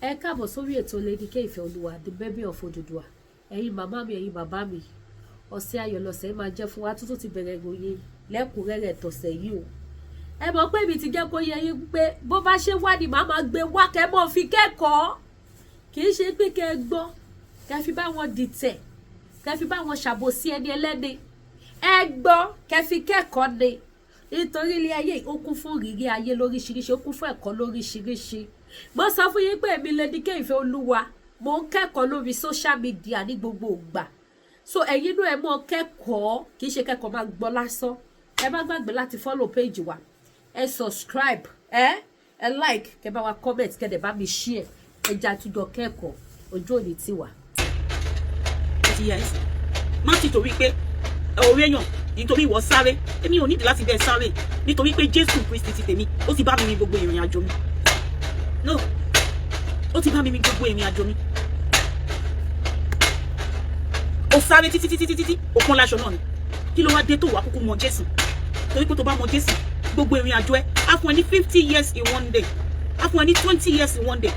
Ẹ káàbọ̀ sórí ètò Lady K Ìfẹ́olúwa, the baby of Odùduwà. Ẹ̀yin màmá mi, ẹ̀yin bàbá mi. Ọ̀sẹ̀ ayọ̀ lọ̀sẹ̀ máa jẹ́ fún wa, tuntun ti bẹ̀rẹ̀ ìròyìn lẹ́kùnrẹ́rẹ́ tọ̀sẹ̀ yìí o. Ẹ mọ̀ pé mi ti jẹ́ kó yé yín pé bó bá ṣe wá ni màá máa gbé wá kẹ́ mọ́ fi kẹ́kọ̀ọ́. Kì í ṣe pé kẹ́ ẹ gbọ́, kẹ́ fi bá wọn dìtẹ̀, kẹ́ fi bá wọn ṣàbòsí ẹni ẹlẹ́ni. Ẹ gbọ́, kẹ́ fi kẹ́kọ̀ọ́ ni. Nítorí ilé ayé ó kún fún ìrírí ayé lóríṣiríṣi, ó kún fún ẹ̀kọ́ lóríṣiríṣi. Mo sọ fún yín pé èmi Lady K Ìfẹ́olúwa, mo ń kẹ́kọ̀ọ́ lórí social media ní gbogbo ìgbà. So ẹ̀yin náà ẹ mọ̀ kẹ́kọ̀ọ́, kì í ṣe kẹ́kọ̀ọ́ máa gbọ́ lásán. Ẹ má gbàgbé láti follow page wa. Ẹ subscribe, ẹ like, kẹ́ bá wa comment, kẹ́ dẹ̀ bá mi share. Ẹ jẹ́ àtújọ kẹ́kọ̀ọ́, ojú òní tiwa. Yes. Má ti torí pé orí èèyàn nítorí ìwọ sáré, èmi ò nídìí láti bẹ́ẹ̀ sáré nítorí pé Jésù Kristi ti tèmi, ó ti bá mi ní gbogbo ìrìn àjò mi. No, ó ti bá mi ní gbogbo ìrìn àjò mi. Ó sáré títí ó pọ́n láṣọ náà ni. Kí ló wá dé tó wà kúkú mọ Jésù? Torí pé tó bá mọ Jésù, gbogbo ìrìn àjò ẹ á fún ẹ ní 50 years in one day, á fún ẹ ní 20 years in one day.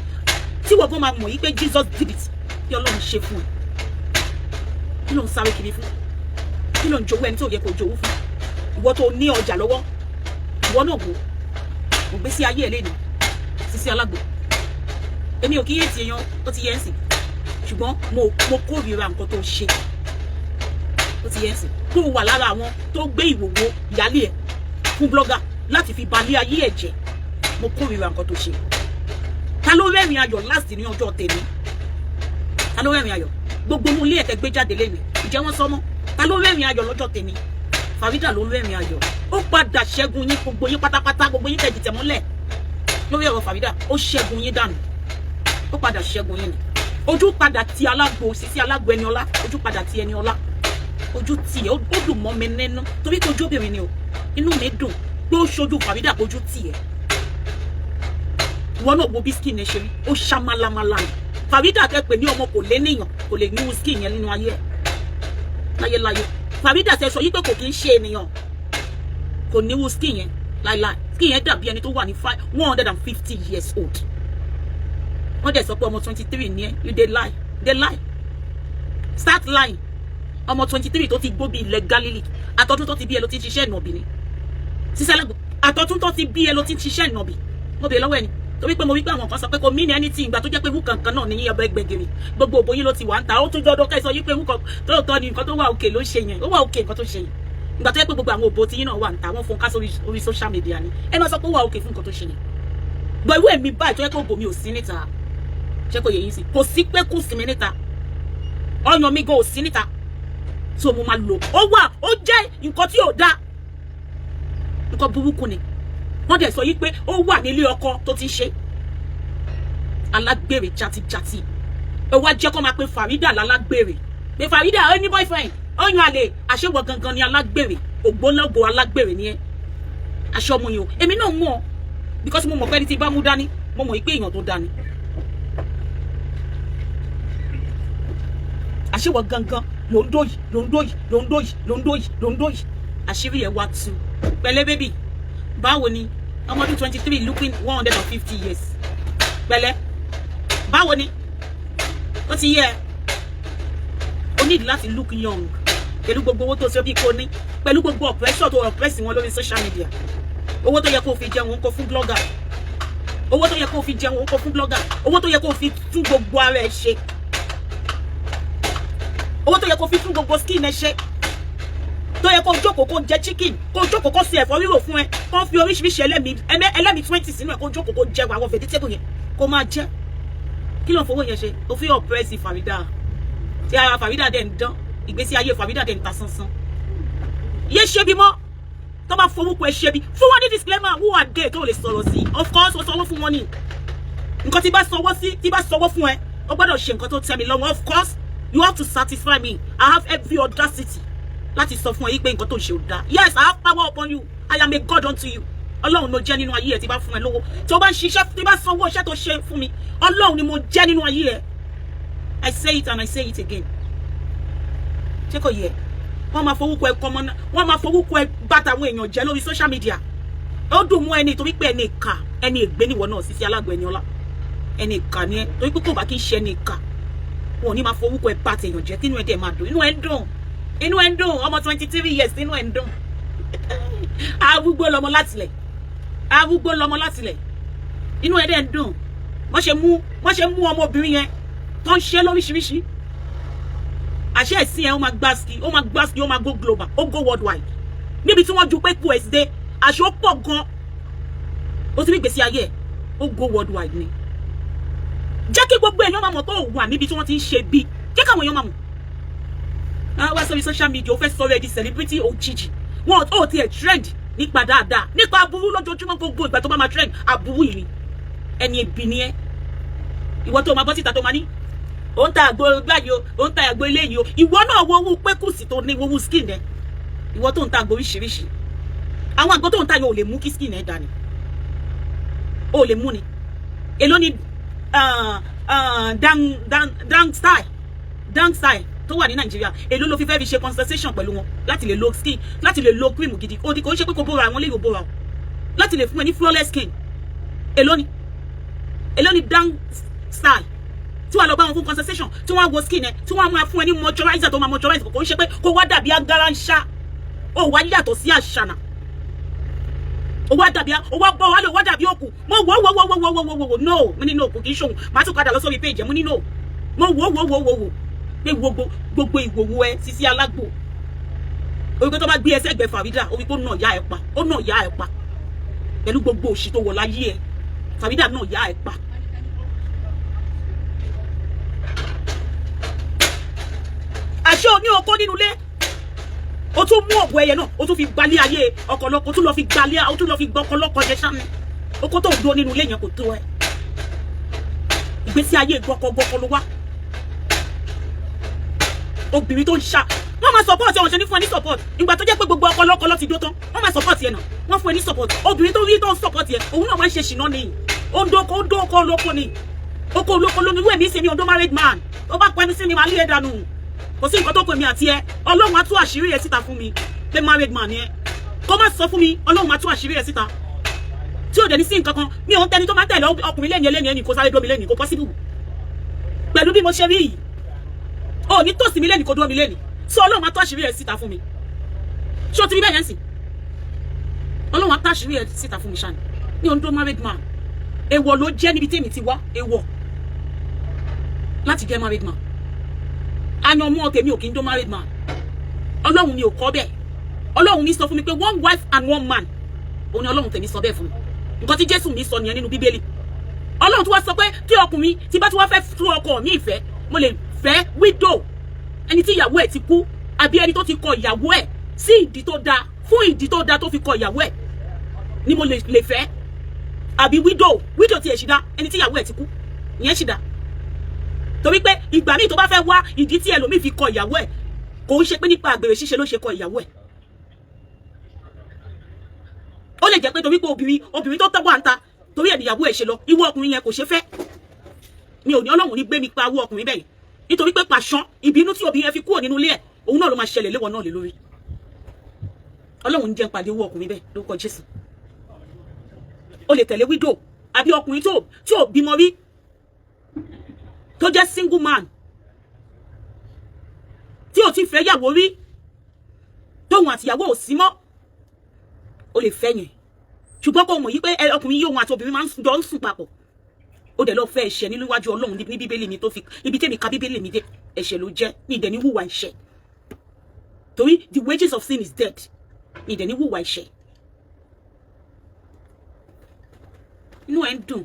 Tí wọ́n gan máa mọ̀ yí pé Jesus did it, kí Ọlọ́run ṣe fún ẹ. Kí ló ń sáré kiri fún? Kí ló ń jowó ẹni tó yẹ kó jowó fún? Ìwọ tó ní ọjà lọ́wọ́, ìwọ náà wò ó gbé sí ayé ẹ̀ lẹ́nu Sisi Alágbo. Èmi ò kí yé ti èèyàn ó ti yẹ ẹ́ sìn, ṣùgbọ́n mo kórìíra nǹkan tó ṣe. Ó ti yẹ ẹ́ sìn, tó wà lára àwọn tó gbé ìwòwò ìyálé ẹ̀ fún blogger láti fi balẹ̀ ayé ẹ̀ jẹ́. Mo kórìíra nǹkan tó ṣe. Ta ló rẹ́rìn ayọ̀ last ní ọjọ́ tèmi? Ta ló rẹ́rìn ayọ̀? Gbogbo mú ilé ẹ̀tẹ́ gbé jáde lẹ́nu ìjẹ́ wọ́n sọmọ́. Ta ló rẹ́rìn ayọ̀ lọ́jọ́ tèmi? Farida ló rẹ́rìn ayọ̀. Ó padà ṣẹ́gun yín, gbogbo yín pátápátá, gbogbo yín tẹ̀jì tẹ̀mọ́lẹ̀ lórí ọ̀rọ̀ Farida. Ó ṣẹ́gun yín dànù. Ó padà ṣẹ́gun yín ni. Ojú padà ti Alágbo, Sisi Alágbo Ẹniọlá. Ojú padà ti Ẹniọlá. Ojú ti ẹ̀, ó dùn mọ́ mi nínú torí pé ojú obìnrin ni o. Inú mi dùn pé ó ṣojú Farida, ojú ti ẹ̀. Ìwọ náà wo bí skin ẹ ṣe rí, ó ṣá málámálá ni. Farida kẹ́ pè ní ọmọ kò lé níyàn, kò lè ní skin yẹn nínú ayé ẹ̀. Láyéláyé. Farida ṣe sọ yí pé kò kí ń ṣe ènìyàn. Kò ní skin yẹn láíláí. Skin yẹn dàbí ẹni tó wà ní 150 years old. Wọ́n dẹ̀ sọ pé ọmọ 23 ni ẹ́, you dey lie. They lie. Start lying. Ọmọ 23 tó ti gbó bí ilẹ̀ Galilee. Àtọ́dún tó ti bí ẹ ló ti ń ṣiṣẹ́ ìnàbì ni. Sisi Alágbo. Àtọ́dún tó ti bí ẹ ló ti ń ṣiṣẹ́ ìnàbì. Mo bèèrè lọ́wọ́ ẹni. Torí pé mo wí pé àwọn kan sọ pé kò mean anything ìgbà tó jẹ́ pé wúkan kan náà ní yín ọba ẹgbẹ̀gìrì. Gbogbo òbò yín ló ti wà ń ta. Ó tún jọ ọdún kẹsàn yí pé wúkan tó tọ́ ni nǹkan tó wà òkè ló ṣe yẹn. Ó wà òkè nǹkan tó ṣe yẹn. Ìgbà tó jẹ́ pé gbogbo àwọn òbò tí yín náà wà ń ta. Wọ́n fún ká sórí social media ni. Ẹ máa sọ pé ó wà òkè fún nǹkan tó ṣe yẹn. Gbọ́ ìwé mi báyìí tó jẹ́ pé òbò mi ò sí níta. Ṣé kò yẹ yín sí? Kò sí pé kù sí mi níta. Ọyàn mi gan ò sí níta. So mo máa lò. Ó wà, ó jẹ́ nǹkan tí ò dáa. Nǹkan burúkú ni. Wọ́n dẹ̀ sọ yí pé ó wà nílé ọkọ tó ti ṣe. Alágbèrè jatijati. Ẹ wá jẹ́ kó máa pe Farida lálágbèrè. Pé Farida ó ní boyfriend. Ọyàn àlè, àṣewọ̀ gangan ni alágbèrè. Ògbólógbò alágbèrè ni ẹ́. Aṣọ ọmọ yìí o. Èmi náà mọ̀ because mo mọ̀ pé ẹni tí bá mú dání, mo mọ̀ pé èèyàn tó dání. Àṣewọ̀ gangan ló ń dóyì. Àṣírí ẹ̀ wá tú. Pẹ̀lẹ́ baby. Báwo ni? Ọmọ ọdún 23 looking 150 years. Pẹ̀lẹ́. Báwo ni? Ó ti yẹ. O need láti look young. Pẹ̀lú gbogbo owó tó ṣe bí kò ní. Pẹ̀lú gbogbo oppressor tó oppress wọn lórí social media. Owó tó yẹ kó fi jẹun kó fún blogger. Owó tó yẹ kó fi jẹun kó fún blogger. Owó tó yẹ kó fi tún gbogbo ara ẹ̀ ṣe. Owó tó yẹ kó fi tún gbogbo skin ẹ̀ ṣe. Tó yẹ kó jókòó kó jẹ chicken, kó jókòó kó ṣe ẹ̀fọ́ rírò fún ẹ, kó fi oríṣiríṣi ẹlẹ́mì 20 sínú ẹ̀, kó jókòó kó jẹ àwọn vegetable yẹn, kó máa jẹ. Kí ló ń fowó yẹn ṣe? Ó fi oppress Farida. Tí ara Farida dẹ̀ ń dán, ìgbésí ayé Farida dẹ̀ ń ta sánsán. Yé ṣe bí mọ́, tó bá forúkọ ẹ ṣe bí. Fún wọn ní disclaimer, who are they tó lè sọ̀rọ̀ sí? Of course, ó sanwó fún wọn ni. Nǹkan tí bá sanwó fún ẹ, ó gbọ́dọ̀ ṣe nǹkan tó tẹ́ mi lọ́wọ́. Of course, you have to satisfy me. I have every audacity láti sọ fún ẹ yí pé nǹkan tó ń ṣe ò dáa. Yes, I have power upon you. I am a God unto you. Ọlọ́run ló jẹ́ nínú ayé ẹ tí bá fún ẹ lówó. Tí o bá ń ṣiṣẹ́, tí bá sanwó iṣẹ́ tó ṣe fún mi, Ọlọ́run ni mo jẹ́ nínú ayé ẹ. I say it and I say it again. Ṣé kò yẹ? Wọ́n máa forúkọ ẹ kọ́mọ náà. Wọ́n máa forúkọ ẹ bàtà àwọn èèyàn jẹ́ lórí social media. Ó dùn mọ́ ẹni torí pé ẹni ìkà, ẹni ègbé níwọ náà Sisi Alágbo Ẹniọlá. ẹni ìkà ni ẹ torí pé kò bá kí ń ṣe ẹni ìkà wọn ò ní máa forúkọ ẹ bá tèèyàn jẹ́ kínú ẹ dẹ̀ máa dùn inú ẹ ń dùn ọmọ 23 years inú ẹ ń dùn arúgbó lọmọ látilẹ̀ inú ẹ dẹ̀ ń dùn wọ́n ṣe mú ọmọbìnrin yẹn tó ń ṣe lóríṣiríṣi àṣẹ ẹ̀sìn ẹ̀ ó máa gbáski ó máa go global ó go worldwide níbi tí wọ́n ju pé kú ẹ̀sìn dé àṣọ ó pọ̀ gan ó ti rí gbèsè ayé ẹ̀ ó go worldwide ni jẹ́ kí gbogbo èèyàn máa mọ̀ tó wà níbi tí wọ́n ti ń ṣe bí jẹ́ káwọn èèyàn máa mọ̀ wá sórí social media ó fẹ́ sọ̀rọ̀ ẹ̀ di celebrity òjijì wọn ò tiẹ̀ trend nípa dáadáa nípa aburú lójoojúmọ́ gbogbo ìgbà tó bá máa trend aburú yìí ni ẹni ebi ni ẹ ìwọ tó máa bọ́ síta tó máa ní ó ń ta àgbo báyìí ó ń ta àgbo eléyìí o ìwọ náà wo owó pẹ́kùsì tó ní owó skin ẹ ìwọ tó ń ta àgbo oríṣiríṣi àwọn àgbo tó ń ta yóò lè mú kí skin ẹ dání ó lè mú ni èló ni dang style tó wà ní Nàìjíríà èló ló fi fẹ́ fi ṣe consultation pẹ̀lú wọn láti lè lo skin láti lè lo cream gidi ó di kò ń ṣe pé kò bóra àwọn lè yóò bóra o láti lè fún ẹ ní flawless skin èló ni dang style tí wàá lọ bá wọn fún consultation tí wọ́n á wo skin ẹ tí wọ́n á máa fún ẹ ní moisturizer tó máa moisturize kò ń ṣe pé kó wá dàbí agara ń ṣá ó wá yàtọ̀ sí àṣànà ó wá dàbí ó wá bọ́ wá lè wá dàbí òkú mo wò no mo ní no kò kì í ṣòun màá tún padà lọ sórí page mo ní no mo wò pé gbogbo ìwòwò ẹ Sisi Alágbo orí pé tó bá gbé ẹsẹ̀ ẹgbẹ́ Farida orí pé ó nà ya ẹ pa pẹ̀lú gbogbo òṣì tó wọ̀ láyé ẹ Farida náà ya ẹ pa. àṣé o ní okó nínú ilé o tún mú ọ̀bọ ẹyẹ náà o tún fi gbalẹ̀ ayé ọkọlọ́kọ o tún lọ fi gbalẹ̀ o tún lọ fi gbọ́ ọkọlọ́kọ jẹ sámi okó tó ń dúró nínú ilé yẹn kò tó ẹ ìgbésí ayé gbọkọgbọkọ ló wá obìnrin tó ń ṣá wọ́n máa support ẹ̀ wọ́n ṣe ní fún ẹ ní support ìgbà tó jẹ́ pé gbogbo ọkọlọ́kọ ti dó tán wọ́n máa support ẹ̀ náà wọ́n fún ẹ ní support obìnrin tó rí tó ń support ẹ̀ òun náà máa ń ṣe ṣìnà ni ó ń dó ọkọ olóko ni oko olóko lómi wẹ̀ mí sí mi ọdún married man ó bá pẹ́ mi sí mi máa lé ẹ̀ dànù kò sí nǹkan tó pè mí àti ẹ Ọlọ́run á tú àṣírí ẹ̀ síta fún mi pé married man ni ẹ kó má sọ fún mi Ọlọ́run á tú àṣírí ẹ̀ síta tí ò dẹ̀ ní sí nǹkan kan mi ò ń tẹni tó máa tẹ̀lé ọkùnrin lẹ́yìn ẹni kó sáré dómi lẹ́yìn kó possible pẹ̀lú bí mo ṣe rí yìí ó ní tòsí mi lẹ́yìn kó dómi lẹ́yìn sọ Ọlọ́run á tú àṣírí ẹ̀ síta fún mi ṣé o ti rí bẹ́ẹ̀ yẹn sì Ọlọ́run á tú àṣírí ẹ̀ síta fún mi ṣáà ní ohun tó married man èèwọ̀ ló jẹ́ níbi tèmi ti wá èèwọ̀ láti jẹ́ married man àyàn ọmọ tèmi ò kí ń dó married man Ọlọ́run ni ò kọ́ bẹ́ẹ̀ Ọlọ́run ní sọ fún mi pé one wife and one man òun ni Ọlọ́run tèmi sọ bẹ́ẹ̀ fún mi nǹkan tí Jésù mi sọ nìyẹn nínú Bíbélì Ọlọ́run tí wá sọ pé tí ọkùnrin tí bá tí wá fẹ́ tú ọkọ mi ìfẹ́ mo lè fẹ́ widow ẹni tí ìyàwó ẹ̀ ti kú àbí ẹni tó ti kọ ìyàwó ẹ̀ sí ìdí tó dáa fún ìdí tó dáa tó fi kọ ìyàwó ẹ̀ ni mo lè fẹ́ àbí widow tí ẹ̀ ṣì dá ẹni tí ìyàwó ẹ̀ ti kú ìyẹn ṣì dá torí pé ìgbà míì tó bá fẹ́ wá ìdí tí ẹlòmíì fi kọ ìyàwó ẹ̀ kò ń ṣe pé nípa àgbèrè ṣíṣe ló ṣe kọ ìyàwó ẹ̀ ó lè jẹ́ pé torí pé obìnrin tó tọ́wọ́ àǹta torí ẹ̀ níyàwó ẹ̀ ṣe lọ ìwọ ọkùnrin yẹn kò ṣe fẹ́ mi ò ní Ọlọ́run ní gbé mi pa owó ọkùnrin bẹ́ẹ̀ nítorí pé pàṣán ìbínú tí obìnrin yẹn fi kúrò nínú ilé ẹ̀ òun náà ló máa ṣẹlẹ̀ léwọ náà lé lórí Ọlọ́run jẹ́ pàdé owó ọkùnrin bẹ́ẹ̀ lórúkọ Jésù ó lè tẹ̀lé widow àbí ọkùnrin tí ò bímọ rí tó jẹ́ single man tí ò ti fẹ́ yàwó rí tóun àtìyàwó ò sí mọ́ ó lè fẹ́ yẹn ṣùgbọ́n kò mọ̀ yí pé ọkùnrin yìí òun àti obìnrin máa ń jọ ń sùn papọ̀ ó dẹ̀ lọ fẹ́ ẹ̀ṣẹ̀ nínú iwájú Ọlọ́run ní Bíbélì mi tó fi ibi tẹ́mi ka Bíbélì mi dé ẹ̀ṣẹ̀ ló jẹ́ ní ìdẹ̀ ní hùwà ẹ̀ṣẹ̀ torí the wages of sin is death ní ìdẹ̀ ní hùwà ẹ̀ṣẹ̀ inú ẹ̀ ń dùn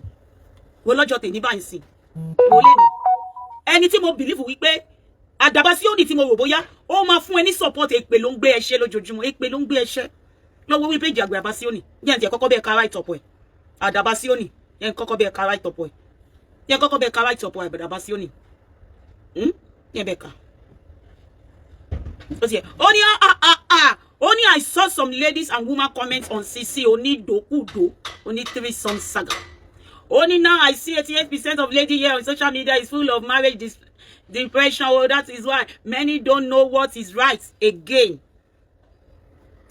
wo lọ́jọ́ tèmi báyìí sí mo lé ní ẹni tí mo bìlífù wípé àdàbà sí òní tí mo rò bóyá ó máa fún ẹ ní support èpè ló ń gbé ẹ̀ṣẹ̀ lójoojúmọ́ èpè ló ń gbé ẹ̀ṣẹ̀ lọ́wọ́ wí péjì àgbẹ̀ àbá sí òní yẹn ti ẹ̀ kọ́kọ́ bẹ́ẹ̀ ka right up ẹ̀ àdàbà sí òní yẹn kọ́kọ́ bẹ́ẹ̀ ka right up ẹ̀ yẹn kọ́kọ́ bẹ́ẹ̀ ka right up ẹ̀ àdàbà sí òní yẹn bẹ́ẹ̀ ka ó ti ẹ̀ ó ní I saw some ladies and women comment on Sisi onídòkúdò oní threesome saga. Only now I see 88% of ladies here on social media is full of marriage depression. Oh, that is why many don't know what is right again.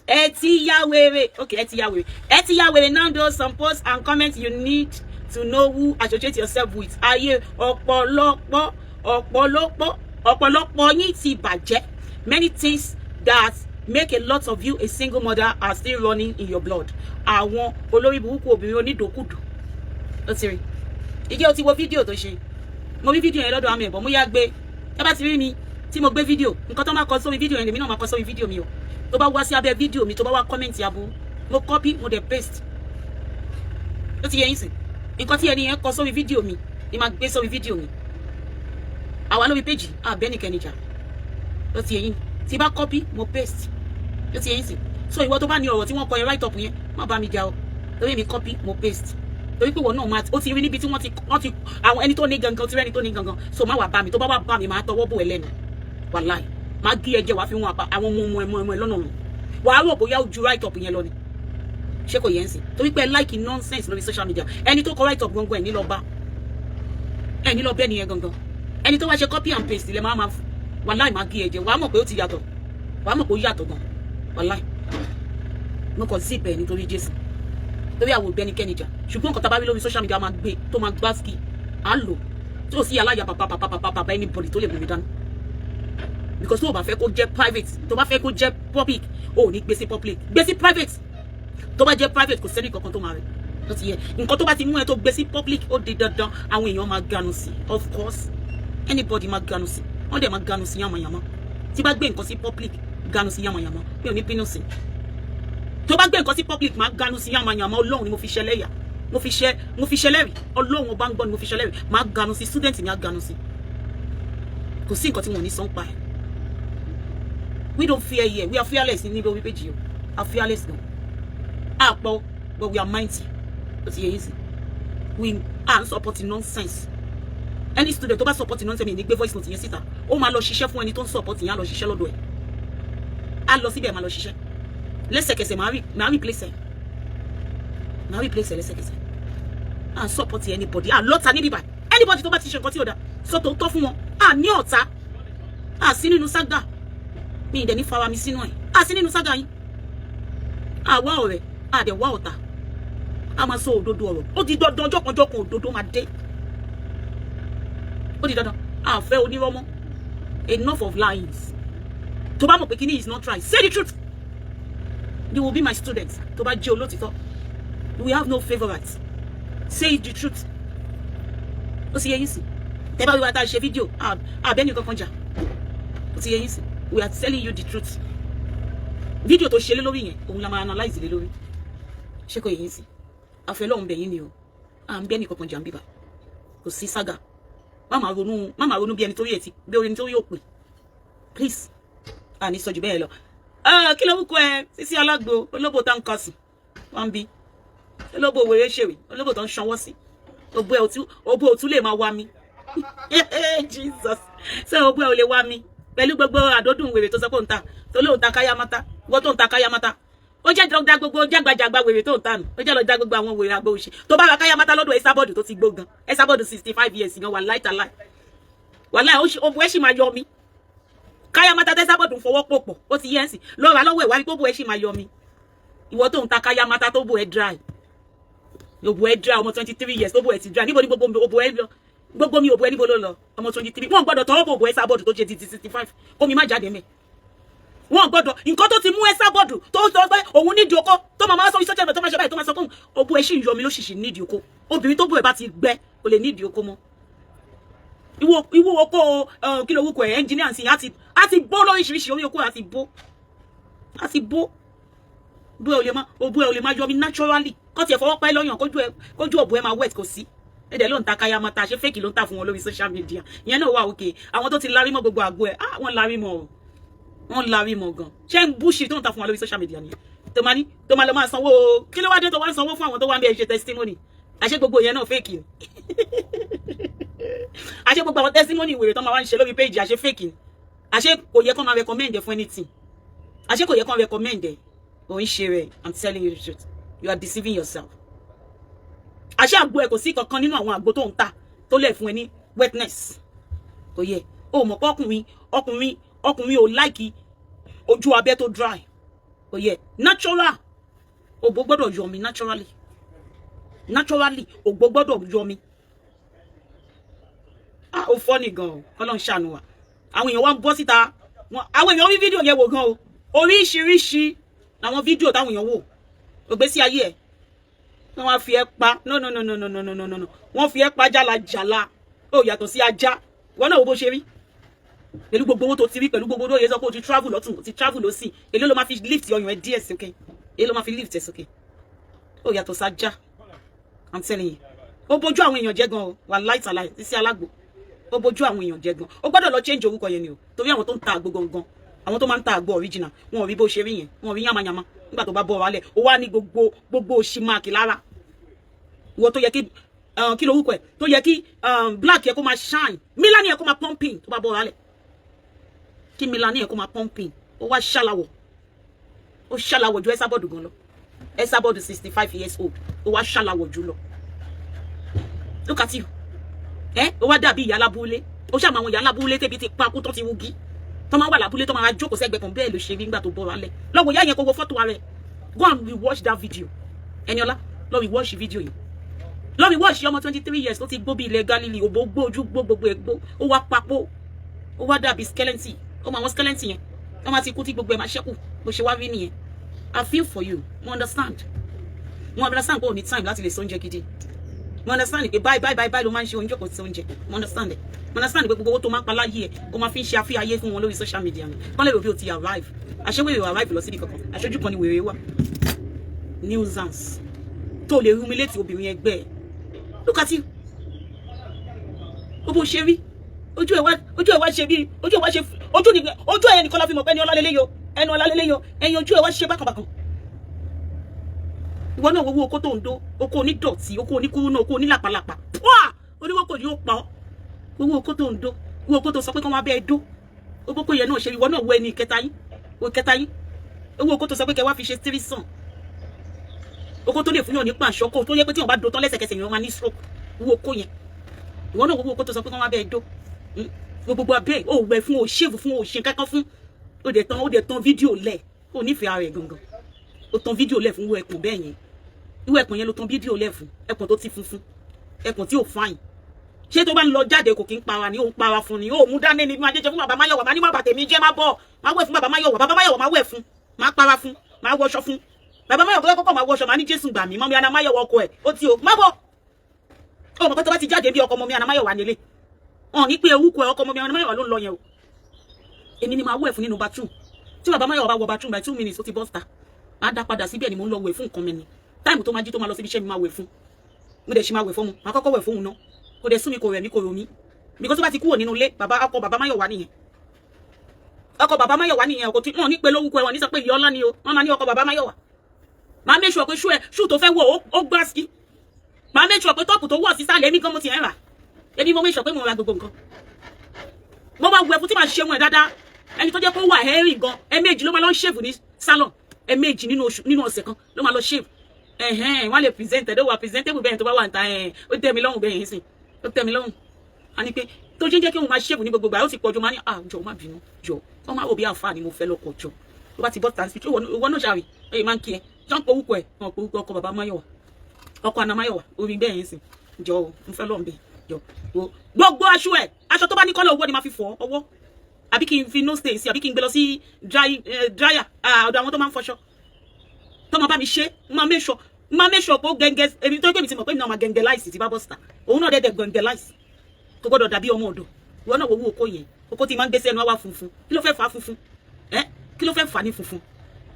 Eti Yahweh. Okay, Eti Yahweh. Eti Yahweh now does some posts and comments you need to know who associate yourself with. Ayé ọ̀pọ̀lọpọ̀ yín ti bàjẹ́. Many things that make a lot of you a single mother are still running in your blood. Àwọn olórí burúkú obìnrin onídòkúdù. Ó ti rí. Ìjẹ́ o ti wo fídíò tó ṣe. Mo rí fídíò yẹn lọ́dọ̀ àmì ẹ̀bọ̀ mo yá gbé. Ẹ bá ti rí mi tí mo gbé fídíò. Nǹkan tó máa kọ sórí fídíò yẹn lèmi náà máa kọ sórí fídíò mi o. Tó bá wá sí abẹ́ fídíò mi, tó bá wá kọ́mẹ̀ntì aburú, mo copy, mo dẹ̀ paste. Ó ti yẹ yín sìn. Nǹkan tí ẹni yẹn kọ sórí fídíò mi ni máa gbé sórí fídíò mi. Àwa lórí péjì àbẹ́nìkẹ́ni jà. Ó ti yẹ yín. Tí bá copy, mo paste. Ó ti yẹ yín sìn. So ìwọ tó bá ní ọ̀rọ̀ tí wọ́n kọ yẹn write up yẹn, má bá mi jà o. Torí mi copy, mo paste. Torí pé wọ́n náà máa ó ti rí níbi tí wọ́n ti àwọn ẹni tó ní gangan tí rẹ́ni tó ní gangan. So má wá bá mi, tó bá wá bá mi máa tọwọ́ bò ẹ lẹ́nu. Wàláì. Má gé ẹ̀jẹ̀ wá fi wọn àwọn ọmọ ẹ lọ́nà wọn. Wàá rò bóyá ojú write up yẹn lọ ni. Ṣé kò yẹn sìn? Torí pé like nonsense lórí social media. Ẹni tó kọ write up gangan ẹ̀ ní lọ bá. Ẹ̀ ní lọ bẹ́ẹ̀ nìyẹn gangan. Ẹni tó wá ṣe copy and paste lẹ máa wàláì má gé ẹ̀jẹ̀. Wàá mọ̀ pé ó ti yàtọ̀. Wàá mọ̀ pé ó yàtọ̀ gan. Wàláì. Mo kàn sí ìbẹ̀ nítorí Jésù. Torí àwọn òbẹ́nikẹ́ni jà. Ṣùgbọ́n nǹkan tá bá rí lórí social media máa gbé tó máa gbá ski. À ń lò. Tí ò sí aláya bàbá anybody tó lè mú mi dání. Because tó o bá fẹ́ kó jẹ́ private, tó bá fẹ́ kó jẹ́ public, o ò ní gbé sí public. Gbé sí private. Tó bá jẹ́ private kò sẹ́ni kankan tó máa rẹ̀. Ó ti yẹ. Nǹkan tó bá ti mú ẹ tó gbé sí public ó di dandan àwọn èèyàn máa ganu sí. Of course, anybody máa ganu sí. Wọ́n dẹ̀ máa ganu sí yàmàyàmá. Tí bá gbé nǹkan sí public, ganu sí yàmàyàmá. Mi ò ní bínú sí. Tó bá gbé nǹkan sí public, máa ganu sí yàmàyàmá. Ọlọ́run ni mo fi ṣẹlẹ́yà. Mo fi ṣẹlẹ́rì. Ọlọ́run ọba ń gbọ́ ni mo fi ṣẹlẹ́rì. Máa ganu sí student mi á ganu sí. Kò sí nǹkan tí wọ́n ní sọ ń pa ẹ̀. We don't fear here. We are fearless in Nibo Page. Are fearless now. But we are mighty. But here is it. We aren't supporting nonsense. Any student tó bá supporting nonsense mi ní gbé voice note yẹn síta. Ó máa lọ ṣiṣẹ́ fún ẹni tó ń support yẹn, á lọ ṣiṣẹ́ lọ́dọ̀ ẹ̀. Á lọ síbẹ̀ máa lọ ṣiṣẹ́. Lẹ́sẹ̀kẹsẹ̀ máa replace ẹ̀. Máa replace ẹ̀ lẹ́sẹ̀kẹsẹ̀. À support anybody. À lọ́ta níbí báyìí. Anybody tó bá ti ṣe nǹkan tí ò dá. Sọ tòótọ́ fún wọn. À ní ọ̀tá. À sí nínú sága. Mi ìdẹ̀ ní fara mi sínú ẹ̀. À sí nínú sága yín. Àwa ọ̀rẹ́, àdẹ̀ wá ọ̀tá. A máa sọ òdodo ọ̀rọ̀. Ó di dandan ọjọ́ kan òdodo máa dé. Ó di dandan. A fẹ́ onírọ́ mọ́. Enough of lies. Tó bá mọ̀ pé kíní is not right. Say the truth. You will be my student. Tó bá jẹ́ olótìtọ́. We have no favorites. Say the truth. Ó sì yẹ yín sí. Tẹ́ bá wí wá tá a ṣe fídíò. Àbẹ́ni kankan jà. Ó sì yẹ yín sí. We are telling you the truth. Video tó ṣe lé lórí yẹn, òun la máa analyze lé lórí. Ṣé kò yẹ yín sí? Àfẹ́ lọ́hùn bẹ̀ yín ni o. À ń bẹ́ ní kankan jà ń bíbà. Kò sí sága. Má máa ronú bí ẹni tó rí ẹtì, bí orin tó rí òpin. Please. À ní sọ jù bẹ́ẹ̀ lọ. Kí ló wúkọ ẹ? Sísí alágbo, olóbò tá ń kọsùn. Wọ́n bí. Olóbò wèrè ṣèwé, olóbò tó ń ṣanwọ́ sí. Òbó òtún lè máa wá mi. Jesus. Ṣé òbó ò lè wá mi? Pẹ̀lú gbogbo àdódùn wèrè tó sọ pé òun ta. Tó lóun ta káyámátá. Wọ́n tó ń ta káyámátá. Ó jẹ́ dá gbogbo jágbajàgba wèrè tó ń tà nù. Ó jẹ́ lọ dá gbogbo àwọn wèrè àgbò òṣì. Tó bá ra káyámátá lọ́dọ̀ Esabod tó ti gbó gan. Esabod 65 years gan wà láìtàláì. Wàláì òbú ẹ̀ ṣì máa yọ mi. Káyámátá Esabod ń fọwọ́ pòpọ̀. Ó ti yẹ́nsì. Lọ́ra lọ́wọ́ ìwárí tó bú ẹ̀ ṣì máa yọ mi. Ìwọ tó ń ta káyámátá tó bú ẹ̀ dry. Òbú ẹ̀ dry ọmọ 23 years tó bú ẹ̀ ti dry. Níbo ni gbogbo òbú ẹ̀ lọ? Gbogbo mi òbú ẹ̀ níbo ló lọ? Ọmọ 23. Wọ́n gbọ́dọ̀ tọwọ́ bò òbú Esabod tó ṣe ti 65. Kó mi má jáde mẹ́. Wọ́n gbọ́dọ̀ nǹkan tó ti mú Esabod tó sọ pé òun nídìí oko tó máa sọ iṣẹ́ tó máa ṣe báyìí tó máa sọ fún òbú ẹ̀ ṣì ń yọ mi ló ṣìṣì nídìí oko. Obìnrin tó bú ẹ̀ bá ti gbẹ kò lè nídìí oko mọ́. Ìwọ oko kí ló wúkọ ẹ̀ engineer sí àti bó lóríṣiríṣi orí oko àti bó. Bú ẹ̀ ò lè máa yọ mi naturally. Kọ́ tiẹ̀ fọwọ́ pa ẹ́ lọ́yàn kójú ọ̀bù ẹ̀ máa wet kò sí. Ẹ̀dẹ̀ ló ń ta káyámátá ṣe fake ló ń tà fún wọn lórí social media. Ìyẹn náà wà òkè. Àwọn tó ti larí mọ́ gbogbo àgbo ẹ̀ wọ́n larí mọ́ o. Wọ́n larí mọ́ gan. Ṣé ń búṣì tó ń tà fún wọn lórí social media ni? Tó máa lọ máa sanwó kí ló wá dé tó wá ń sanwó fún àwọn tó wá ń bẹ ṣe testimony. Àṣé gbogbo yẹn náà fake ni. Àṣé gbogbo àwọn testimony ìwèrè tó máa wá ń ṣe lórí page àṣé fake ni. Àṣé kò yẹ kó máa recommend for anything. Àṣé kò yẹ kó recommend ẹ̀. Ò ń ṣe rẹ̀. I'm telling you the truth. You are deceiving yourself. Àṣé àgbo ẹ̀ kò sí kankan nínú àwọn àgbo tó ń tà tó lè fún ẹ ní wetness. Kò yẹ. O mọ̀ pé ọkùnrin ò like ojú abẹ́ tó dry. Kò yẹ. Natural. Òbó gbọ́dọ̀ yọ mi naturally. naturally ògbó gbọ́dọ̀ yọ mi. Ó funny gan, Ọlọ́run ṣàánú wa. Àwọn èèyàn wá ń bọ́ síta, àwọn èèyàn rí fídíò yẹn wò gan o. Oríṣiríṣi làwọn fídíò táwọn èèyàn wò. Ògbésí ayé ẹ̀. Wọ́n wá fi ẹ́ pa. No. Wọ́n fi ẹ́ pa jálajàla. Ó yàtọ̀ sí ajá. Wọ́n náà wo bó ṣe rí. Pẹ̀lú gbogbo owó tó ti rí, pẹ̀lú gbogbo owó tó yẹ sọ pé o ti travel lọ́tùn, o ti travel lọ́sì. Èló ló máa fi lift ọyàn ẹ díẹ̀ sókè. Èló ló máa fi lift ẹ sókè. Ó yàtọ̀ sí ajá. I'm telling you. Ó bójú àwọn èèyàn jẹ́ gan o. Wàláhì tàláhì sí alágbò. Ó bójú àwọn èèyàn jẹ́ gan. Ó gbọ́dọ̀ lọ change orúkọ yẹn ni o. Torí àwọn tó ń ta àgbo gangan. Àwọn tó máa ń ta àgbo original. Wọn ò rí bó ṣe rí yẹn. Wọn ò rí yamayama. Nígbà tó bá bọ̀ wálẹ̀, ó wá ní gbogbo òṣì máàkì lára. Ìwọ tó yẹ kí lorúkọ ẹ̀ tó yẹ kí black yẹ kó máa shine. Milani yẹ kó máa pumping tó bá bọ̀ wálẹ̀. Kí Milani yẹ kó máa pumping. Ó wá ṣàlàwọ̀. Ó ṣàlàwọ̀ ju Esabod gan lọ. Esabod 65 years old. Ó wá ṣàlàwọ̀ jù lọ. Look at you. Ó wá dàbí ìyá lábúlé. Ó ṣàmọ àwọn ìyá lábúlé tẹ́bi ti pa kú tó ti wugi. Tó máa wà lábúlé tó máa jókòó sẹ́gbẹ̀ kan bẹ́ẹ̀ ló ṣe rí nígbà tó bọ̀ wálẹ̀. Lọ wo ìyá yẹn kó wo fọ́tò rẹ̀. Go and rewatch that video. Eniola, lọ rewatch video yìí. Lọ rewatch ọmọ 23 years tó ti gbó bí ilẹ̀ Galilee, òbó gbójú gbogbo ẹ̀gbó. Ó wá papò. Ó wá dàbí skeleton. Ó máa wọn skeleton yẹn. Wọ́n máa ti kú tí gbogbo ẹ̀ máa ṣẹ́kù. Bó ṣe wá rí nìyẹn. I feel for you. Mo understand. Mo understand pé o ní time láti lè sọ oúnjẹ gidi. Mo understand pé bye ló máa ń ṣe oúnjẹ kò sí oúnjẹ. Mo understand. Mo understand pé gbogbo owó tó máa ń pa láyé ẹ̀ ó máa fi ń ṣe àfihàn fún wọn lórí social media mi. Kán lè rò bí o ti arrive. Àṣewèrè arrive lọ síbi kankan. Àṣojú kan ni wèrè wà. Nuisance. Tó lè humiliate obìnrin ẹgbẹ́ ẹ̀. Look at you. Ó bó ṣe rí. Ojú ẹ̀ wá ṣe bí ojú ẹ̀ nìkan la fi mọ̀ pé ẹni ọlá lélẹ́yọ. Ẹnu ọlá lélẹ́yọ. Ẹyin ojú ẹ̀ wá ṣe bákan. Ìwọ náà wo oko tó ń dó, oko onídọ̀tí, oko oníkúrú náà, oko onílàpàlàpà. Wá! Oníwọ́pọ̀ ni ó pa ọ́. Owó oko tó ń dó, owó oko tó sọ pé kán wá bẹ́ẹ̀ dó. Owó oko yẹn náà ṣe ìwọ náà wo ẹni kẹta yín. Owó oko tó sọ pé kẹ wá fi ṣe tírísàn. Oko tó lè fún yàn ní pàṣọ kó tó yẹ pé tí wọ́n bá do tán lẹ́sẹ̀kẹsẹ̀ yẹn wọ́n máa ní stroke. Owó oko yẹn. Ìwọ náà wo owó oko tó sọ pé kán wá bẹ́ẹ̀ dó. Gbogbo abẹ́ ò wẹ̀ fún, ò ṣèwù fún, ò ṣe kankan fún. Ó dẹ̀ tán fídíò lẹ̀. Ó nífẹ̀ẹ́ ara ẹ̀ gangan. Ó tán fídíò lẹ̀ fún wo ẹkùn bẹ́ẹ̀ yẹn. Irú ẹkùn yẹn ló tán fídíò lẹ̀ fún. Ẹkùn tó ti funfun. Ẹkùn tí ò fine. Ṣé tó bá ń lọ jáde kò kí ń para ni ó ń para fún ni. Ó mú dání ni máa jẹ́jẹ́ fún bàbá Máyọ̀wá. Má ní má bà tèmi jẹ́ má bọ̀. Má wẹ̀ fún bàbá Máyọ̀wá. Bàbá Máyọ̀wá má wẹ̀ fún. Má para fún. Má wọṣọ fún. Bàbá Máyọ̀wá kọ́kọ́ má wọṣọ. Má ní Jésù gbà mí. Mọ́mí Ana Máyọ̀wá ọkọ ẹ̀. Ó ti o. Má bọ̀. Ó mọ̀ pé tó bá ti jáde bí ọkọ Mọ́mí Ana Máyọ̀wá nílé. Wọ́n ní pé orúkọ ọkọ Mọ́mí Ana Máyọ̀wá ló ń lọ yẹn o. Èmi ni máa wẹ̀ fún nínú bathroom. Tí bàbá Máyọ̀wá bá wọ bathroom by 2 minutes ó ti bọ́sta. Má dá padà síbẹ̀ ni mo ń lọ wẹ̀ fún nǹkan mi ni. Táìmù tó máa jí tó máa lọ síbi iṣẹ́ mi máa wẹ̀ fún. Mo dẹ̀ ṣe máa wẹ̀ fún mu. Máa kọ́kọ́ wẹ̀ fún un náà. Kò dẹ̀ sún mi kò rẹ̀ mí kò rò mí. Because tó bá ti kúrò nínú ilé, ọkọ bàbá Máyọ̀wá nìyẹn. Ọkọ bàbá Máyọ̀wá nìyẹn, ọkọ tí wọ́n ní pé lórúkọ ẹ̀ wọ́n ní sọ pé ìyá ọlá ni o. Wọ́n máa ní ọkọ bàbá Máyọ̀wá. Máa make sure pé ṣú tó fẹ́ wọ̀ ó gbá sí. Máa make sure pé tọ́pù tó wọ̀ sísàlẹ̀ èmi gan mo ti ẹ̀ rà. Èmi mo make sure pé mo ra gbogbo nǹkan. Mo máa wẹ̀ fún tí máa ṣe wọn dáadáa. Ẹni tó jẹ́ pé ó wà hairy gan, ẹ̀ẹ̀mejì ló máa lọ shave ní salon. Ẹ̀ẹ̀mejì nínú ọ̀sẹ̀ kan ló máa lọ shave. Wọ́n lè present ẹ̀, wà presentable bẹ́ẹ̀ tó bá wà níta ó tẹ́ mi lọ́rùn bẹ́ẹ̀ yẹn sìn. Ó tẹ́ mi lọ́rùn. A ní pé tó jẹ́ kí wọ́n máa shave ní gbogbo ìgbà ó ti pọ̀jù máa ní jọ̀ọ́ má bínú jọ̀ọ́. Wọ́n máa wò bí àǹfààní mo fẹ́ lọ́kọ̀ jọ. Tó bá ti bọ́ tàbí tí ìwọ náà ṣàrí ẹ̀yìn máa ń kí ẹ. Jọ́ ń porúkọ ẹ̀ wọ́n porúkọ ọkọ bàbá Máyọ̀wá. Ọkọ Ana Máyọ̀wá orí bẹ́ẹ̀ yẹn sìn. Jọ̀ọ́ mo fẹ́ lọ́rùn bẹ́ẹ̀ jọ̀ọ́. Gbogbo aṣọ tó bá ní kọ́lọ̀ owó ni máa fi fọ ọwọ́. Àbí kí n fi no stay sí àbí kí n gbé lọ sí dryer ọ̀dọ̀ àwọn tó máa ń fọṣọ. Tó máa bá mi ṣe máa make sure pé ó gẹ́ngẹ́ èmi tó gbé mi ti mọ̀ pé mi náà máa gẹ́ngẹ́ láìsí ti bá bọ́ síta. Òun náà dẹ́dẹ̀ gẹ́ngẹ́ láìsí. Kò gbọ́dọ̀ dàbí ọmọ ọ̀dọ̀. Ìwọ náà wo owó oko yẹn. Oko tí máa ń gbé sí ẹnu wá funfun. Kí ló fẹ́ fà á funfun? Kí ló fẹ́ fà á ní funfun?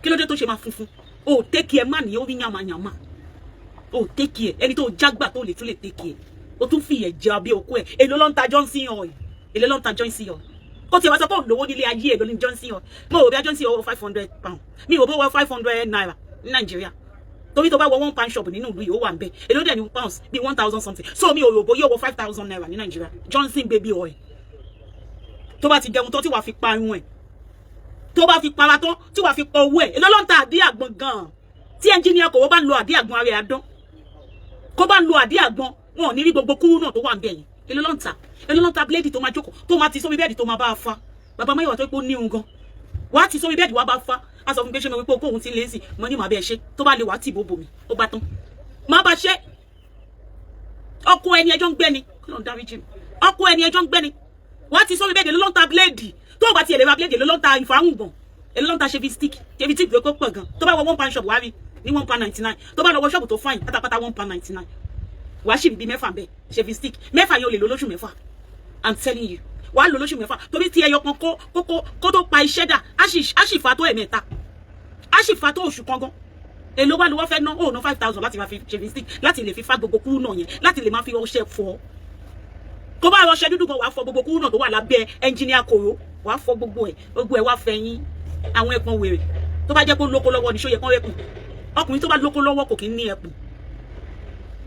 Kí ló dé tó ṣe máa funfun? O take care má ní ó rí yàmàyàmà. O take care ẹni tó jágbà tó lè tún lè take care. O tún fi jẹ abẹ́ oko ẹ̀. Èló ló ń ta Johnson oil. Èló ló ń ta Johnson oil. Ó ti wá sọ pé olówó nílé ayé èló ní Johnson oil. Mo rò bí Johnson oil £500. Mi rò bí ó wọ £500 ní Nàìjíríà. Torí tó bá wọ one pound shop nínú ìlú yìí ó wà ń bẹ. Èló dẹ̀ ní pounds bí 1,000 something. So mi ò rò bóyá ó wọ £5,000 ní Nàìjíríà. Johnson baby oil. Tó bá ti jẹun tó tí wàá fi pa irun ẹ̀. Tó bá fi para tán tí wàá fi pa owó ẹ̀. Èló ló ń ta àdí àgbọn gan. Tí engineer kò bá ń lo àdí àgbọn ara ẹ̀ adán. Kó bá ń lo àdí àgbọn wọn ò ní rí gbogbo kúrú náà tó wà ń bẹ yẹn. Èló ló ń ta. Èló ló ń ta blade tó máa jókòó tó máa ti sórí bẹ́ẹ̀dì tó máa bá a fa. Bàbá Máyọ̀wá tó pé ó ní irun gan. Wàá ti sórí bẹ́ẹ̀dì wàá bá a fa. A sọ fún pé ṣé mo wípé okó òun ti ń lé sí mo ní màá bẹ́ẹ̀ ṣe tó bá lè wá tì bòbò mi ó bá tán. Má bá ṣe ọkọ ẹni ẹjọ́ ń gbé ni Ọlọ́run dáríjì mi ọkọ ẹni ẹjọ́ ń gbé ni wá ti sórí bẹ́ẹ̀ ló ń ta bléèdì tó bá ti lè ra bléèdì ló ń ta ìfàhùngbọ̀n èló ló ń ta ṣevi stick ló kó pọ̀ gan tó bá wọ £1 shop wá rí ní £1.99 tó bá lọ wọ ṣọ́ọ̀bù tó fine pátápátá £1.99 wàá ṣì bí mẹ́fà bẹ́ẹ̀ ṣevi stick mẹ́fà yóò lè lo lóṣù mẹ́fà I'm telling you wàá lo lóṣù mẹ́fà torí tí ẹyọ kan kó tó pa iṣẹ́ dà á sì fa tó ẹ̀mẹ́ta á sì fa tó oṣù kan gan èló wá ló wá fẹ́ ná ó ná 5,000 láti máa fi ṣevi stick láti lè fi fa gbogbo kúrú náà yẹn láti lè máa fi ọṣẹ fọ tó bá ọṣẹ dúdú gan wàá fọ gbogbo kúrú náà tó wà lábẹ́ ẹnjìníà kòró wàá fọ gbogbo ẹ̀ wá fẹ̀yìn àwọn ẹpọn wèrè tó bá jẹ́ kó lóko lọ́wọ́ ní ṣóyẹ kán rẹ́pùn ọkùnrin tó bá lóko lọ́wọ́ kò kí ń ní ẹpùn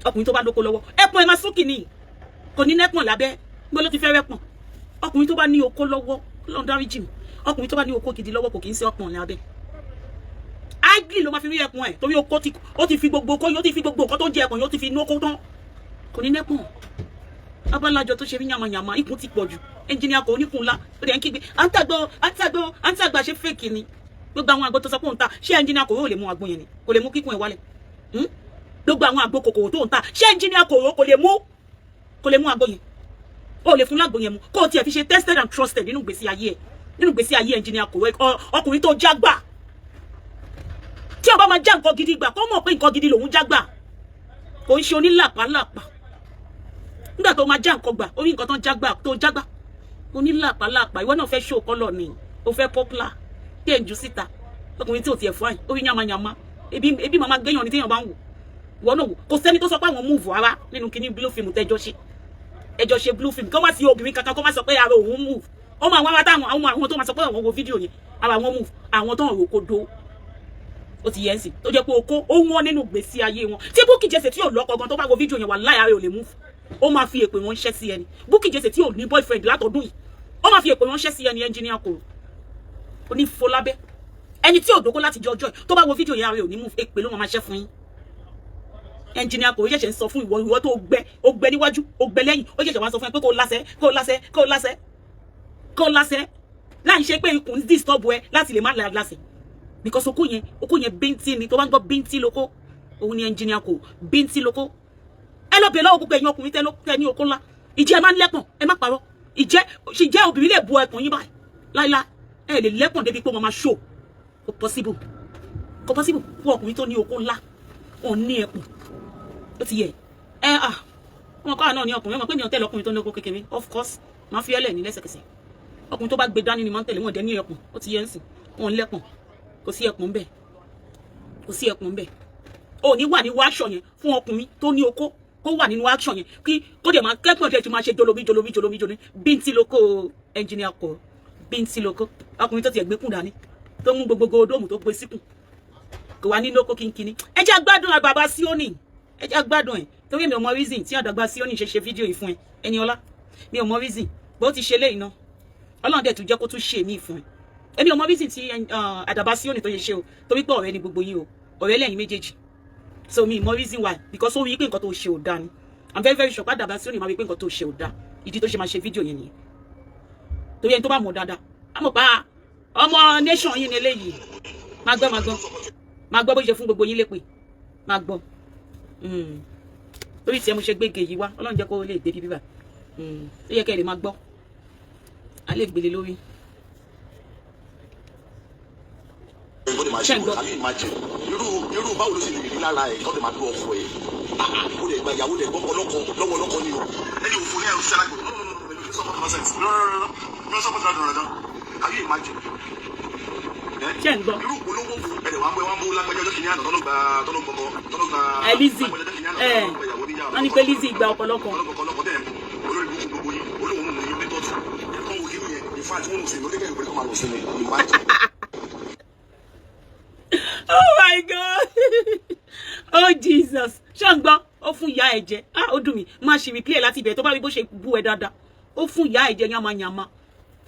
ọkùnrin tó bá lóko lọ́wọ́ ẹpọn ẹ máa sókè ní kò ní nẹ́pọ̀n lábẹ́ gbọ́ ló ti fẹ́ rẹ́pọ̀n ọkùnrin tó bá ní oko lọ́wọ́ Ọlọ́run dáríjì mi ọkùnrin tó bá ní oko gidi lọ́wọ́ kò kí ń sí ọpọ̀n lábẹ́ ágìlì ló máa fi rí ẹpọ̀n ẹ̀ torí oko ó ti fi gbogbo nǹkan tó ń jẹ ẹpọ̀n yóò ti fi inú oko tán kò ní nẹ́pọ̀n abálájọ tó ṣe rí yamayama ikùn ti pọ̀ jù ẹnjìníà kò oníkùn ńlá ó dẹ̀ ń kígbe àǹtàgbọ́ ṣe fèkì ni gbogbo àwọn àgbo tó sọ pé òun ta ṣé ẹnjìníà kò lè mú àgbo yẹn ni kò lè mú kíkùn ẹ̀ wálẹ̀ gbogbo àwọn àgbo kòkòrò tó ń ta ṣé ẹnjìníà kò lè mú àgbo yẹn ó lè fún lágbo yẹn mu kó o tiẹ̀ fi ṣe tested and trusted nínú gbèsè ayé ẹnjìníà kò ọkùnrin tó jágbà tí ó bá máa já nǹkan gidi gbà kó mọ̀ pé nǹkan gidi lòun jágbà kò ń ṣe onílàpálàpà nígbà tó máa já nǹkan gbà orí nǹkan tó jágbà onílàpálàpà ìwọ náà fẹ́ show color ni o fẹ́ popular tí ẹ̀ ń ju síta ọkùnrin tí ò tiẹ̀ fọ́ àyìn orí yamayama ebi màmá gẹ́yàn ní téèyàn bá ń wò ìwọ náà wò kò sẹ́ni tó sọ pé àwọn move ara nínú kinní blue film ẹjọ́ ṣe blue film kọ́ wá sí obìnrin kankan kọ́ wá sọ pé ara òun move ó máa wá wá táwọn àwọn tó máa sọ pé àwọn wo fídíò yẹn ara wọn move àwọn tó ń rò kó do ó ti yẹ ń sìn tó jẹ́ pé okó ó wọ́n nínú gbèsè ayé wọn tí Bukky Jesse tí ò lọ́kọ gan tó bá wo fídíò yẹn wà láyà rẹ̀ ò lè move ó máa fi èpè wọn ṣẹ́ sí ẹni Bukky Jesse tí ò ní boyfriend látọdún yìí ó máa fi èpè wọn ṣẹ́ sí ẹni ẹnjìníà kò ní Fọlábẹ́ ẹni tí ò dógó láti jọ ọjọ́ tó bá wo fídíò yẹn rẹ̀ ò ní move èpè ló máa ṣẹ́ fún yín ẹnjìníà kò ṣẹ̀ṣẹ̀ ń sọ fún ìwọ tó gbẹ níwájú ó gbẹ lẹ́yìn ó ṣẹ̀ṣẹ̀ wá sọ fún ẹ pé kó lásẹ̀ láì ṣe pé ikùn disturb ẹ láti lè má lásẹ̀ because oko yẹn bíntín ni tó bá ń gbọ́ bíntín lóko òun ni ẹnjìníà kò bíntín lóko ẹ lọ bèèrè lọ́wọ́ gbogbo ẹ̀yin ọkùnrin tẹ́ ní oko ńlá ìjẹ́ ẹ máa ń lẹ́pọ̀n ẹ má parọ́ ìjẹ́ obìnrin lè bu ẹkùn yín báyìí láíláí ẹ lè lẹ́pọ̀n débi pé wọ́n máa show kò possible fún ọkùnrin tó ní oko ńlá òun ní ẹkùn ó ti yẹ wọn kọ́ àná ní ọkùnrin ọmọ pé mi ò tẹ̀lé ọkùnrin tó ní oko kékeré of course máa fi ẹlẹ́ ní lẹ́sẹ̀kẹsẹ̀ ọkùnrin tó bá gbé dání ni máa ń tẹ̀lé wọn dẹ̀ ní ẹkùn ó ti yẹ ń sìn wọn lẹ́pọ̀n kò sí ẹkùn bẹ́ẹ̀ ó ní wà ní wáṣọ yẹn fún ọkùnrin tó ní oko kó wà nínú action yẹn kí kó dẹ̀ máa kẹ́gbọ̀n dẹ̀ ti máa ṣe jolomi bíntín lóko ẹnjìníà kọ bíntín lóko ọkùnrin tó ti ẹ̀gbẹ́ kùn dání tó mú gbogbo dóòmù tó gbé síkùn kò wá ní lóko kínkínní ẹ jẹ́ gbádùn àbàbà Síónì ẹ jẹ́ gbádùn ẹ̀ torí mi ò mọ reason tí àdàgbà Síónì ṣe fídíò yìí fún ẹ Ẹniọlá mi ò mọ reason bó ti ṣe léyìn náà Ọlọ́run dẹ̀ tún jẹ́ kó tún ṣe mí fún ẹ èmi ò mọ reason tí àdàbà Síónì tó ṣe o torí pé ọ̀rẹ́ ni gbogbo yín o ọ̀rẹ́ lẹ́yìn méjèèjì so mi mọ reason why because ó rí pé nǹkan tó ṣe ò dáa ni I'm very sure pé àdàbà Síónì máa rí pé nǹkan tó ṣe ò dáa ìdí tó ṣe máa ṣe fídíò yẹn nìyẹn torí ẹni tó bá mọ̀ dáadáa á mọ̀ pa ọmọ nation yín ni eléyìí máa gbọ́ bó ṣe fún gbogbo yín lépè máa gbọ́ torí tí ẹ mo ṣe gbége yìí wá Ọlọ́run jẹ́ kó lè gbé bíbí bá ó yẹ kẹ́ ẹ lè máa gbọ́ a lè gbélé lórí. irú báwo ló ṣe lè rí lára ẹ kọ́ lè máa dúró ọkọ ẹ ó lè gba ìyàwó lè gbọ́ lọ́wọ́ lọ́kọ ni o. ẹni òfò ní ẹrù ṣẹlẹ̀ gbọ́dọ̀ no support nonsense no support that nonsense can you imagine. ṣé ń gbọ́. irú polówó ẹ̀rẹ̀ wà ń bó lágbájá ọjọ́ kìíní àná tọ́lọ́ gba Lizzy wọ́n ní pé Lizzy gba ọ̀pọ̀lọpọ̀ tẹ̀ olórí burúkú gbogbo yín olóhùn mú yín nítọ́tù ẹ̀kọ́ wo kí ni yẹn ìfà tí wọ́n mú sí i lókè ìwé kọ́ máa lọ sí mi imagine. Oh my God. Oh Jesus. Ṣọ́ngbọ́n, ó fún ìyá ẹ̀ jẹ. Ó dùn mí. Má ṣe replay láti ibẹ̀ tó bá rí bó ṣe bú ẹ dáadáa. Ó fún ìyá ẹ̀ jẹ yamayama.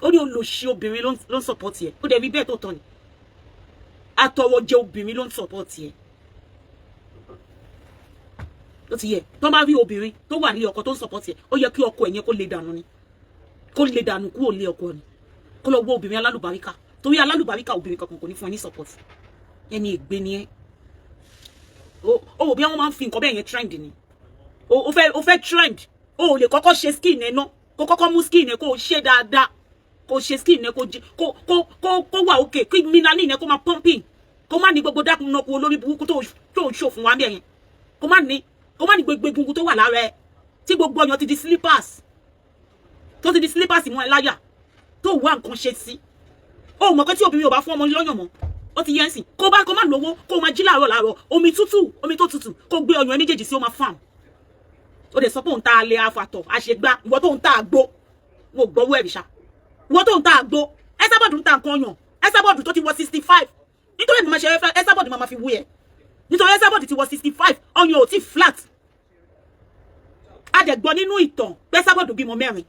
Ó ní olóṣì obìnrin ló ń support ẹ. Ó dẹ̀ rí bẹ́ẹ̀ tó tọ́ ni. Atọwọ́jẹ obìnrin ló ń support ẹ. Ó ti yẹ. Tó bá rí obìnrin tó wà ní ọkọ tó ń support ẹ, ó yẹ kí ọkọ ẹ̀ yẹn kó lè dànù ni. Kó lè dànù kúrò lé ọkọ ni. Kó lọ wo obìnrin alálùbáríkà. Torí alálùbáríkà obìnrin kankan kò ní fún ẹ ní support. Ẹni ègbé ni ẹ. Ó wò bí wọ́n máa ń fi nǹkan bẹ́ẹ̀ yẹn trend ni. o fẹ́ trend o lè kọ́kọ́ ṣe skin ẹ ná kó kọ́kọ́ mú skin ẹ kó ṣe dáadáa kó ṣe skin ẹ kó wà okay kí melanin ẹ kó máa pumping kó má ní gbogbo dákun náà kó olórí burúkú tó ṣò fún wa bẹ́ẹ̀ yẹn kó má ní gbogbo egungun tó wà lára ẹ tí gbogbo ọyàn ti di slippers mọ́ ẹ láyà tó wá nǹkan ṣe sí o mọ̀ pé tí obìnrin ò bá fún ọmọ lọ́yàn mọ́ ó ti yẹ ń sìn kó má lówó kó má jí láàárọ̀ omi tó tutù kó gbé ọyàn méjèèjì sí ó máa fàm ó dẹ̀ sọ pé òun ta alẹ́ afàtọ̀ àṣegbá ìwọ tó ń ta àgbo mo gbọ́wọ́ ẹ̀rì ṣá ìwọ tó ń ta àgbo Esabod ń ta nǹkan ọyàn Esabod tó ti wọ 65 nítorí mo máa ṣe Esabod máa fi wú yẹ nítorí Esabod ti wọ 65 ọyàn ò tí flat a dẹ̀ gbọ́ nínú ìtàn pé Esabod bímọ 4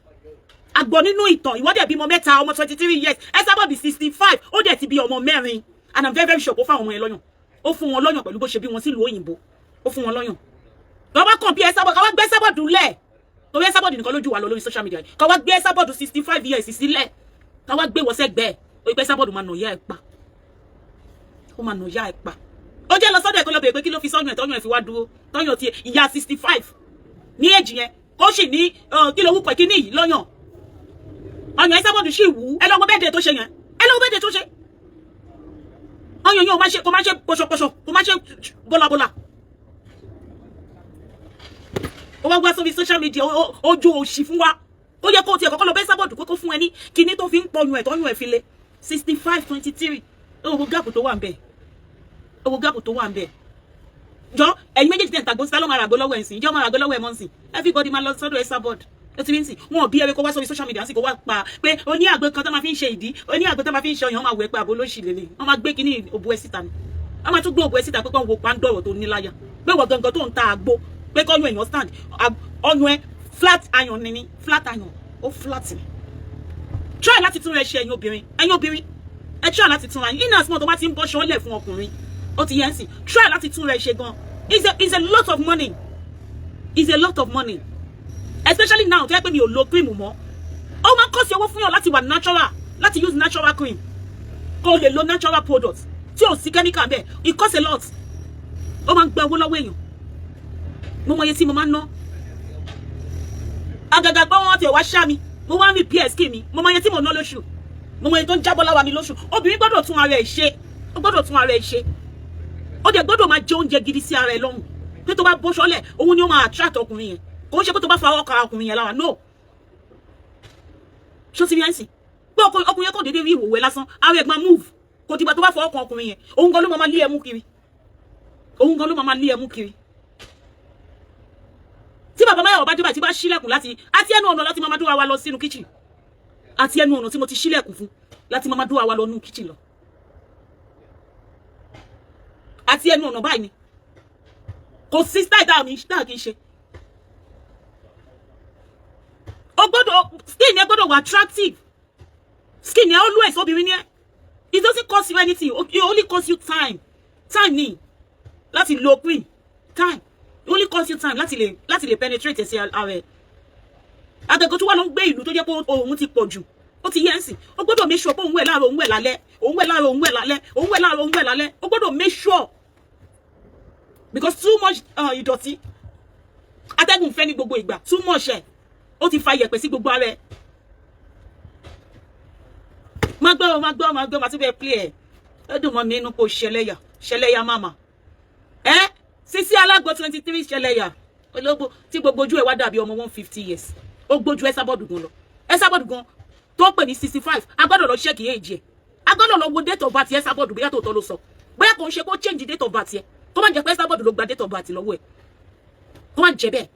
a gbọ́ nínú ìtàn ìwọ dẹ̀ bímọ 3 ọmọ 23 years Esabod 65 ó dẹ̀ ti bí ọmọ 4 and I'm very sure kó fáwọn ọmọ yẹn lọ́yàn ó fún wọn lọ́yàn pẹ̀lú bó ṣe bí wọn sílùú òyìnbó ó fún wọn lọ́yàn lọ́wọ́ kàn bí Esabod káwá gbé Esabod lẹ̀ torí Esabod nìkan lójú wa lọ lórí social media káwá gbé Esabod 65 years sílẹ̀ káwá gbé wọ́n sẹ́gbẹ̀ẹ́ ó pé Esabod máa nà yá ẹ̀ pa ó máa nà yá ẹ̀ pa ó jẹ́ lọ sọ́dọ̀ ẹ̀kọ́ lọ bèèrè pé kí ló fi sọ́yàn ẹ̀ tọ́yàn ẹ̀ fi wá dúró tọ́yàn ti ìyá 65 ní èjì yẹn ó sì ní kí ló wú pẹ̀ kí ní yìí lọ́yàn ọyàn Esabod sì wú ẹ lọ́wọ́ bẹ́ẹ̀dẹ̀ tó ṣe yẹn ẹ lọ́wọ́ bẹ́ẹ̀dẹ̀ tó ṣe ọyàn yẹn kò má ṣe pọ̀ṣọpọ̀ṣọ kò má ṣe bọ́lábọ́lá ó wá sórí social media ojú òṣì fún wa ó yẹ kó tiẹ̀ kọ́kọ́ lọ bẹ́ Esabod kókó fún ẹ ní kíní tó fi ń pọyún ẹ̀ tọ́yún ẹ̀ fi le 65 23 owó gáàpù tó wà ń bẹ̀ jọ ẹ̀yin méjèèjì tẹ̀ ń tàgbó sí lọ́mọ àràgbó lọ́wọ́ ẹ̀ sìn ìjọ́ máa ràgbó lọ́wọ́ ẹ̀ mọ́ sìn everybody máa lọ sọ́dọ̀ Esabod ó ti rí nsìn wọn ò bí ẹrẹ kó wá sórí social media sí kó wá pa pé ó ní àgbo kan tó máa fi ń ṣe ìdí ó ní àgbo tó máa fi ń ṣe ọyàn máa wẹ̀ pé àbó ló ṣì lélẹ̀ wọ́n máa gbé kíní òbú ẹ̀ síta ni wọ́n máa tún gbé òbú ẹ̀ síta pé kọ́ wo pàǹdọ̀rọ̀ tó ní láyà pé wọ́n gangan tó ń ta àgbo pé kọ́yún èèyàn stand ọyún ẹ flat iron ni flat iron ó flat ni try láti tún rẹ ṣe ẹ̀yin obìnrin ẹ try láti tún ra yín in as much tó bá ti ń bọ́ ṣọ́lẹ̀ fún ọkùnrin ó ti yẹ ń sìn try láti tún rẹ ṣe gan it's a lot of money especially now tó yẹ pé mi ò lo cream mọ́ ó máa ń cost owó fún yàn láti wà natural láti use natural cream kó lè lo natural product tí ò sí chemical bẹ́ẹ̀ it cost a lot ó máa ń gba owó lọ́wọ́ èèyàn mo mọ iye tí mo máa ń ná àgàgà pé wọ́n ti wá ṣá mi mo wá ń repair skin mi mo mọ iye tí mo ná lóṣù mo mọ iye tó ń jábọ́ láwa mi lóṣù obìnrin gbọ́dọ̀ tún ara ẹ̀ ṣe ó dẹ̀ gbọ́dọ̀ máa jẹ oúnjẹ gidi sí ara ẹ̀ lọ́rùn pé tó bá bó ṣọlẹ̀ òun ni ó máa attract ọkùnrin yẹn kò ń ṣe pé tó bá fa ọkọ̀ ọkùnrin yẹn lára no ṣó ti rí ẹ̀sìn pé ọkùnrin yẹn kò déédéé rí ìwòwẹ́ lásán ara ẹ̀ máa move kò dìgbà tó bá fa ọkọ̀ ọkùnrin yẹn òun gan ló máa lé ẹmú kiri tí bàbá Máyọ̀wá bá dé bá ti bá ṣílẹ̀kùn láti àti ẹnu ọ̀nà láti máa dúró wa lọ sínú kitchen àti ẹnu ọ̀nà tí mo ti ṣílẹ̀kùn fún láti máa dúró wa lọ nínú kitchen lọ àti ẹnu ọ̀nà báyìí ni kò sí style dáa kì í ṣe o gbọ́dọ̀ skin yẹn gbọ́dọ̀ wà attractive skin yẹn always obìnrin yẹn it doesn't cost you anything it only cost you time ni láti lo cream time it only cost you time láti lè penetrate sí ara ẹ̀ àgàgà tó wà ló ń gbé ìlú tó jẹ́ pé òun ti pọ̀ jù ó ti yẹ ń sìn ó gbọ́dọ̀ make sure pé òun wẹ̀ láàárọ̀ òun wẹ̀ lálẹ́ òun wẹ̀ láàárọ̀ òun wẹ̀ lálẹ́ òun wẹ̀ láàárọ̀ òun wẹ̀ lálẹ́ ó gbọ́dọ̀ make sure because too much ìdọ̀tí atẹ́gùn fẹ́ ní gbogbo ìgbà too much ẹ̀ ó ti fa iyẹ̀pẹ̀ sí gbogbo ara ẹ̀ má gbọ́ má tún bẹ́ẹ̀ play ẹ̀ ó dùn mọ́ mi inú kò ṣẹlẹ́yà mama Sisi Alágbo 23 ṣẹlẹ́yà ológbò tí gbogbo ojú ẹ̀ wá dàbí ọmọ 150 years ó gbójú Esabod gan lọ Esabod gan tó pè ní 65 agbọ́dọ̀ lọ ṣẹ́kì èjì ẹ̀ agbọ́dọ̀ lọ wo date of birth Esabod bóyá tó tọ́ ló sọ bóyá kò ń ṣe kó change date of birth yẹ kó má jẹ́ pé Esabod ló gba date of birth lọ́wọ́ ẹ̀ kó má jẹ́ bẹ́ẹ̀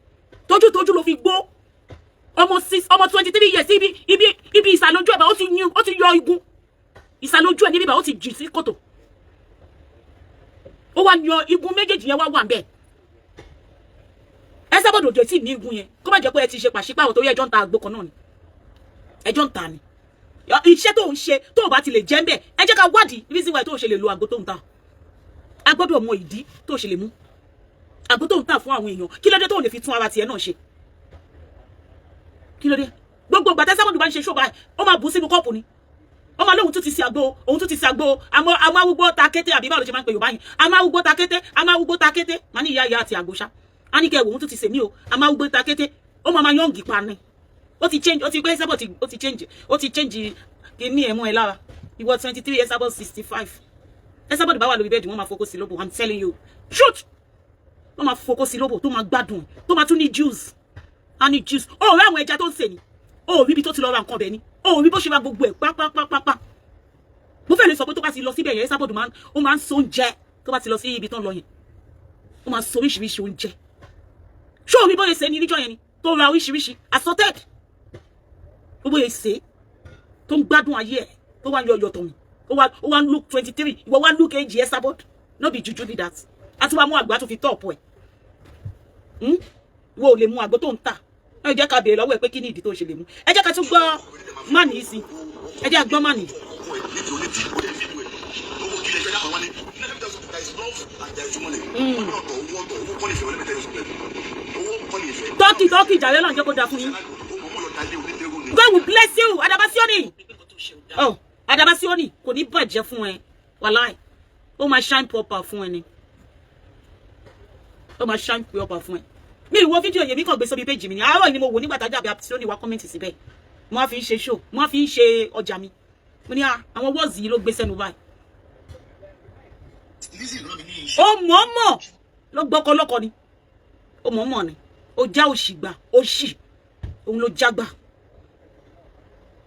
tójú ló fi gbó ọmọ 23 years ibi ìsàlójú ẹ̀ bá ó ti yọ igun ìsàlójú ẹ̀ níbi bá ó ti jì sí kòtò ó wá yan igun méjèèjì yẹn wà ń bẹ̀ Esabod òjò tí ní igun yẹn kó má jẹ́ pé ẹ ti ṣe pàṣípààrọ̀ torí ẹjọ́ ń ta àgbo kan náà ni ẹjọ́ ń ta ni iṣẹ́ tó ń ṣe tó o bá ti lè jẹ́ ń bẹ̀ ẹ jẹ́ ká wádìí reason why tó o ṣe lè lo àgbo tó ń ta a gbọ́dọ̀ mọ ìdí tó o ṣe lè mú àgbo tó ń ta fún àwọn èèyàn kí ló dé tó o lè fi tún ara tiẹ̀ náà ṣe kí ló dé gbogbo ìgbà tí Esabod bá ń ṣe ṣó báyìí ó máa bù sínú kọ́ọ̀pù ni ó máa lóhun tún ti ṣe àgbo àmọ́ arúgbó ta kété àbí báwo ló ṣe máa ń pè Yorùbá yẹn àmọ́ arúgbó ta kété máa ní ìyá àti àgbo ṣá a ní kẹ́ wò ó tún ti sèmi o a máa gbé ta kété ó máa yọ̀ǹgì pa ni ó ti change ó ti gbé Esabod ó ti change kíní ẹ̀ mọ́ ẹ lára ìwọ 23 Esabod 65 Esabod bá wà lórí bẹ́ẹ̀dì wọ́n máa focus sí lóbò I'm telling you truth wọ́n máa focus sí lóbò tó máa gbádùn tó máa tún ní juice a ní juice ó rí àwọn ẹja tó ń sè ní ó rí ibi tó ti lọ ra nǹkan bẹ̀ ni ó rí bó ṣe máa gbogbo ẹ̀ pápápápá mo fẹ́ lè sọ pé tó bá ti lọ síbẹ̀ yẹn Esabod ó máa ń so oúnjẹ tó bá ti lọ sí ibi tó ń lọ yẹn ó máa so oríṣiríṣi oúnjẹ ṣé omi bóyá ṣe ní níjọ́ yẹn ni tó ra oríṣiríṣi assorted ó bóyá ṣe tó ń gbádùn ayé ẹ̀ tó wá yọ tọ̀hún ó wá look 23 ìwọ wá look age Esabod no be juju be that àti wá mú àgbà tó fi tọ́ọ̀pù ẹ̀ ìwọ ò lè mú àgbà tó ń tà ẹ jẹ́ ká béèrè lọ́wọ́ ẹ pé kí ni ìdí tó ṣe lè mú ẹ jẹ́ ká tún gbọ́ mánì yìí sí ẹ jẹ́ àgbọ́n mánì. Tọ́kì jàre lọ́nà jẹ́ kó dáa fún yín. God will bless you Adabasioni. Oh, Adabasioni kò ní bàjẹ́ fún ẹ wàláì ó máa shine proper fún ẹ ni ó máa shine proper fún ẹ. Mi wo fídíò yẹn mi kàn gbé sórí page mi ni àárọ̀ ni mo wò nígbà tájà Adabasioni wá comment síbẹ̀ mo wá fi ń ṣe show mo wá fi ń ṣe ọjà mi mo ní àwọn words yìí ló gbé sẹ́nu báyìí. Ó mọ̀ọ́mọ̀ ló gbọ́kọ lọ́kọ ni ó mọ̀ọ́mọ̀ ni ó já òṣì gbà òṣì òun ló jágbà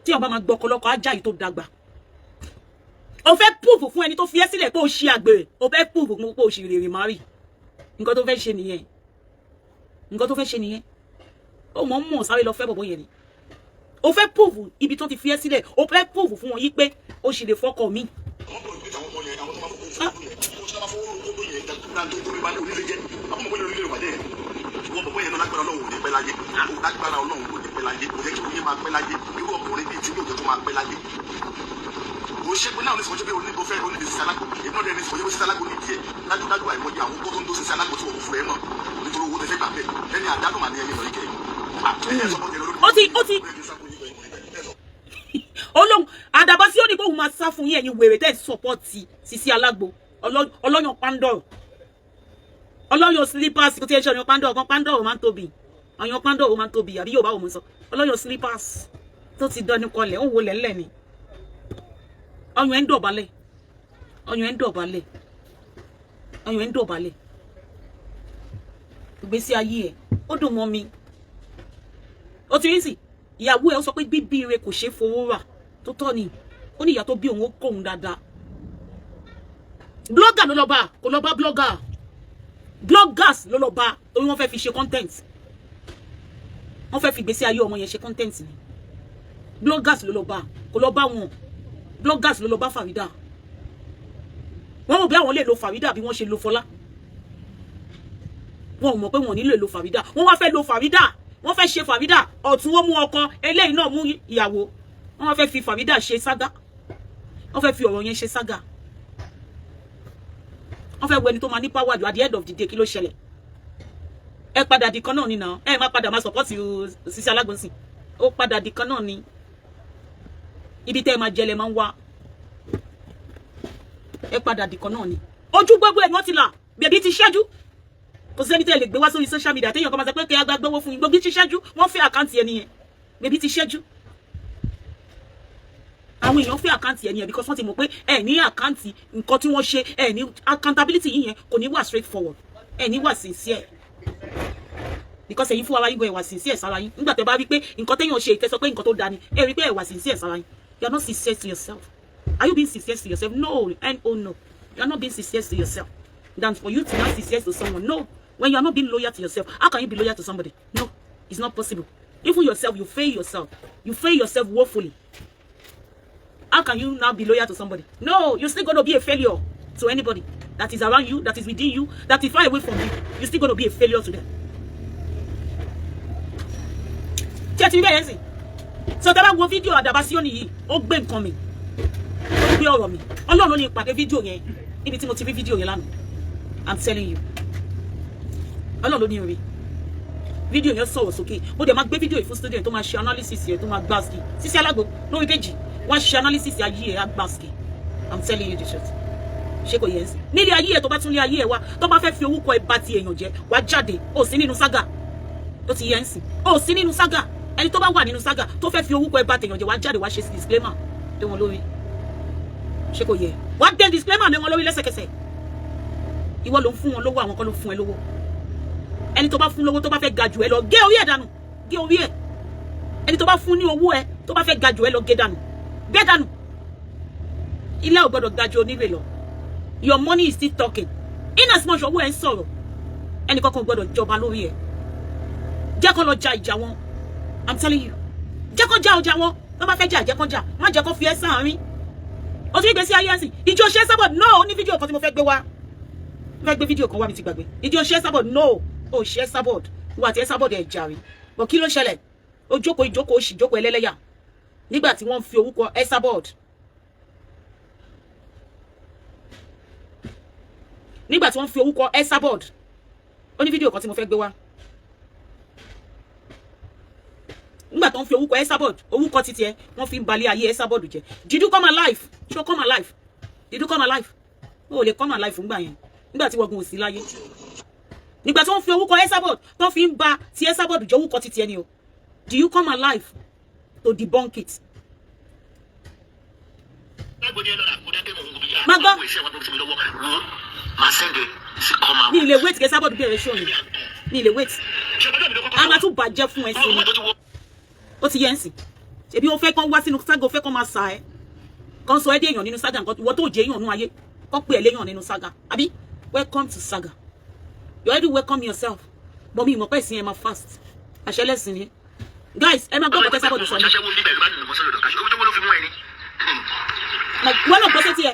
tí ọba máa gbọ́kọ lọ́kọ ajá yìí tó dàgbà ó fẹ́ proof fún ẹni tó fi ẹ́ sílẹ̀ pé ó ṣe àgbèrè ó fẹ́ proof fún pé ó ṣe rèrè márì nǹkan tó fẹ́ ṣe nìyẹn nǹkan tó fẹ́ ṣe nìyẹn ó mọ̀ọ́mọ̀ sáré lọ fẹ́ bọ̀bọ̀ yẹn ni ó fẹ́ proof ibi tó ti fi ẹ́ sílẹ̀ ó fẹ́ proof fún wọn yí pé ó ṣì lè fọ́kọ mi. wọ́n bọ̀ bóyá lágbára Ọlọ́run ò ní pẹ́ láyé lágbára Ọlọ́run ò ní pẹ́ láyé kò yẹ kí oye máa pẹ́ láyé irú ọkùnrin bíi tí yóò jẹ́ tó máa pẹ́ láyé. o ṣe pé náà ní sọ́jọ́ pé oníbo fẹ́ oníbi sísá alágbó èmi náà dẹ̀ ní sọ́jọ́ pé sísá alágbó ní díẹ̀ dájúdájú àìmọye àwọn tó ń tó sísá alágbó tí wọ́n fún ẹ mọ̀ nítorí owó tẹ́fẹ́ gbà bẹ́ẹ̀ lẹ́ni àdánù màá ní ẹni lọ ikẹ́ Ọlọ́run Adabasioni kó máa sá fún yín ẹ̀yin wèrè tẹ́ support Sisi Alagbo ọlọ́yàn pandoro ọlọ́yàn slippers kò tí ẹ ṣe ọyàn pandoro kan pandoro máa ń tóbi ọyàn pandoro máa ń tóbi àbí yóò bá wò mú sọ ọlọ́yàn slippers tó ti dán ní kọlẹ̀ ó wọlé ńlẹ̀ ni ọyàn ẹ̀ ń dọ̀bálẹ̀ ọyàn ẹ̀ ń dọ̀bálẹ̀ ọyàn ẹ̀ ń dọ̀bálẹ̀ ìgbésí ayé ẹ̀ ó dùn mọ́ mi ó ti rí sí ìyàwó ẹ̀ ó sọ pé bíbí rẹ̀ kò ṣeé fowó rà tó tọ́ ni ó ní ìyá tó bí òun ó kóhun dáadáa blogger ló lọ bá kò lọ bá bloggers ló lọ bá torí wọ́n fẹ́ fi ṣe content wọ́n fẹ́ fi ìgbésí ayé ọmọ yẹn ṣe content ni bloggers ló lọ bá kò lọ bá wọn bloggers ló lọ bá Farida wọ́n mọ̀ bí àwọn lè lo Farida bí wọ́n ṣe lo Fọlá wọ́n mọ̀ pé wọ́n nílò lo Farida wọ́n wá fẹ́ lo Farida wọ́n fẹ́ ṣe Farida ọ̀tún wọ́n mú ọkọ eléyìí náà mú ìyàwó wọ́n wá fẹ́ fi Farida ṣe sága wọ́n fẹ́ fi ọ̀rọ̀ yẹn ṣe sága wọ́n fẹ́ wo ẹni tó máa ní power at the end of the day kí ló ṣẹlẹ̀ ẹ padà di kan náà ni náà ẹ má padà máa support Sisi Alagbo sí ó padà di kan náà ni ibi tẹ́ ẹ máa jẹlẹ̀ máa ń wá ẹ padà di kan náà ni ojú gbogbo ẹ̀ wọ́n ti là bèbí ti ṣẹ́jú kò sẹ́ni tẹ́ lè gbé wá sórí social media téèyàn kan máa sọ pé kẹ́ ẹ gbowó fún yín gbogbo ti ṣẹ́jú wọ́n fẹ́ àkáǹtì ẹni yẹn bèbí ti ṣẹ́jú àwọn èèyàn fẹ́ àkáǹtì ẹni yẹn because wọ́n ti mọ̀ pé ẹ ní àkáǹtì nǹkan tí wọ́n ṣe ẹ ní accountability yìí yẹn kò ní wà straight forward ẹ ní wà sincere because ẹ̀yin fún ara yín gan ẹ wà sincere sára yín nígbà tẹ́ bá rí pé nǹkan téèyàn ṣe ìtẹ́sọ pé nǹkan tó dáa ni ẹ rí pé ẹ wà sincere sára yín you are not sincere to yourself are you being sincere to yourself no and oh no you are not being sincere to yourself than for you to not sincere to someone no when you are not being loyal to yourself how can you be loyal to somebody no it's not possible even yourself you fail yourself woefully. How can you now be loyal to somebody? No, you're still going to be a failure to anybody that is around you, that is within you, that is far away from you. You're still going to be a failure to them. So that one video Adabasioni yìí, ó gbé nǹkan mi. Ó gbé ọ̀rọ̀ mi. Ọlọ́run ló ní ìpàdé fídíò yẹn. Níbi tí mo ti rí fídíò yẹn lánàá. I'm telling you. Ọlọ́run ló ní orí. Fídíò yẹn sọ̀rọ̀ sókè. Mo dẹ̀ máa gbé fídíò yìí fún student tó máa ṣe analysis yẹn tó máa gbá sí. Sisi Alagbo lórí page. Wọ́n ṣe analysis ayé ẹ̀ agbaski. I'm telling you the truth. ṣé kò yẹ sí nílé ayé ẹ tó bá tún lé ayé ẹ wá tó bá fẹ́ fi orúkọ ẹ bá ti èèyàn jẹ́ wá jáde ó sí nínú saga ó ti yẹ sí ó sí nínú saga ẹni tó bá wà nínú saga tó fẹ́ fi orúkọ ẹ bá tèèyàn jẹ́ wá jáde wá ṣe disclaimer lé wọn lórí ṣé kò yẹ wá dé disclaimer lé wọn lórí lẹ́sẹ̀kẹsẹ̀ ìwọ ló ń fún wọn lówó àwọn kan ló fún ẹ lówó ẹni tó bá fún lówó tó bá fẹ́ ga jù ẹ lọ gé orí ẹ dànù gé orí ẹ ẹni tó bá fún ní owó ẹ tó bá fẹ́ ga jù ẹ lọ gé dànù ilé ò gbọdọ̀ ga jù oníre lọ your money is still talking in as much owó ẹ ń sọ̀rọ̀ ẹnì kankan gbọdọ̀ jọba lórí ẹ jẹ́ kó lọ ja ìjà wọn I'm telling you jẹ́ kó ja ọjà wọn tó bá fẹ́ jà jẹ́ kó jà má jẹ́ kó fi ẹ́ sáàárín o tún gbé sí ayé ẹ̀sìn ìjọ ṣe sábọ̀ no ní fídíò kan tí mo fẹ́ gbé wá mo fẹ́ gbé fídíò kan wá mi ti gbàgbé ìjọ ṣe sábọ̀ no o ṣe sábọ̀ wà tí ẹ sábọ̀ dẹ̀ jàre bọ̀ kí ló ṣẹlẹ̀ o jókòó ìjókòó òṣì jókòó ẹlẹ́lẹ́yà nígbà tí wọ́n fi orúkọ Esabod nígbà tí wọ́n fi orúkọ Esabod ó ní fídíò kan tí mo fẹ́ gbé wá nígbà tó ń fi orúkọ Esabod orúkọ títí ẹ wọ́n fi ń balẹ̀ ayé Esabod jẹ́ did you come alive ṣó come alive did you come alive o lè come alive fúngbà yẹn nígbà tí wọ́n gun òsì láyé nígbà tí wọ́n fi orúkọ Esabod tó fi ń ba ti Esabod jẹ́ orúkọ títí ẹ ni o do you come alive to debunk it. má gbọ́ ní ilé wait kẹ́ Esabod bẹ̀rẹ̀ ṣó ni ní ilé wait a máa tún bàjẹ́ fún ẹ sí ni ó ti yẹ ń sìn ṣebí ó fẹ́ kán wá sínú saga ó fẹ́ kán máa sa ẹ kán sọ ẹ́ dé èèyàn nínú saga nǹkan ìwọ tó jẹ́ èèyàn nínú ayé kán pè ẹ́ léèyàn nínú saga àbí welcome to saga you already welcome yourself but mi ìmọ̀ pẹ́ ìsìn ẹ máa fast àṣẹ lẹ́sìn ni guys ẹ máa gbọ́ ọ̀pọ̀ Esabod sọ ni wọ́n náà gbọ́ sétí ẹ.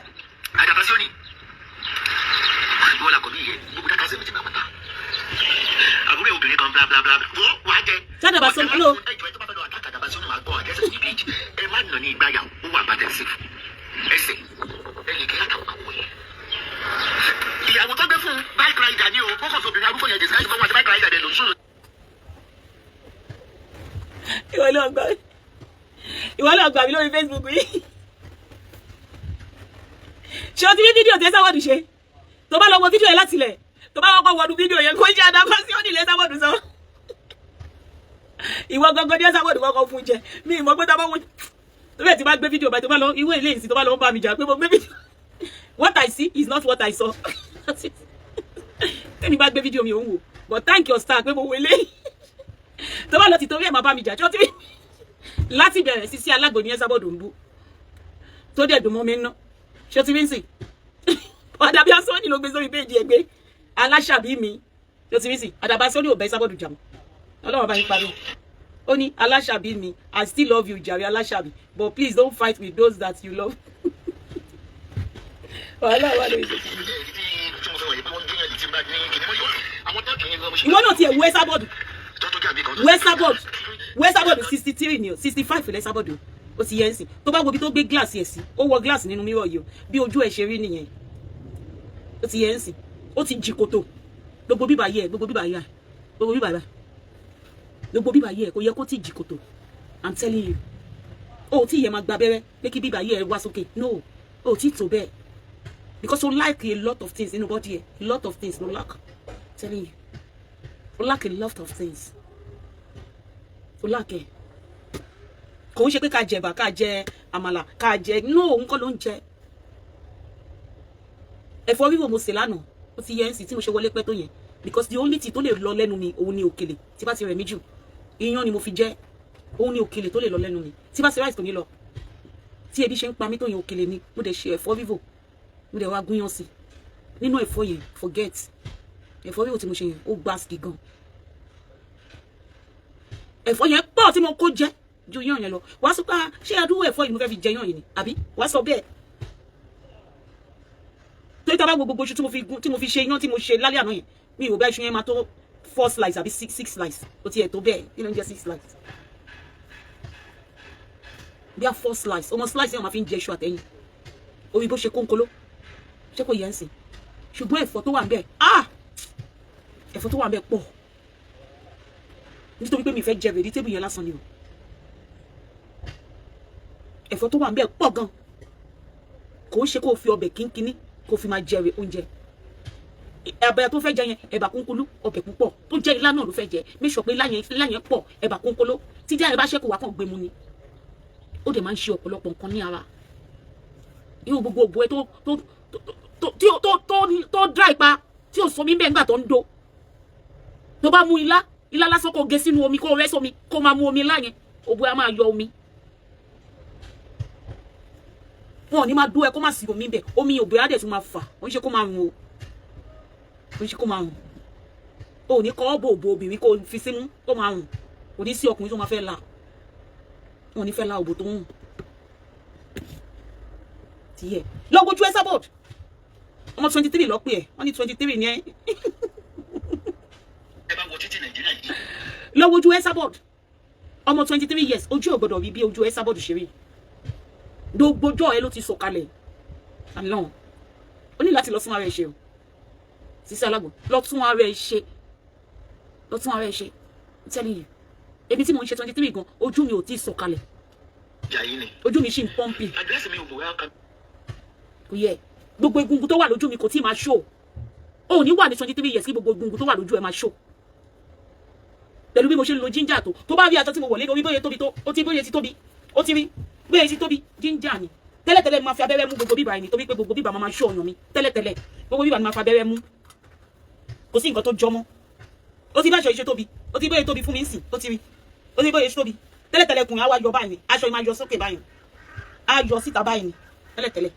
àbúrò obìnrin kan bla bla bla wọ́n wá jẹ. jáde bá sọ́nù ló. ẹjọ́ ẹ tó bá fẹ́ lọ àtàkà bá sọ́nù máa gbọ́ àjẹsẹ̀ ní bíjì ẹ má nà ní ìgbáyà ó wà bàtẹ́sì ẹsẹ̀ ẹ lè kí látàwọn àwọ̀ yẹn. ìyàwó tó gbé fún bike rider ni o fókòsì obìnrin arúgbó yẹn disguise fún wọn àti bike rider dẹ̀ ló sùn. ìwọ náà gbà mí lórí Facebook yìí ṣé o ti rí fídíò tí Esabod ṣe tó bá lọ wo fídíò yẹn láti ilẹ̀ tó bá kọ́kọ́ wọnú fídíò yẹn kó jẹ́ àdàkọ́ sí òní ilé Esabod sọ ìwọ gangan ní Esabod kọ́kọ́ fún jẹ mi ìmọ̀ pé tá bá wọ́n tó bẹ́ẹ̀ tí bá gbé fídíò báyìí tó bá lọ ìwé ilé ìsìn tó bá lọ ń bá mi jà pé mo gbé fídíò what I see is not what I saw tẹ́mi bá gbé fídíò mi òun wò but thank your star pé mo wọlé tó bá lọ ti torí ẹ̀ máa bá mi jà tí ó ti rí láti bẹ̀rẹ̀ sí alágbò ní Esabod ń bú tó dẹ̀ dùn mọ́ mi ná ṣé ti rí ń sìn ọ̀dàbí asọ́ni ló gbé sórí péjì ẹgbẹ́ aláṣàbí mi ṣé ti rí sìn ọ̀dàbí asọ́ni ò bẹ́ Esabod jà mọ́ ọlọ́run bá yín parí ó ní aláṣàbí mi I still love you jàre aláṣàbí but please don't fight with those that you love. wàhálà wà lórí ìṣèjì. ìwọ náà ti ẹ̀ wo Esabod 63 ni o 65 ilẹ̀ Esabod o ó ti yẹ ń sìn tó bá wo bí tó gbé gíláàsì ẹ̀ sí ó wọ gíláàsì nínú mírọ̀ yìí o bí ojú ẹ̀ ṣe rí nìyẹn ó ti yẹ ń sìn ó ti jí kòtò gbogbo bíbà yẹ gbogbo bíbà yẹ kò yẹ kó ti jí kòtò I'm telling you ó ti yẹ máa gba abẹ́rẹ́ pé kí bíbà yẹ wá sókè no ó ti tó bẹ́ẹ̀ because o lack a lot of things nínú body ẹ̀ a lot of things no lack I'm telling you o lack a lot of things o lack ẹ̀ kò ń ṣe pé ká jẹ ẹ̀bà ká jẹ àmàlà ká jẹ no òun kọ́ ló ń jẹ ẹ̀fọ́ rírò mo sè lánàá ó ti yẹ ń sìn tí mo ṣe wọlé pẹ́ tó yẹn because the only thing tó lè lọ lẹ́nu mi òun ni òkèlè tí bá ti rẹ̀ mí jù iyán ni mo fi jẹ òun ni òkèlè tó lè lọ lẹ́nu mi tí bá ti rice kò ní lọ tí ebi ṣe ń pa mí tó yẹn òkèlè ni mo dẹ̀ ṣe ẹ̀fọ́ rírò mo dẹ̀ wá gúnyán sí nínú ẹ̀fọ́ yẹn forget ẹ̀fọ́ rírò tí mo ṣe yẹn ó gbá ski gan ẹ̀fọ́ yẹn pọ̀ tí mo kó jẹ ju yán yẹn lọ wàá sọ pé ṣé àdúgbò ẹ̀fọ́ yìí mo fẹ́ fi jẹ yán yìí ni àbí wàá sọ bẹ́ẹ̀ torí tá a bá gbogbo oṣù tí mo fi ṣe yán tí mo ṣe lálẹ́ àná yẹn mi ò bá iṣu yẹn máa tó 4 slices àbí 6 slices ó ti ẹ̀ tó bẹ́ẹ̀ kí ló ń jẹ́ 6 slices bí a 4 slices ọmọ slice yẹn máa fi ń jẹ iṣu àtẹ̀yìn orí bó ṣe kónkóló ṣé kò yẹ ń sìn ṣùgbọ́n ẹ̀fọ́ tó wà ń bẹ̀ ẹ̀fọ́ tó wà ń bẹ̀ pọ̀ nítorí pé mi fẹ́ jẹ vegetable yẹn lásán ni o ẹ̀fọ́ tó wà ń bẹ̀ pọ̀ gan kò ń ṣe kó o fi ọbẹ̀ kínkínní kó fi máa jẹ oúnjẹ. Ẹ̀bà tó fẹ́ jẹ yẹn ẹ̀bà kúnkúlú ọbẹ̀ púpọ̀ tó jẹ́ ilá náà ló fẹ́ jẹ make sure pé ilá yẹn pọ̀ ẹ̀bà kúnkúlú tí díẹ̀ bá ṣẹ́kù wá kàn gbé mu ni. Ó dẹ̀ máa ń ṣe ọ̀pọ̀lọpọ̀ nǹkan ní ara. Irú gbogbo òbò ẹ tó dry pa tí ò sọmi bẹ́ẹ̀ nígbà tó ń do. Tó bá mú ilá lásán kó gé sínú omi kó rẹ́ sómi kó máa mu omi ilá yẹn òbò ẹ máa yọ omi. Wọn ò ní máa dó ẹ kó má sí omi bẹ́ẹ̀ omi òbò ẹ á dẹ̀ tún máa fà ó ń ṣe kó máa rùn o. Ó ń ṣe kó máa rùn. O ò ní kọ́ bò obìnrin kó fi sínú kó máa rùn. Kò ní sí ọkùnrin tó máa fẹ́ la. Wọn ò ní fẹ́ la òbò tó ń rùn. Tiẹ̀ lọ wojú Esabod ọmọ 23 lọ pé ẹ wọ́n ní 23 ni ẹ. ẹ bá wo títí Nàìjíríà yìí. Lọ wojú Esabod ọmọ 23 years ojú ò gbọdọ̀ rí bí ojú Esabod ṣe rí. Gbogbo ẹ ló ti sọ̀kalẹ̀ àná ó ní láti lọ tún ara ẹ ṣe o Sisi Alagbo lọ tún ara ẹ ṣe I'm telling you ebi tí mo ń ṣe 23 gan ojú mi ò tí sọ̀kalẹ̀ ojú mi ṣì ń pọ́ǹpì àdírẹ́sì mi ò bò wá kan. kò yẹ gbogbo egungun tó wà lójú mi kò tí máa ṣó o ní wà ní 23 years kí gbogbo egungun tó wà lójú ẹ máa ṣó pẹ̀lú bí mo ṣe ń lo ginger tó bá rí aṣọ tí mo wọ̀ lé orí bóyá tóbi tó ó ti bóyá ti tóbi ó ti rí bóyá ti tóbi ginger ni tẹ́lẹ̀tẹ́lẹ̀ máa fi abẹ́rẹ́ mú gbogbo bíbà ẹni torí pé gbogbo bíbà máa ṣó ọyàn mi tẹ́lẹ̀tẹ́lẹ̀ gbogbo bíbà ni máa fi abẹ́rẹ́ mú kò sí nǹkan tó jọmọ́ ó ti bá aṣọ iṣẹ́ tóbi ó ti bóyá tóbi fún mi ń sìn ó ti rí ó ti bóyá tóbi tẹ́lẹ̀tẹ́lẹ̀ kùn á wá yọ báyìí ni aṣọ máa yọ sókè báyìí á yọ síta báyìí ni tẹ́lẹ̀tẹ́lẹ̀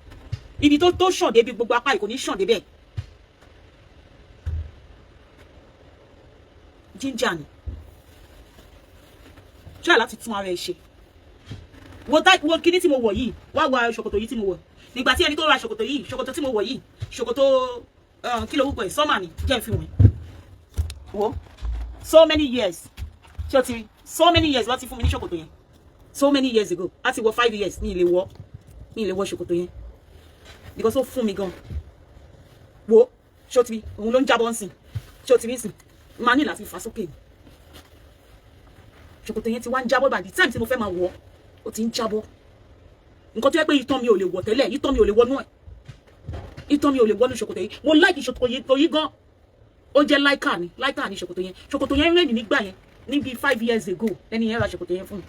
ibi tó ṣàn débi gbogbo apá yìí kò ní ṣàn débẹ̀ ginger ni ṣáà láti tún ara ẹ ṣe wo kíní tí mo wọ̀ yìí wá wá ṣòkòtò yìí tí mo wọ̀ nígbà tí ẹni tó ra ṣòkòtò yìí ṣòkòtò tí mo wọ̀ yìí ṣòkòtò kí ló wúkọ ẹ̀ sọ́mà ni jẹ́ fi wọ̀n wo so many years ṣé o ti rí so many years láti fún mi ní ṣòkòtò yẹn so many years ago láti wọ 5 years ní ilé wọ ṣòkòtò yẹn because ó fún mi gan wo ṣé o ti rí òun ló ń jábọ́ nsìn ṣé o ti rí nsìn máa ní láti fà sókè ni ṣòkòtò yẹn ti wá ń jábọ́ by the time tí mo fẹ́ máa wọ̀ ó ti ń jábọ́ nǹkan tó yẹ pé ìtàn mi ò lè wọ̀ tẹ́lẹ̀ ìtàn mi ò lè wọnú ẹ̀ ìtàn mi ò lè wọnú ṣòkòtò yìí mo like ṣòkòtò yìí gan ó jẹ́ láìka ni ṣòkòtò yẹn rẹ̀ nígbà yẹn níbi 5 years ago ẹni yẹn ra ṣòkòtò yẹn fún mi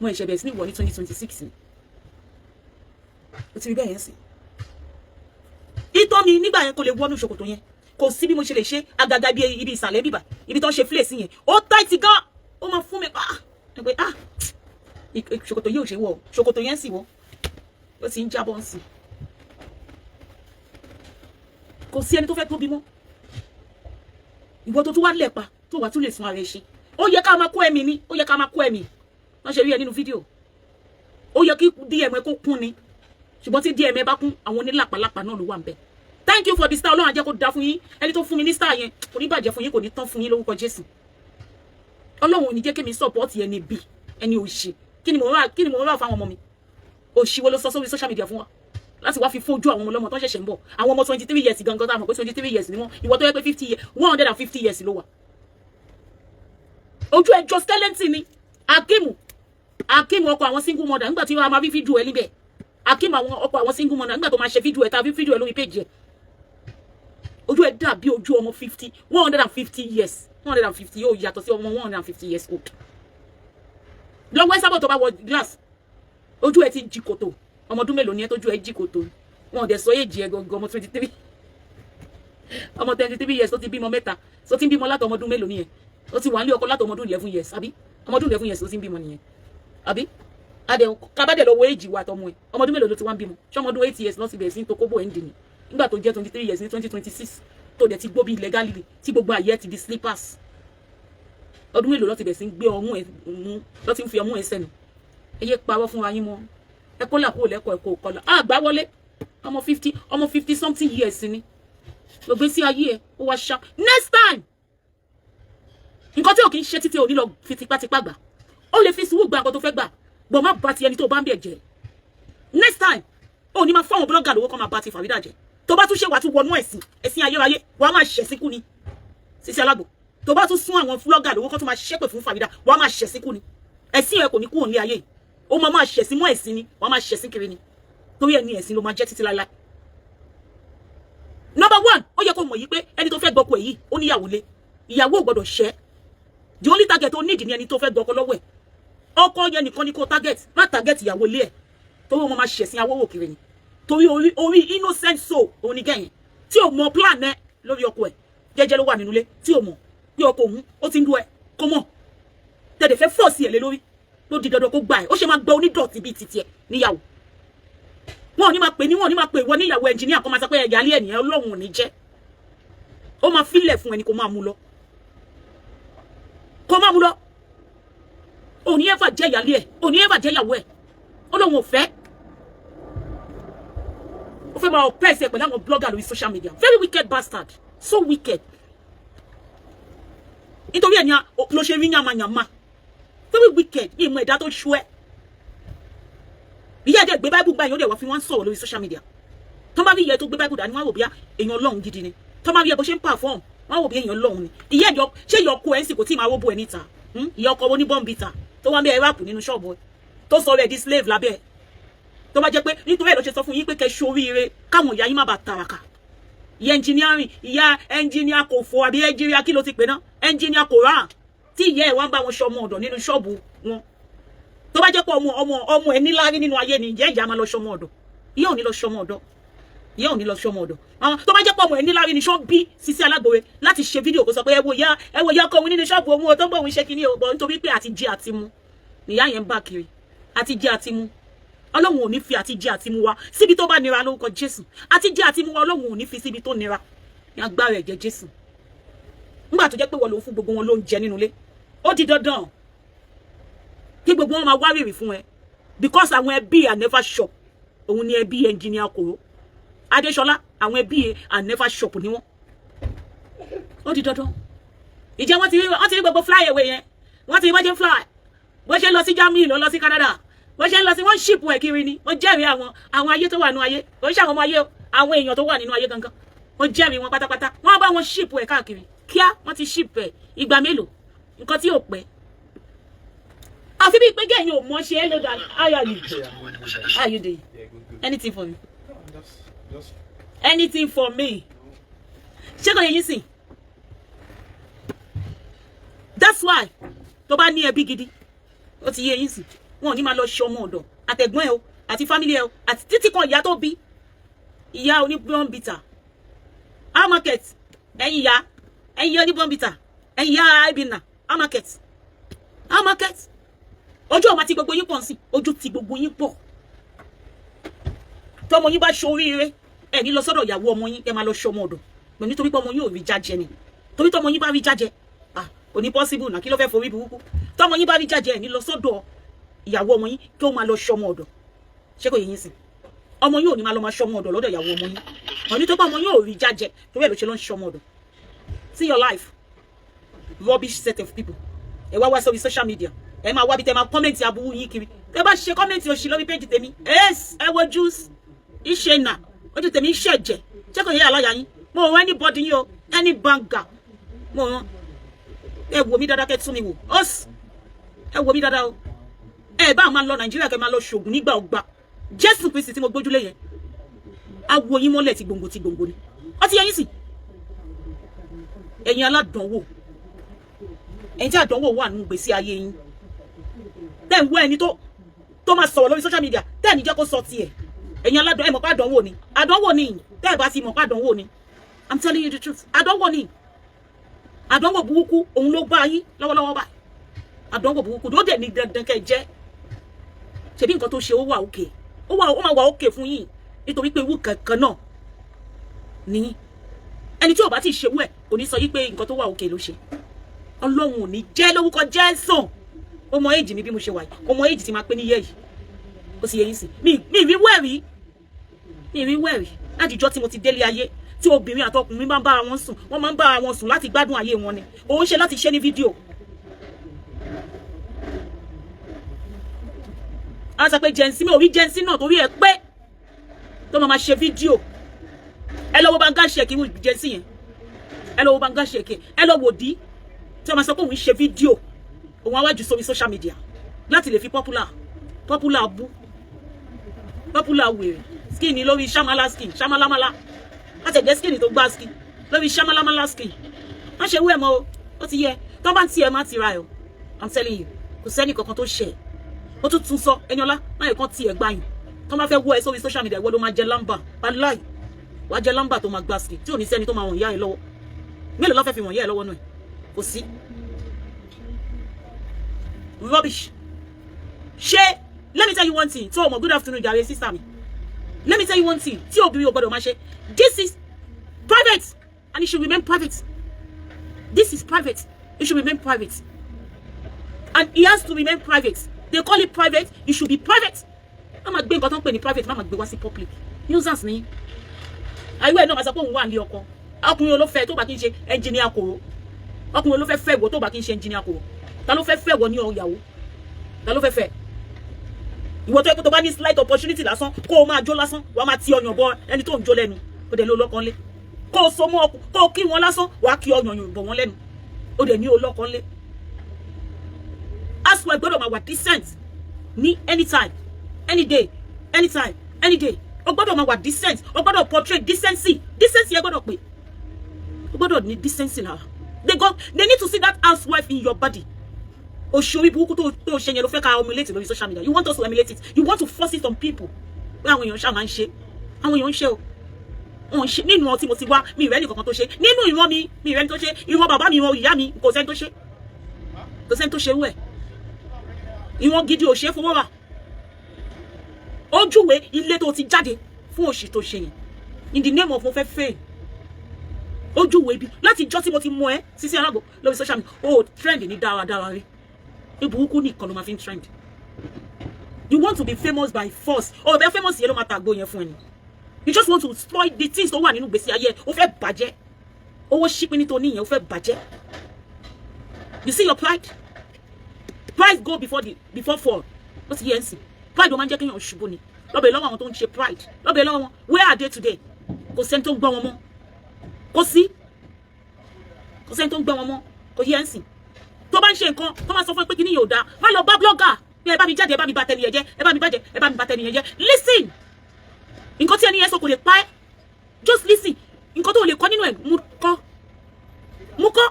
mo ẹ̀ṣẹ̀ bẹ̀rẹ̀ sí ní wọ̀ ní 2026 ni ó ti rí bẹ́ẹ̀ yẹn sí ìtàn mi nígbà yẹn kò lè wọnú ṣòkòtò yẹn kò sí bí mo ṣe lè ṣe àgàgà bí ibi ìsàlẹ̀ bíbà ibi tó ń ṣe fílẹ̀sì yẹn ó tight gan ó máa fún mi pé ṣòkòtò yìí ò ṣe wọ̀ ṣòkòtò yẹn sì wọ̀ ó ti ń jábọ́ ń sìn kò sí ẹni tó fẹ́ tóbi mọ́ ìwọ tó tún wá lẹ̀pa tó wà tún lè sun ara ẹ ṣe ó yẹ ká máa kó ẹ̀mí ni ó yẹ ká máa kó ẹ̀mí wọ́n ṣe rí ẹ nínú fídíò ó yẹ kí dm ẹ kó kún ni ṣùgbọ́n tí dm ẹ bá kún àwọn onílàpàlàpà náà ló wà ń bẹ thank you for the star ọlọ́run á jẹ́ kó dá fún yín ẹni tó fún mi ní star yẹn kò ní bàjẹ́ fún yín kò ní tán fún yín lórúkọ Jésù ọlọ́run ò ní jẹ́ kémi support ẹni bí ẹni òṣì kí ni mo rà fáwọn ọmọ mi òṣìwọ́ ló sọ sórí social media fún wa láti wá fi fojú àwọn ọmọ ọlọ́mọ tó ń ṣẹ̀ṣẹ̀ ń bọ̀ àwọn ọmọ 23 years gangan tá a mọ̀ pé 23 years ni wọ́n ìwọ tó yẹ pé 50 years 150 years ló wà ojú ẹjọ́ skeleton ni Akeem ọkọ àwọn single mother nígbà tí wọ́n máa fi fídíò ẹ níbẹ̀ Akeem àwọn ọkọ àwọn single mother nígbà tó máa ṣe fídíò ẹ tá a fi fídíò ẹ lórí page ẹ ojú ẹ dàbí ojú ọmọ 150 years 150 yóò yàtọ̀ sí ọmọ 150 years old lọ́wọ́ Esabod tó bá wọ glass ojú ẹ ti jí kòtò ọmọ ọdún mélòó ni ẹ tójú ẹ jí kòtò wọn ò dẹ̀ sọ èjì ẹ gangan ọmọ 23 ọmọ 23 years tó ti bímọ mẹ́ta tó ti ń bímọ látọ̀ ọmọ ọdún mélòó nìyẹn ó ti wà nílé ọkọ látọ̀ ọmọ ọdún 11 years àbí ọmọ ọdún 11 years tó ti ń bímọ nìyẹn àbí kábàdé lọ wo èjì wa tọmọ ẹ ọmọ ọdún mélòó ló ti wá ń bímọ ṣé ọmọ ọdún 8 years lọ sí bẹ̀rẹ̀ sí tokóbó ẹ̀ ń dì ní nígbà tó jẹ́ 23 years ní 2026 tó dẹ̀ ti gbó bí illegally tí gbogbo àyẹ́ ti di slippers ọdún mélòó ló ti bẹ̀rẹ̀ sí gbé ọmú ẹ̀ mú ló ti ń fi ọmú ẹ̀ sẹ́nu ẹ yé parọ́ fún wa yín mọ́ ẹ kó là kó lẹ́kọ̀ọ́ ẹ̀kọ́ kọlà àgbà wọlé ọmọ 50 something years ni gbogbo sí ayé ẹ ó wá ṣá next time nǹkan tí ò kì í ṣe títí òní lọ fi tipátipá gbà ó lè fi sùúrù gba nǹkan tó fẹ́ gbà gbọ́n má bá ti ẹni tó bá ń bẹ̀ jẹ́ next time ó ní máa fáwọn blogger lówó kan máa bá ti Farida jẹ́ tó bá tún ṣe wà tún wọnú ẹ̀sìn ayérayé wàá máa ṣẹ̀ síkú ni Sisi Alagbo tó bá tún sún àwọn blogger lówó kan tún máa ṣépè fún Farida wàá máa ṣẹ̀ síkú ni ẹ̀sìn ẹ kò ní kú òní ayé ó máa ṣẹ̀ sí mọ́ ẹ̀sìn ni wàá máa ṣẹ̀ sí kiri ni torí ẹni ẹ̀sìn ló máa jẹ́ títí láíláí. Number one, ó yẹ kó mọ̀ yìí pé ẹni tó fẹ́ gbọ́kọ ẹ̀ yìí ó níyàwó lé, ìyàwó ò gbọ́dọ̀ ṣẹ́. The only target ó need ni ẹni tó fẹ́ gbọ́kọ lọ́wọ́ ẹ̀. Ọkọ yẹn nìkan ni kó target, má target ìyàwó lé ẹ̀ torí wọn máa ṣẹ̀sìn awówó kiri ni. Torí orí innocent soul òun ni gẹ̀yìn tí ò mọ plan ẹ lórí ọkọ ẹ̀ jẹ́jẹ́ ló wà nínú ilé tí ò mọ̀ bí ọkọ òun ó ti ń dú ẹ kó mọ̀ tẹ̀lé fẹ́ force ẹ̀ lé lórí ló di dandan kó gbà ẹ̀ ó ṣe máa gba onídọ̀tí bíi titi ẹ̀ níyàwó. Wọn ò ní máa pè ní wọn ò ní máa pè ìwọ níyàwó ẹnjìníà kó máa sọ pé ẹ̀yà alẹ́ ẹ̀nìyàn Ọlọ́run ò ní jẹ́. Ó máa fílẹ̀ fún ẹni kó máa mú lọ. Kó máa mú lọ. Òní ẹ̀fà jẹ́ ìyàlẹ́ ẹ̀, òní ẹ̀fà jẹ́ ìyàwó ẹ̀. Ọlọ́run ò fẹ́. Ó fẹ́ máa oppress ẹ̀ pẹ̀lú àwọn blogger lórí social media. Very wicked bastard. So wicked. Nítorí ẹ̀yà ló ṣe rí yàmàyàmà. Very wicked. Ìmọ̀ ẹ̀dá tó ṣú ẹ̀. Ìyá ẹ̀dẹ̀ gbé Bible gbà yóò dẹ̀ wá fi wọ́n sọ̀rọ̀ lórí social media. Tó bá rí ìyá tó gbé Bible dání wọ́n wò bí èèyàn Ọlọ́run gidi ni. Tó bá rí ẹ bó ṣe ń perform wọ́n wò bí èèyàn Ọlọ́run ni. Ìyá ẹ̀jọ ṣé ìyá ọkọ ẹ̀ ń sì kò tí ì máa róbó ẹ̀ níta. Ìyá ọkọ oní bọ́ǹbìtà tó wá ń bẹ rap nínú ṣọ́ọ̀bù tó sọ rẹ̀ di slave lábẹ́ ẹ̀. Tó bá jẹ́ pé nítorí ẹ̀ ló ṣe sọ fún yín pé kẹ́ ṣoríire káwọn ìyá yín má bàa tàràkà. Ìyá engineering, ìyá engineer kò fọ àbí engineer kí ló ti pè náà? Engineer kò rà tí ìyá ẹ̀ wá ń bá wọn ṣọmọ ọ̀dọ̀ nínú ṣọ́ọ̀bù wọn. Tó bá jẹ́ pé ọmọ ẹ̀ níláárí nínú ayé ni ìyá máa lọ ṣọmọ ọ̀dọ̀. Ìyá ò ní lọ ṣọmọ ọ̀dọ̀. Ìyá ò ní lọ ṣọmọ ọ̀dọ̀. Tó bá jẹ́ pé ọmọ ẹ̀ níláárí ni ṣọ́ bí Sisi Alágbòwe láti ṣe fídíò kó sọ pé ẹ wo ìyá ọkọ òun nínú ṣọ́ọ̀bù òun tó ń bọ̀ òun ṣe kíní o bọ̀ nítorí pé àti jẹ àti mu ìyá yẹn ń bá kiri àti jẹ àti mu. Ọlọ́run ò ní fi àti jẹ àti mu wa síbi tó bá nira lórúkọ Jésù. Àti jẹ àti mu wa Ọlọ́run ò ní fi síbi tó nira. Ní agbára ẹ̀jẹ̀ Jésù. Nígbà tó jẹ́ pé wọ́n ló fún gbogbo wọn ló ń jẹ nínú ilé. Ó di dandan kí gbogbo wọn máa wárìrì fún ẹ because àwọn ẹbí are never shop. Òun ni ẹbí engineer Koro Adéṣọlá, àwọn ẹbí are never shop ni wọ́n. Ó di dandan. Ìjẹ́ wọ́n ti rí gbogbo fly away yẹn. Wọ́n ti rí wọ́n fly. Wọ́n ṣe lọ sí Germany lọ sí Canada. Wọ́n ṣe lọ sí wọ́n ship ẹ̀ kiri ni. Wọ́n jẹ́rìí àwọn ayé tó wà nínú ayé. Wọ́n ṣe àwọn ọmọ ayé àwọn èèyàn tó wà nínú ayé gangan. Wọ́n jẹ́rìí wọn pátápátá. Wọ́n bá wọn ship ẹ̀ káàkiri. Kíá wọ́n ti ship ẹ̀ ìgbà mélòó? Nǹkan tí ò pẹ́. Àfi bí pé gẹ̀yìn ò mọ̀ ṣe é lọ́dọ̀ how are you doing? Anything for me? Anything for me? Ṣé kò yẹ yín sìn? That's why tó bá ní ẹbí gidi ó ti yé yín sìn wọn ò ní máa lọ ṣe ọmọ ọ̀dọ̀ àtẹ̀gbọ́n ẹ̀ o àti family ẹ̀ o àti títí kan ìyá tó bí ìyá oníbọ́ǹbìtà our market ẹ̀yin ìyá oníbọ́ǹbìtà ẹ̀yin ìyá Ibina our market ojú ọmọ àti gbogbo yín pọ̀ sí ojú ti gbogbo yín pọ̀ tọmọ yín bá ṣoríire ẹ ní lọ sọ́dọ̀ ìyàwó ọmọ yín ẹ máa lọ ṣọmọ ọ̀dọ̀ pé nítorí pé ọmọ yín ò rí jájẹ ni torí tọmọ yín bá rí jájẹ kò ní possible náà kí ló fẹ́ forí burúkú tọmọ yín bá rí jájẹ ẹ ní lọ sọ́dọ̀ ìyàwó ọmọ yín kí ó máa lọ ṣọmọ ọ̀dọ̀ ṣé kò yẹ yín sìn ọmọ yín ò ní máa lọ máa ṣọmọ ọ̀dọ̀ lọ́dọ̀ ìyàwó ọmọ yín ọ̀ní tó bá ọmọ yín ò rí jájẹ torí ẹ̀ ló ṣe lọ ń ṣọmọ ọ̀dọ̀. See your life rubbish set of people ẹ wá sórí social media ẹ máa wá bí tẹ máa kọ́mẹ̀ntì aburú yín kiri tẹ bá ṣe kọ́mẹ̀ntì òṣì lórí péjì tèmi ẹ wo juice iṣẹ́ nà ojú tèmi iṣẹ́ ẹ̀jẹ̀ ṣé kò yẹ àlọ́yà yín mo rán anybody yín o any banger mo rán ẹ wò mí dáadáa kẹ́ tún mi wò ẹ wò mí dáadáa o ẹ bá máa lọ Nàìjíríà kẹ́ máa lọ ṣògùn nígbà ọgbà Jésù Kristi tí mo gbójúlé yẹn awo yín mọ́lẹ̀ ti gbòǹgbò ni ó ti yẹ yín sì ẹ̀yin aládánwò ẹ̀yin tí àdánwò wà nínú ìgbésí ayé yín tẹ́ ń wọ ẹni tó máa sọ̀rọ̀ lórí social media tẹ́ ẹ̀ ní jẹ́ kó sọ tiẹ̀ ẹ̀yin aládùn ẹ̀ mọ̀ pé àdánwò ni tẹ́ ẹ̀ bá ti mọ̀ pé àdánwò ni I'm telling you the truth àdánwò burúkú òun ló bá yín lọ́wọ́lọ́wọ́ báyìí àdánwò burúkú ló dẹ̀ ní dandan kẹ́ ẹ jẹ́ ṣebí nǹkan tó ṣe ó wà òkè ó máa wà òkè fún yín nítorí pé ewu kankan náà ní ẹni tí ò bá ti ṣe wẹ̀ kò ní sọ yí pé nǹkan tó wà òkè ló ṣe Ọlọ́run ò ní jẹ́ lórúkọ Jésù ó mọ èjì mi bí mo ṣe wà yìí ó mọ èjì tí máa pé níyẹ yìí ó sì yẹ yín sí mi rí wẹ̀rí lájijọ́ tí mo ti délé ayé tí obìnrin àtọkùnrin máa ń bára wọn sùn wọ́n máa ń bára wọn sùn láti gbádùn ayé wọn ni òun ṣe láti ṣe ní fídíò. a sọ pé jẹ́nsí mi ò rí jẹ́nsí náà torí ẹ pé tó máa ṣe fídíò ẹ lọ wo bá ń gá ṣèkì wù jẹ́nsí yẹn ẹ lọ wo bá ń gá ṣèkì ẹ lọ wò dí tí wọ́n máa sọ pé òun ṣe fídíò òun awájú sórí social media láti lè fi popular bú popular wèrè skin ni lórí shamala skin shamalamala láti ẹ̀jẹ̀ skin tó gbá skin lórí shamalamala skin má ṣe wú ẹ̀ mọ́ o ó ti yẹ tó bá ń tiẹ̀ má ti ra ẹ̀ o I'm telling you kò sẹ́ni kankan tó ṣẹ̀ ó tún sọ Ẹniọlá máyì kan tiẹ̀ gbáyìn tó máa fẹ́ wọ́ ẹ sórí social media ìwọ ló máa jẹ lámbà aláì wàá jẹ lámbà tó máa gbá skin tí ò ní sẹ́ni tó máa wọ̀n ìyá ẹ lọ́wọ́ mélòó ló fẹ́ fi wọ̀n ìyá ẹ lọ́wọ́ náà kò sí rubbish ṣé let me tell you one thing tó o mọ̀ good afternoon jàre sister mi let me tell you one thing tí obìnrin ò gbọdọ̀ máa ṣe this is private and it should remain private this is private it should remain private and it has to remain private they call it private it should be private má máa gbé nǹkan tó ń pè ní private má máa gbé wá sí public nuisance ni àìwé náà máa sọ pé òun wà ní ọkọ ọkùnrin olófẹ́ tó bá kí n ṣe engineer kòrò ọkùnrin olófẹ́ fẹ́ ìwọ tó bá kí n ṣe engineer kòrò ta ló fẹ́ fẹ́ ìwọ ní ọ̀yàwó ta ló fẹ́ fẹ́ ìwọ tó yẹ kó tó bá ní slight opportunity lásán kó o máa jó lásán wàá máa ti ọyàn bọ ẹni tó ń jó lẹ́nu ó dẹ̀ ní olókan lé kó o so mọ́ ọkùn kó o kí wọn lásán wàá kí ọyàn bọ̀ wọn lẹ́nu ó dẹ̀ ní olókan lé ask why gbọ́dọ̀ máa wà decent ní anytime any day anytime any day o gbọ́dọ̀ máa wà decent o gbọ́dọ̀ portray decency yẹ gbọ́dọ̀ pé o gbọ́dọ̀ ní decency lára they need to see that housewife in your body òṣèré burúkú tó ṣe yẹn ló fẹ́ ká emulate lórí social media you want us to emulate it you want to force it on people pé àwọn èèyàn ṣáà máa ń ṣe àwọn èèyàn ń ṣe o wọn ṣe nínú ọtí mo ti wá mi ìrẹ́ nìkankan tó ṣe nínú ìran mi ìrẹ́ ni tó ṣe ìran bàbá mi ìran ìyá mi kò sẹ́ni tó ṣe irú ẹ̀ ìran gidi ò ṣe é fowó rà ojúwe ilé tó ti jáde fún òṣì tó ṣe yẹn in the name of mo fẹ́ fẹ́ ojúwe ibi láti ìjọ́ tí mo ti mọ ẹ́ Sisi Alagbo lórí social media o trend ní dáradára rí ìbùkún nìkan ló máa fi ń trend you want to be famous by force o bẹ famous yẹn ló máa tàgbó yẹn fún ẹni you just want to spoil the things tó wà nínú gbèsè ayé o fẹ́ bàjẹ́ owó ṣípín nítorí yẹn o fẹ́ bàjẹ́ you see your pride go before fall ó ti yẹ ń sìn pride ó máa ń jẹ́ kéèyàn ṣubú ni lọ́bẹ̀ẹ́ lọ́wọ́ àwọn tó ń ṣe pride lọ́bẹ̀ẹ́ lọ́wọ́ wọn where are they today kò sẹ́ni tó ń gbọ́ wọn mọ́ kò sẹ́ni tó ń gbọ́ wọn mọ́ kò yẹ ń sìn tó bá ń ṣe nǹkan tó máa sọ fún ẹ pé kí ni yóò dáa má lọ bá blogger bí ẹ bá mi jáde ẹ bá mi bà tẹni yẹn jẹ́ ẹ bá mi bàjẹ́ ẹ bá mi bà tẹni yẹn jẹ́ listen nǹkan tí ẹni yẹn sọ kò lè pa ẹ́ just listen nǹkan tó lè kọ́ nínú ẹ̀ mú kọ́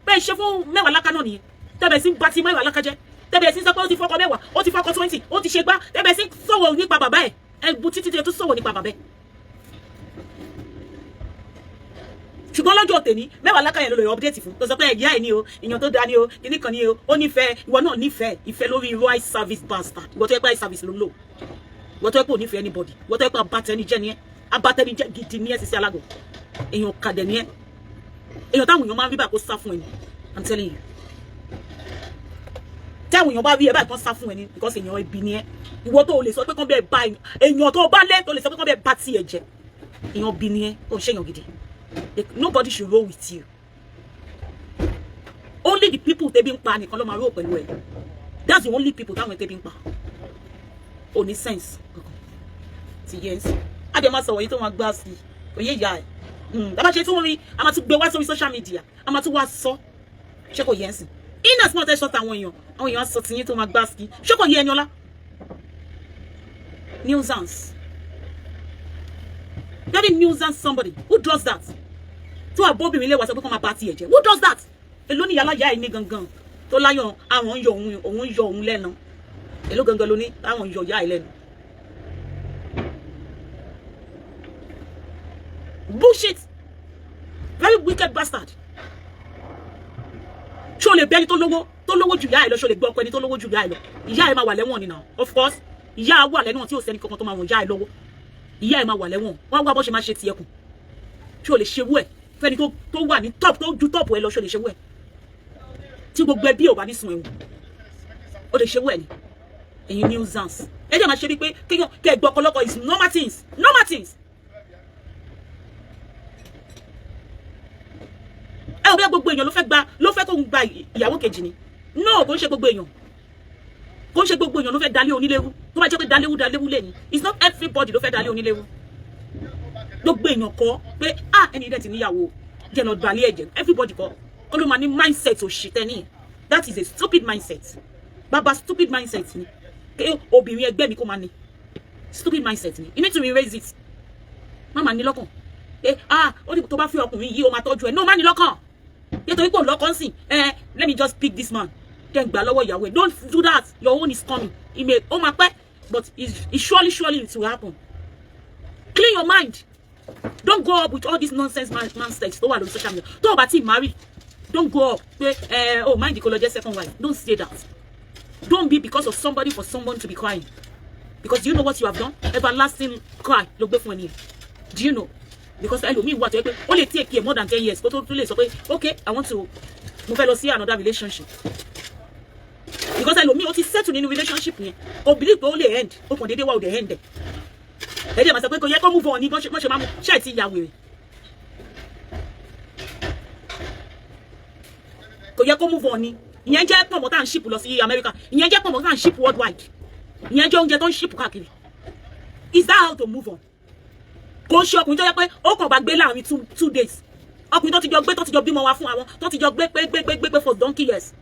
bẹ́ẹ̀ ṣe fún Mẹ́wàá Láká náà nìyẹn tẹ́bẹ̀ sí bá ti Mẹ́wàá Láká jẹ́ tẹ́bẹ̀ sí sọ pé ó ti fọ́kọ 10 ó ti fọ́kọ 20 ó ti ṣe gbá tẹ́bẹ̀ sí sọ̀rọ̀ nípa bàbá ẹ̀ ẹ̀bù títí tó sọ̀rọ̀ nípa bàbá ẹ̀ ṣùgbọ́n lọ́jọ́ tèmi Mẹ́wàá Láká yẹn ló lè update fún tó sọ pé ẹ̀yà ẹ̀ ni o èèyàn tó dáa ni o kìíní kan ni o ó nífẹ̀ẹ́ ìwọ náà nífẹ̀ẹ́ ìfẹ́ lórí irú eye service bastard ìwọ tó yẹ pé eye service ló lò ìwọ tó yẹ pé ò nífẹ̀ẹ́ anybody ìwọ tó yẹ pé abatẹnijẹ́ ni ẹ́ abatẹnijẹ́ gidi ni ẹ́ Sisi Alagbo èèyàn kàdẹ̀ ni ẹ́ èèyàn táwọn èèyàn máa ń rí bá kó sá fún ẹni I'm telling you táwọn èèyàn bá rí ẹ báyìí kan sá fún ẹni because èèyàn ibi ni ẹ́ ìwọ tó lè sọ pé kán bẹ́ẹ̀ bá èèyàn tó bá lé tó lè sọ pé kán bẹ́ẹ̀ bá tiẹ̀ jẹ èèyàn bí ni ẹ́ ó ń ṣèyàn gidi. Nobody should roll with you. Only the people tẹ́bí ń pa nìkan ló máa roll pẹ̀lú ẹ. That's the only people táwọn tẹ́bí ń pa. Ó ní sense. Ti yes. A dẹ̀ máa sọ̀rọ̀ yìí tó máa gbá sí. Oyè ìyá ẹ̀. Bàbá ṣe tí wọ́n rí, a máa tún gbé wá sórí social media. A máa tún wá sọ. Ṣé kò yẹ ń sìn? In as much as short àwọn èèyàn sọ tiyín tó máa gbá sí. Ṣé kò yẹ Ẹniọlá? Nuisance. Very nuisance somebody. Who does that? To a Bobby Mile was a become a party. Who does that? Eloni yala ya ni gangan. To layon àwọn yọ ohun lẹ́nu. Elo gangan loni àwọn yọ ya lẹ́nu. Bullshit. Very wicked bastard. Ṣó lè bẹ́ni tó lówó jù ya ẹ lọ ṣó lè gbọ́ ọkọ ẹni tó lówó jù ya ẹ lọ. Ìyá ẹ máa wà lẹ́wọ̀n ni now. Of course, ìyá wà lẹ́wọ̀n tí ó sẹ́ni kankan tó máa wọ̀n ya ẹ lọ́wọ́. Ìyá ẹ máa wà lẹ́wọ̀n wọ́n wá bọ́ ṣe máa ṣe tiẹ̀kùn ṣé o lè ṣe wú ẹ̀ fẹ́ni tó wà ní top tó ju top ẹ lọ ṣé o lè ṣe wú ẹ̀ tí gbogbo ẹbí ò bá ní sun ẹ̀wọ̀n o lè ṣe wú ẹ̀ ni ẹ̀yin nuisance ẹ jẹ́ máa ṣe wípé kéèyàn kẹ́ ẹ gbọ́ ọ̀pọ̀lọpọ̀ is normal things ẹ ò bẹ́ẹ̀ gbogbo èèyàn ló fẹ́ kó ń gba ìyàwó kejì ni no kò ń ṣe gbogbo èèyàn kò ń ṣe gbogbo èèyàn ló fẹ́ dalé oníléwu tó bá jẹ́ pé daléwu lẹ́ni it's not everybody ló fẹ́ dalé oníléwu gbogbo èèyàn kọ́ pé ẹni dẹ̀ ti níyàwó jẹ́ lọ gbalé ẹ̀jẹ̀ everybody kọ́ ó ló máa ní mindset òṣìṣẹ́ ní that is a stupid mindset bàbá stupid mindset ni pé obìnrin ẹgbẹ́ mi kó máa ní stupid mindset ni. You need to erase it. Mama ní lọ́kàn. Ó ní tó bá fẹ́ ọkùnrin yìí ó máa tọ́jú ẹ. No, má ní lọ́kàn. Nítorí pé lọ́kàn sìn. Let me just pick this man. Then gbà lọ́wọ́ ìyàwó. Don't do that. Your own is coming. It may ó máa pẹ́, but it's surely it will happen. Clean your mind. Don't go up with all this nonsense man sex. Don't want social media. Tó bá ti marry. Don't go up. Mind the color second wife. Don't say that. Don't be because of somebody for someone to be crying. Because do you know what you have done? Everlasting cry. Look back for me. Do you know? Because I me what only take here more than 10 years. But okay, I want to move on see another relationship. Because I me what is settled in a relationship here. Or believe only end. Open the day while they end. They must have move on. Move on. Ìyẹn jẹ́ pọ̀ mọ́ tá ń ship lọ sí America. Ìyẹn jẹ́ pọ̀ mọ́ tá ń ship worldwide. Ìyẹn jẹ́ oúnjẹ tó ń ship káàkiri. Is that how to move on? Kò ṣe ọkùnrin tó jẹ́ pé ó kàn bá gbé láàrin 2 days. Ọkùnrin tó ti jọ bímọ wá fún àwọn tó ti jọ gbé for donkey years.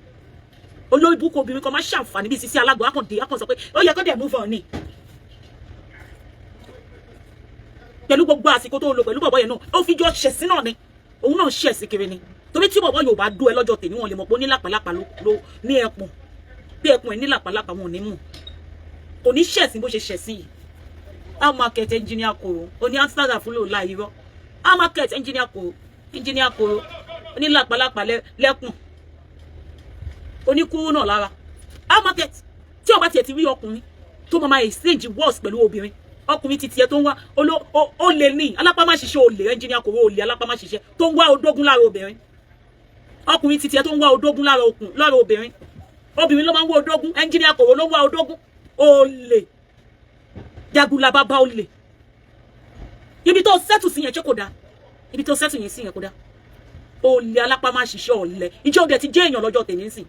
Olórí burúkú obìnrin kan máa ṣàǹfààní bí Sisi Alágbó akàn sọ pé ó yẹ kó dẹ̀ move on ni. Pẹ̀lú gbogbo àsìkò tó lò pẹ̀lú bọ̀bọ̀ yẹn náà ó fi jọ ṣẹ̀sín náà ni. Òun náà ṣẹ̀sín kiri ni. Torí tí bọ̀bọ̀ yóò bá dú ẹ lọ́jọ́ tèmi wọn lè mọ̀ pé ó ní làpàlàpà ló ní ẹpọ̀n bí ẹpọ̀n ẹ̀ ní làpàlàpà wọn ò ní mú kò ní ṣẹ̀sìn bó ṣe ṣẹ̀sìn yìí. How market engineer Koro ó ní Amsterdam fún lòó láì irọ́. How market engineer Koro ó ní làpàlàpà lẹ́kùn ó ní kúrú náà lára. How market tí ọba tiẹ̀ ti rí ọkùnrin tó máa exchange words pẹ̀lú obìnrin ọkùnrin ti tiẹ̀ tó ń wá ó lè ní alápámáṣiṣẹ́ olè engineer Koro olè alápámáṣiṣẹ́ tó ń wá odógún lára obìnrin. Ọkùnrin titi ẹ tó ń wá odógún lára obìnrin ló máa ń wá odógún engineer Koro ló wá odógún olè jagula bàbá olè ibi tó settle sí yẹn ṣé kò dá ibi tó settle yẹn sí yẹn kò dá olè alápámáṣiṣẹ́ olè ìjọ òde ti jẹ́ èèyàn lọ́jọ́ tèmi ń sìn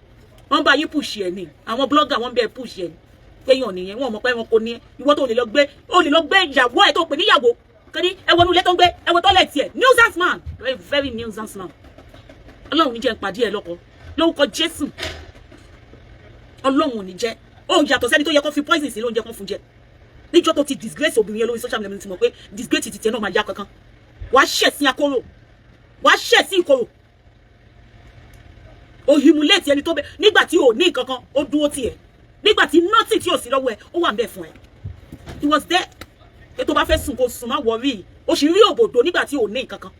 wọ́n bá yín push ẹ̀ ni àwọn blogger wọ́n bẹ́ẹ̀ push ẹ̀ ni péyàn nìyẹn wọ́n mọ̀ pé wọn kò ní ẹ ìwọ tó lè lọ gbé ìyàwó ẹ̀ tó pè níyàwó kẹ́ni ẹwọ́nú ilé tó ń gbé ẹwọ́ tó lẹ̀ tiẹ̀ nuisance man very nuisance man. Ọlọ́run ní jẹ́ pàdé ẹ lọ́kọ lórúkọ Jésù Ọlọ́run ní jẹ́ ó yàtọ̀ sẹ́ni tó yẹ kó fi poison sí lóúnjẹ kan fún jẹ níjọ́ tó ti disgrace obìnrin yẹn lórí social media ti mọ̀ pé disgrace ti tiẹ̀ náà máa yá kankan wàá ṣẹ̀ sí akóró wàá ṣẹ̀ sí ìkorò ó humiliate ẹni tó bẹ nígbà tí ò ní nǹkan kan ó dúró tiẹ̀ nígbà tí nothing tí ò sí lọ́wọ́ ẹ ó wà ń bẹ̀ fún ẹ he was there pé tó bá fẹ́ sùn kó sùn má worry ó sì rí òbòdó nígbà tí ò ní nǹkan kan.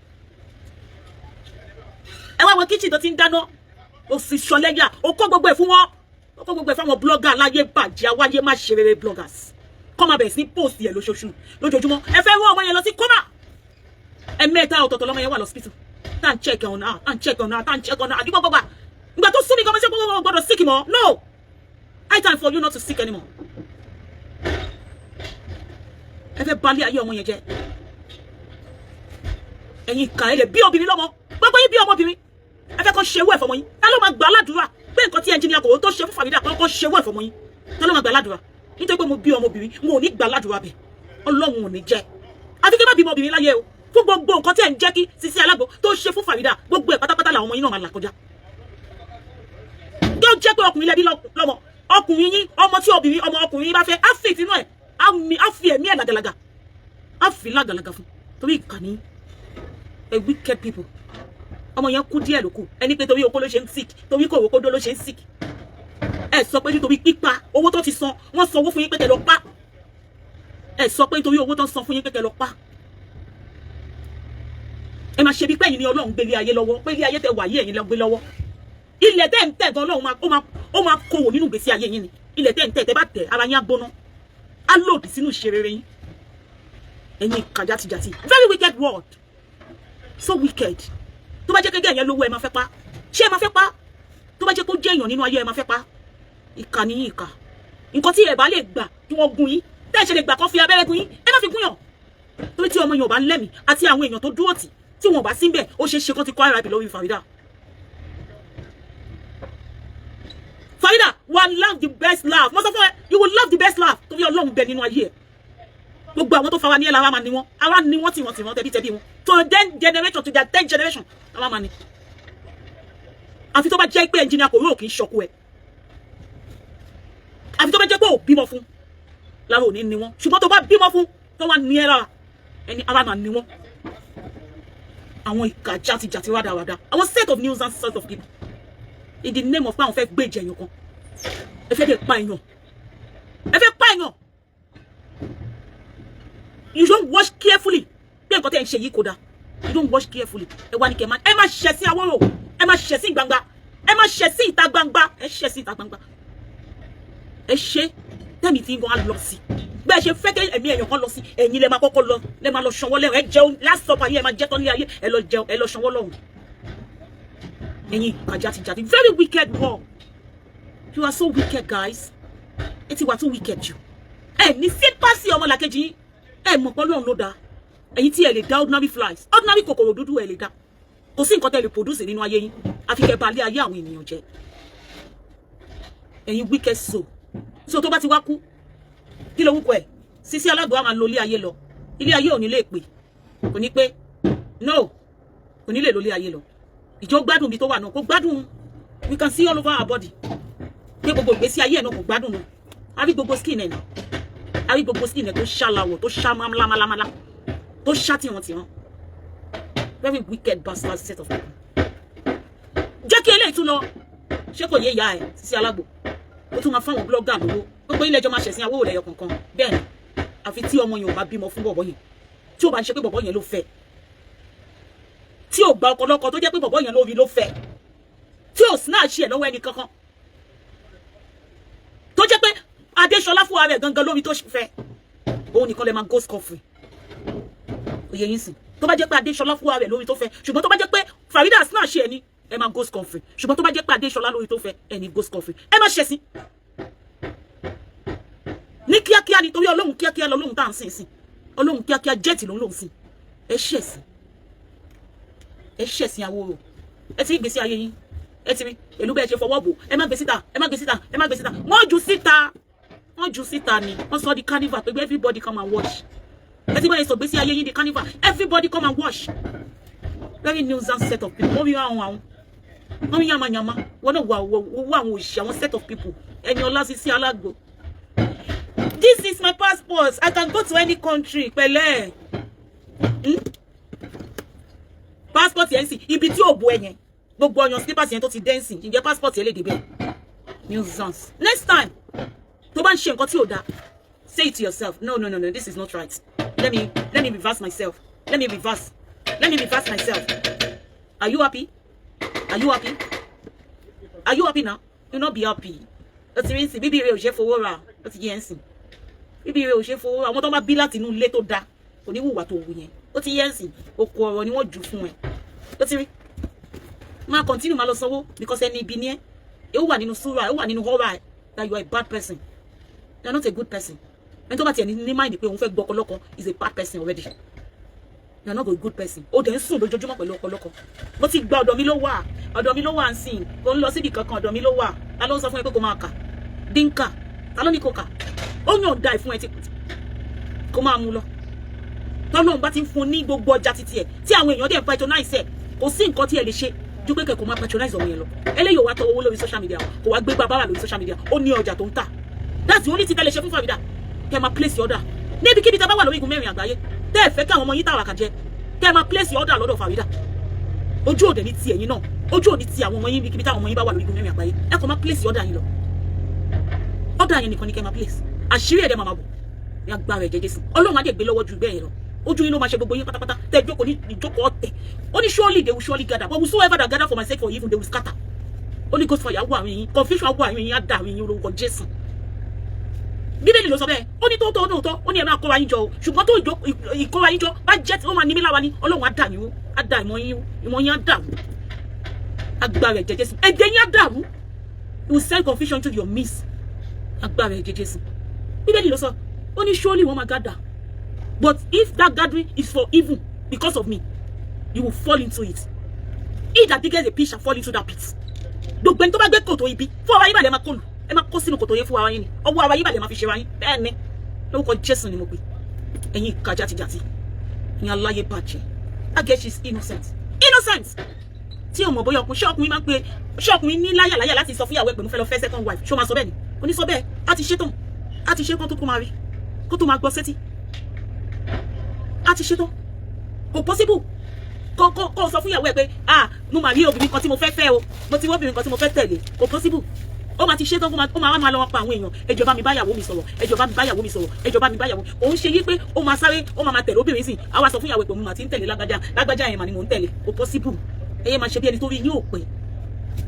Ẹ wá wọn kitchen tó ti ń dáná ó sì ṣọlẹ́yà ó kó gbogbo ẹ̀ fún wọn ó kó gbogbo ẹ̀ fáwọn blogger aláyé bàjẹ́ awáyé má ṣe rere bloggers kọ́ máa bẹ̀rẹ̀ sí post yẹn lójoojúmọ́ ẹ fẹ́ rán ọmọ yẹn lọ sí kọ́mà ẹ̀mẹ́ta ọ̀tọ̀ọ̀tọ̀ lọ́mọ yẹn wà lọ́sípítù tá n check on her àdúgbò gbọ́gbà ìgbà tó sún mi gọ́mọ́ sí gbogbo gbọ́dọ̀ sick mọ́ no high time for you not to sick anymore ẹ fẹ́ balẹ̀ ayé ọmọ yẹn jẹ́ ẹ̀yin kà ẹ lè bí obìnrin lọ́mọ gbogbo yín bí ọmọbìnrin ẹ fẹ́ kọ́ ṣe ewé ẹ̀fọ́mọ yín ta ló máa gbà ládùúrà pé nǹkan tí engineer Koro tó ṣe fún Farida kọ́ ṣe ewé ẹ̀fọ́mọ yín ta ló máa gbà ládùúrà nítorí pé mo bí ọmọbìnrin mo ò ní gbà ládùúrà bẹ̀ Ọlọ́run ò ní jẹ́ àfi kí n má bí ọmọbìnrin láyé o fún gbogbo nǹkan tí ẹ̀ ń jẹ́ kí Sisi Alágbó tó ṣe fún Farida gbogbo ẹ̀ pátápátá làwọn ọmọ yín náà máa là kọjá tó jẹ́ pé ọkùnrin lẹ́bí lọ́mọ ọkùnrin yín ọmọ tí obìnrin ọmọ ọkùnrin yín bá fẹ́ á fi ìtinú ẹ̀ á fi ẹ̀mí ẹ̀ làgàlàgà á fi làgàlàgà fún torí ìkànnì a wicked people ọmọ yẹn kú díẹ̀ ló kù ẹni pé torí okó ló ṣe ń sick torí kòrò kódó ló ṣe ń sick ẹ sọ pé nítorí pípa owó tó ti san wọ́n san owó fún yín pé kẹ́ lọ pa ẹ sọ pé nítorí owó tó ń san fún yín pé kẹ́ lọ pa ẹ máa ṣe bí pẹ́yìn ní Ọlọ́run gbélé ayé lọ́wọ́ pé ilé ayé tẹ wà yí ẹ̀yin lọ gbé lọ́wọ́ ilẹ̀ tẹ́ ń tẹ̀ gan Ọlọ́run ó máa kówó nínú ìgbésí ayé yín ni ilẹ̀ tẹ́ ń tẹ̀ tẹ́ bá tẹ̀ ara yín á gbóná á lòdì sínú ìṣe rere yín ẹ̀yin kàjátijàti very wicked world so wicked tó bá jẹ́ kékeré yẹn lówó ẹ máa fẹ́ pa ṣé ẹ máa fẹ́ pa tó bá jẹ́ kó jẹ́ èèyàn nínú ayé ẹ máa fẹ́ pa ìkà ni yín ìkà nǹkan tí ẹ bá lè gbà kí wọ́n gún yín tẹ́ ẹ ṣe lè gbà kán fi abẹ́rẹ́ gún yín ẹ má fi gún yàn torí tí ọmọ yẹn ò bá lẹ́mìí àti àwọn èèyàn tó dúró tì tí wọn ò bá sí bẹ́ẹ̀ ó ṣeé ṣe kán ti kọ́ RIP lórí Farida. Farida will love the best laugh mo sọ fún ẹ you will love the best laugh torí Ọlọ́run bẹ nínú ayé ẹ gbogbo àwọn tó fara ní ẹ lára máa ní wọn ara ní wọn tí wọn tẹbí wọn to then generation to their 10th generation ara máa ní àfi tó bá jẹ́ pé engineer Koro kì í ṣọkú ẹ àfi tó bá jẹ́ pé ò bímọ fún lára ò ní ní wọn ṣùgbọ́n tó bá bímọ fún tó wá ní ẹ lára ẹni ara máa ní wọn. Àwọn ìkà jàtijàti rádaràda àwọn set of nuisance sort of people in the name of pé àwọn fẹ́ gbèjẹ èèyàn kan ẹ fẹ́ dé pa èèyàn ẹ fẹ́ pa èèyàn. You don't watch carefully bí nǹkan tẹ́ ń ṣe yìí kò dáa. You don't watch carefully ẹ wá ní kẹ́ ẹ má ṣẹ̀ sí Awórò ẹ má ṣẹ̀ sí gbangba ẹ má ṣẹ̀ sí ìta gbangba ẹ ṣẹ̀ sí ìta gbangba ẹ ṣe tẹ́mi tí ń gan á lọ sí bẹ́ẹ̀ ṣe fẹ́ kẹ́ ẹ̀mí èèyàn kan lọ sí ẹ̀yin lẹ máa kọ́kọ́ lọ lẹ máa lọ ṣanwó lẹ́rùn ẹ jẹun last supper ayé ẹ máa jẹ́ tán ní ayé ẹ lọ jẹun ẹ lọ ṣanwó lọ́rùn. Ẹ̀yin àjàtìjàtì very wicked war. You are so wicked guys. Ẹ ti wà too wicked jù. Ẹ ní sípàsì ọmọlàkejì yín ẹ mọ̀ pé Ọlọ́run ló dá ẹ̀yin tí ẹ lè dá ordinary flies ordinary kòkòrò dúdú ẹ lè dá kò sí nǹkan tẹ́ lè produce nínú ayé yín àfi kẹ́ balẹ̀ ayé àwọn ènìyàn jẹ́. Ẹ̀yin wicked soul. So tó bá ti wá kú kí ló wúkọ ẹ Sisi Alagbo á máa lo ilé ayé lọ ilé ayé ò ní lè pè kò ní pé no kò ní lè lo ilé ayé lọ ìjọ gbádùn bí tó wà náà kò gbádùn we can see all over our body pé gbogbo ìgbésí ayé ẹ̀ náà kò gbádùn náà a rí gbogbo skin ẹ̀ náà a rí gbogbo skin ẹ̀ tó ṣàlàwọ̀ tó ṣá málámálámálá tó ṣá tìwọ̀n very wicked bastard set of people. Jẹ́ kí eléyìí tún lọ ṣé kò yé ìyá ẹ̀ Sisi Alagbo ó tún máa fáwọn blogger lówó gbogbo ilé ẹjọ́ máa ṣẹ̀sìn Awórò lẹ́yọ kankan bẹ́ẹ̀ ni àfi tí ọmọ yẹn ò bá bímọ fún bọ̀bọ̀ yẹn tí ó bá ń ṣe pé bọ̀bọ̀ yẹn ló fẹ́ tí ò gba ọkọlọ́kọ tó jẹ́ pé bọ̀bọ̀ yẹn ló rí ló fẹ́ tí ò snatch ẹ̀ lọ́wọ́ ẹni kankan tó jẹ́ pé Adéṣọlá fún ara ẹ̀ gangan lórí tó fẹ́ òun nìkan lè máa go scot-free òye yín sìn tó bá jẹ́ pé Adéṣọlá fún ara ẹ̀ lórí tó fẹ́ ṣùgbọ́n tó bá jẹ́ pé Farida snatch ẹ̀ ni ẹ máa go scot-free ṣùgbọ́n tó bá jẹ́ pé Adéṣọlá lórí tó fẹ́ ẹ ní go scot-free ẹ má ṣe sí ní kíákíá nítorí Ọlọ́run kíákíá lọ́lọ́run tá à ń sìn sìn Ọlọ́run kíákíá jẹ́ẹ̀tì ló ń lòun sìn ẹ ṣẹ̀sìn Awórò ẹ ti rí gbèsè ayé yín ẹ ti rí èlú bẹ́ẹ̀ ṣe fọwọ́ bò ẹ má gbé síta ẹ má gbé síta ẹ má gbé síta wọ́n jù síta ni wọ́n sọ di carnival pé everybody come and watch ẹ ti bá yẹn sọ gbèsè ayé yín di carnival everybody come and watch very nuisance set of people wọ́n rí àwọn wọ́n rí yamayama wọ́n náà wọ àwọn òṣìṣẹ́ àwọn set of people Ẹniọlá Sisi Alagbo. This is my passport. I can go to any country. Pẹ̀lẹ́. Passport yẹn sì ibi tí ò bo ẹ̀yẹn. Gbogbo ọyàn slippers yẹn tó ti dancing. Ǹjẹ́ passport yẹn lè dé bẹ́ẹ̀. Nuisance. Next time, tó bá ń ṣe nǹkan tí ò dáa, say it to yourself. No, this is not right. Let me reverse myself. Let me reverse myself. Are you happy? Are you happy now? You not be happy. Ó ti rí nsìn bíbí rẹ̀ ò ṣe fowó ra. Ó ti yẹ nsìn. Bíbí rẹ̀ ò ṣe fowó ra. Àwọn tó bá bí láti inú ilé tó dáa kò ní hùwà tó wù yẹn. Ó ti yẹ nsìn. Oko ọ̀rọ̀ ni wọ́n jù fún ẹ. Ó ti rí. Máa continue máa lọ sanwó because ẹni ibi ni ẹ́. Ó wà nínú súra, ó wà nínú horror that you are a bad person. You are not a good person. Ẹni tó bá tiẹ̀ ní mind pé òun fẹ́ gbọ́ ọkọlọ́kọ is a bad person already. You are not a good person. Ó dẹ̀ ń sùn lójoojúmọ́ pẹ̀lú ọkọlọ́kọ. Mo ti gba ọ̀dọ̀ mi ló wà ń sìn. Kò ń lọ síbi kankan ọ̀dọ̀ mi ló wà. Ta ló ń sọ fún ẹ pé kó máa kà? Dínkà. Ta ló ní kó kà? Ó yàn dá ìfún ẹ tí kó máa mú lọ. Tọ́lọ́run bá ti ń fún ní gbogbo ọjà títí ẹ̀ tí àwọn èèyàn dẹ̀ ń patronize ẹ̀ kò sí nǹkan tí ẹ lè ṣe ju pé kẹ́kọ̀ọ́ máa patronize ọmọ yẹn lọ. Eléyìí ò wá tọwọ́ owó lórí social media kò wá gbé bàbá lórí social media ó ní ọjà tó ń tà. That's the only thing ẹ lè ṣe fún Farida. Kẹ́ máa place order. Níbikíbi tá bá wà lórí igun mẹ́rin àgbáyé tẹ́ ẹ fẹ́ kí àwọn ọmọ yín tààrà kà jẹ kẹ́ máa place order lọ́dọ̀ Farida. Ojú òde ní ti ẹ̀yin náà ojú òní ti àwọn ọmọ yín níbikíbi táwọn ọmọ yín bá wà lórí igun mẹ́rin àgbáyé ẹ kò máa place order yín lọ. Order yẹn nìkan ni kẹ́ máa place àṣírí ẹ̀dẹ̀ màmá bò ní agbára ẹ̀jẹ̀ Jésù Ọlọ́run á dẹ̀ gbé lọ́wọ́ ju bẹ́ẹ̀ yẹn lọ ojú yín ló máa ṣe gbogbo yín pátápátá tẹ́ jókòó ní ìjókòó ọ̀tẹ̀ ó ní surely they will surely gather but whosoever that gather for my sake for evil they will scatter. Holy Ghost fire wọ àwọn yín confusion wọ àwọn yín á dà àwọn yín lórúkọ Jésù. Bíbélì ló sọ bẹ́ẹ̀ ó ní tóótọ́ nóòtọ́ ó ní ẹ máa kóra yín jọ o ṣùgbọ́n tó ìkóra yín jọ bá jẹ́ tí ó máa ní mí lára ní Ọlọ́run á dà yín o á dà ìmọ̀ yín á dàrú agbára ẹ̀jẹ̀ Jésù ẹ̀jẹ̀ yín á dàrú it will send confusion to your midst agbára ẹ̀jẹ̀ Jésù. Bíbélì ló sọ ó ní surely wọ́n máa gather but if that gathering is for evil because of me you will fall into it. He that diggeth a pit shall fall into that pit. Gbogbo ẹni tó bá gbé kòtò ibi fún ara yín balẹ̀ máa kọlù ẹ máa kó sínú kòtò yẹn fún ara yín ni ọwọ́ ara yín balẹ̀ máa fi ṣe ara yín bẹ́ẹ̀ ni lórúkọ Jésù ni mo pè ẹ̀yin ìka játijàti ẹ̀yin aláyé bàjẹ́ that girl she is innocent tí o mọ̀ bóyá ọkùnrin máa ń pe ọkùnrin ní láyàláyà láti sọ fún ìyàwó ẹ̀ pé mo fẹ́ lọ fẹ́ second wife ṣó máa sọ bẹ́ẹ̀ ni kò ní sọ bẹ́ẹ̀ á ti ṣe tán tó kó máa rí kó tó máa gbọ́ sétí á ti ṣetán kò possible kó sọ fún ìyàwó ẹ pé mo máa rí obìnrin kan tí mo fẹ́ fẹ́ o mo ti rí obìnrin kan tí mo fẹ́ tẹ̀lé kò possible ó máa ti ṣetán ó máa lọ pa àwọn èèyàn ẹjọ́ bá mi báyàwó mi sọ̀rọ̀ ẹjọ́ bá mi báyàwó mi sọ̀rọ̀ ẹjọ́ bá mi báyàwó òun ṣe yí pé ó máa sáré ó máa tẹ̀lé obìnrin sí á wá sọ fún ìyàwó pé mo máa ti ń tẹ̀lé lágbájá yẹn mà ni mò ń tẹ̀lé kò possible ẹyẹ máa ṣe bí ẹni tó rí yín ò pé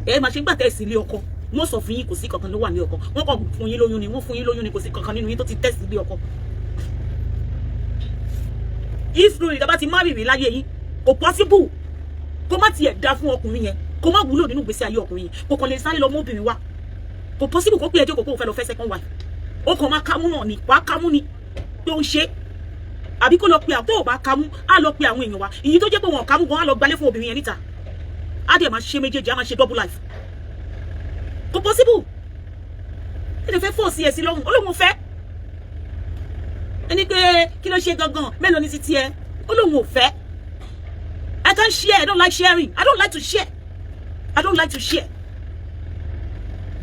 ẹyẹ máa ṣe ń gbàtẹ́ sí ilé ọkọ wọ́n sọ fún yín kò sí kankan ló wà ní ọkọ wọ́n kàn fún yín lóyún ni wọ́n fún yín lóyún ni kò sí kankan nínú yín tó ti tẹ̀sí ilé ọkọ. ìṣòro ìjọba ti má rìnrìn láyé yín kò possible kó má tiẹ̀ dá fún ọkùnrin yẹn kó má wúlò nínú ìgbésí ayé ọkùnrin yẹn kò kàn lè sáré lọ mú obìnrin wá kò possible kó pé ẹjọ́ kò fẹ́ lọ fẹ́ second wife ó kàn máa kámú náà ní wàá kámú ni tó ń ṣe àbí kó lọ pe àwọn tó ò bá kámú á lọ pe àwọn èèyàn wa ìyí tó jẹ́ pé wọn kámú gan á lọ gbalé fún obìnrin yẹn níta á dẹ̀ máa ṣe méjèèjì á máa ṣe double life kò possible ẹni fẹ́ fọ́ sí ẹ sí lọ́rùn ó lóun fẹ́ ẹni pé kí ló ṣe gangan mélòó ní ti tiẹ̀ ó lóun ò fẹ́ I can't share I don't like sharing I don't like to share I don't like to share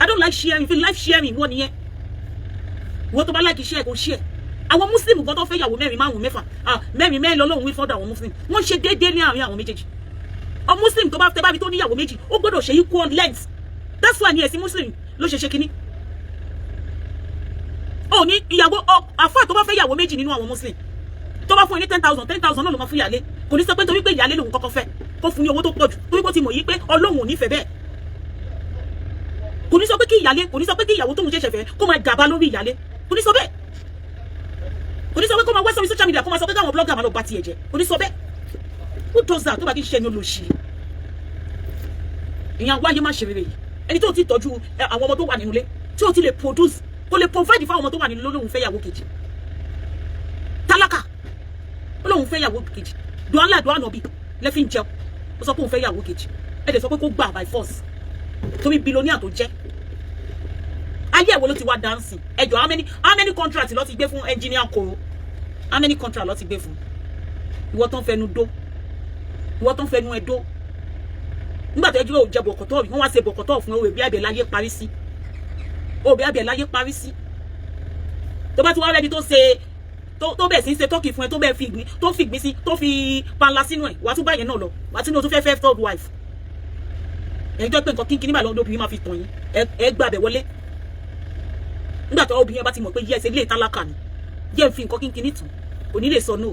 I don't like sharing if you like sharing wọ́n nìyẹn wọ́n tó bá like share kò share àwọn muslim gan tó fẹ́ yàwó mẹ́rin márùn mẹ́fà mẹ́rin lọ́lọ́run wí fọ́dọ̀ àwọn muslim wọ́n ṣe déédéé ní àárín àwọn méjèèjì ọ muslim tó bá fẹ́ bábi tó níyàwó méjì ó gbọ́dọ̀ ṣe equal length that's why ni ẹ̀sìn muslim ló ṣe kínní ó ní ìyàwó àfáà tó bá fẹ́ yàwó méjì nínú àwọn muslim tó bá fún ẹ ní 10,000 náà ló máa fún ìyálé kò ní sọ pé torí pé ìyálé lòun kọ́kọ́ fẹ́ kó fún ní owó tó pọ̀ jù torí pé ó ti mọ̀ yí pé ọlọ́run ò ní fẹ́ bẹ́ẹ̀ kò ní sọ pé kí ìyàwó tóun ṣẹ̀ṣẹ̀ fẹ́ kó máa gàba lórí ìyálé kò ní sọ bẹ́ẹ̀ kò ní sọ pé kó máa wá sórí social media kó máa sọ pé káwọn blogger máa lọ bá tiẹ̀ jẹ́ kò ní sọ bẹ́ẹ̀ who does that tó bá kí ṣe ẹni olóṣì ìyẹn wáyé má ṣe rere yìí ẹni tó ti tọ́jú àwọn ọmọ tó wà nínú ilé tí ó ti lè produce kó lè provide fáwọn ọmọ tó wà nínú ilé lóhun fẹ́ yàwó kejì tálákà lóhun fẹ́ yàwó kejì dùnálà dùnánàbí lẹ́fí ń jẹun ó sọ pé òun fẹ́ yàwó kejì ẹ dẹ̀ sọ pé kó gbà by force torí billionaire tó jẹ́ ayé ẹ̀wọ̀ ló ti wá dancing ẹjọ́ how many contract ló ti gbé fún engineer Koro how many contract ló ti gbé fún ìwọ tó ń fẹnu dó ìwọ tó ń fẹnu ẹ dó nígbà tó ẹjọ́ ò jẹ bọ̀kọ̀tọ̀ rí wọ́n wá ṣe bọ̀kọ̀tọ̀ fún òwe bí àbẹ̀ láyé parí sí òwe àbẹ̀ láyé parí sí tó bá ti wá rẹ́ni tó ṣe tó bẹ̀ sí ṣe tọ́kì fún ẹ tó bẹ̀ fi ìgbín sí tó fi panla sínú ẹ̀ wà tún báyẹn náà lọ wà tún ní o tún fẹ́ third wife ẹjọ́ pé nǹkan kínkín nígbà lọ́dọ̀ obìnrin máa fi tàn yín ẹ gbà bẹ̀ wọlé nígbà tó obìnrin bá ti mọ̀ pé yẹ́ ẹsẹ̀ ilé tálákà ni yẹ́ ń fi nǹkan kínkín nìtàn kò ní lè sọ no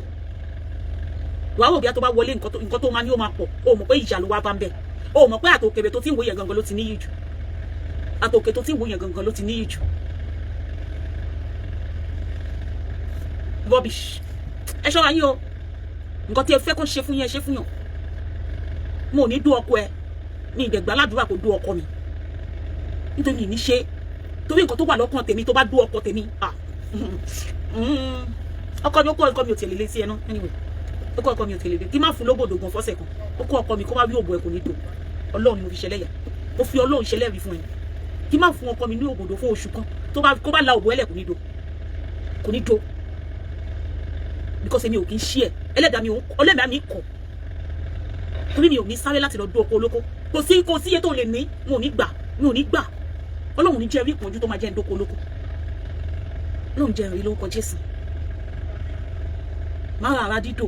wàá wò bí a tó bá wọlé nǹkan tó máa ní ó máa pọ̀ o mọ̀ pé ìjà ló wá bá ń bẹ̀ o mọ̀ pé àtòkèrè tó ti ń wò yẹn gangan ló ti níyì jù àtòkè tó ti ń wò yẹn gangan ló ti níyì jù rubbish ẹ ṣọ́ra yín o nǹkan tí ẹ fẹ́ kó ṣe fún yẹn ṣe fún yàn mo ò ní dú ọkọ ẹ ní ìdẹ̀gbà aládùúrà kò dú ọkọ mi nítorí ní ṣe torí nǹkan tó wà lọ́kàn tèmi tó bá dú ọkọ tèmi ọkọ mi ó kọ́ ọkọ mi ò tẹ̀lé létí ẹ náà anyway ó kọ́ ọkọ mi ò tẹ̀lé létí kí má fún lóbòdò gan fọ́sẹ̀ kan ó kọ́ ọkọ mi kó má rí òbò ẹ kò ní dò ọlọ́run mo fi ṣẹlẹ̀ yà mo fi ọlọ́run ṣẹlẹ̀ rí fún ẹ kí má fún ọkọ mi ní òbòdò fún oṣù kan kó bá la òbò ẹlẹ̀ kò ní dò because èmi ò kí ń ṣí ẹ ẹlẹ́dàá mi ọlẹ́mìí mi kọ̀ torí mi ò ní sáré láti lọ dún ọkọ olóko kò sí iye tó lè ní mi ò ní gbà ọlọ́run ní jẹ́ rí ìpọ́njú tó máa jẹ́ ìdókò olóko ọlọ́run jẹ́ ìrìn lórúkọ Jésù máa rà dídò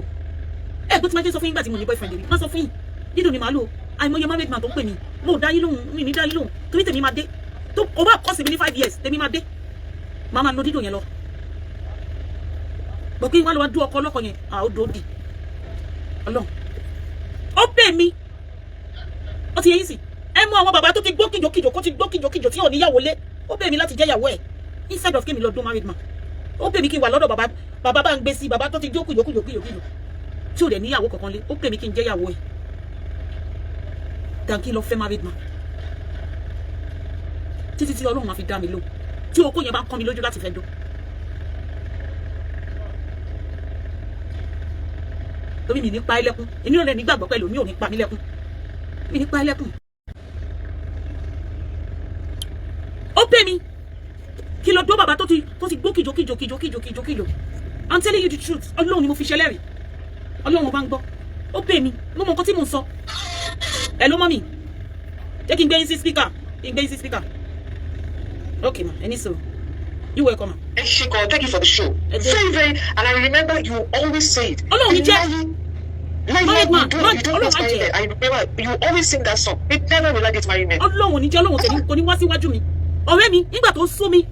ẹ gbé tí máa jẹ́ sọ fún yín gbà tí mo ní boyfriend rí má sọ fún yín dídò ni màá lò àìmọye married man tó ń pè mí mo ò dá yín lóhùn mi ní dá yín lóhùn torí tèmi máa dé tó o bá kọ́ sí mi ní 5 years tèmi máa dé màá máa lo dídò yẹn lọ bọ̀ kí n wá lọ wá dú ọkọ ọlọ́kọ yẹn ó dòdì ọlọ́run ó pè mí ó ti yẹ yín sí ẹ mú àwọn bàbá tó ti gbó kìjokìjò tí ò níyàwó lé ó pè mí láti jẹ́ ìyàwó ẹ̀ instead of kí mi lọ dún married man ó pè mí kí n wà lọ́dọ̀ bàbá bá ń gbé sí bàbá tó ti jó kìjokìjò tí ò dẹ̀ níyàwó kankan lé ó pè mí kí n jẹ́ ìyàwó ẹ̀ dan kí n lọ fẹ́ married man títí tí ọlọ́run máa fi dá mi lò tí okó yẹn bá kọ́ mi lójú láti fẹ́ dún. torí mi ní pa ẹlẹ́kún èmi ò lè nígbàgbọ́ pẹ̀lú mi ò ní pa mí lẹ́kún mi ní pa ẹlẹ́kún. ó pè mí kí lọ dó bàbá tó ti gbó kìjokìjò I'm telling you the truth ọlọ́run ni mo fi ṣẹlẹ́rìí ọlọ́run bá ń gbọ́ ó pè mí mo mọ nǹkan tí mo ń sọ ẹ ló mọ́ mi jẹ́ kí n gbé yín sí speaker ok ma ẹni sọ̀rọ̀ You welcome. Eshiko, thank you for the show. Very, very, and I remember you always say it. Oh no, you Married man, you don't get married men. I remember you always sing that song. It never will I get married men. Ọlọ́run ní jẹ́ Ọlọ́run tẹ̀lé kò ní wá síwájú mi. Ọ̀rẹ́ mi nígbà tó sún mi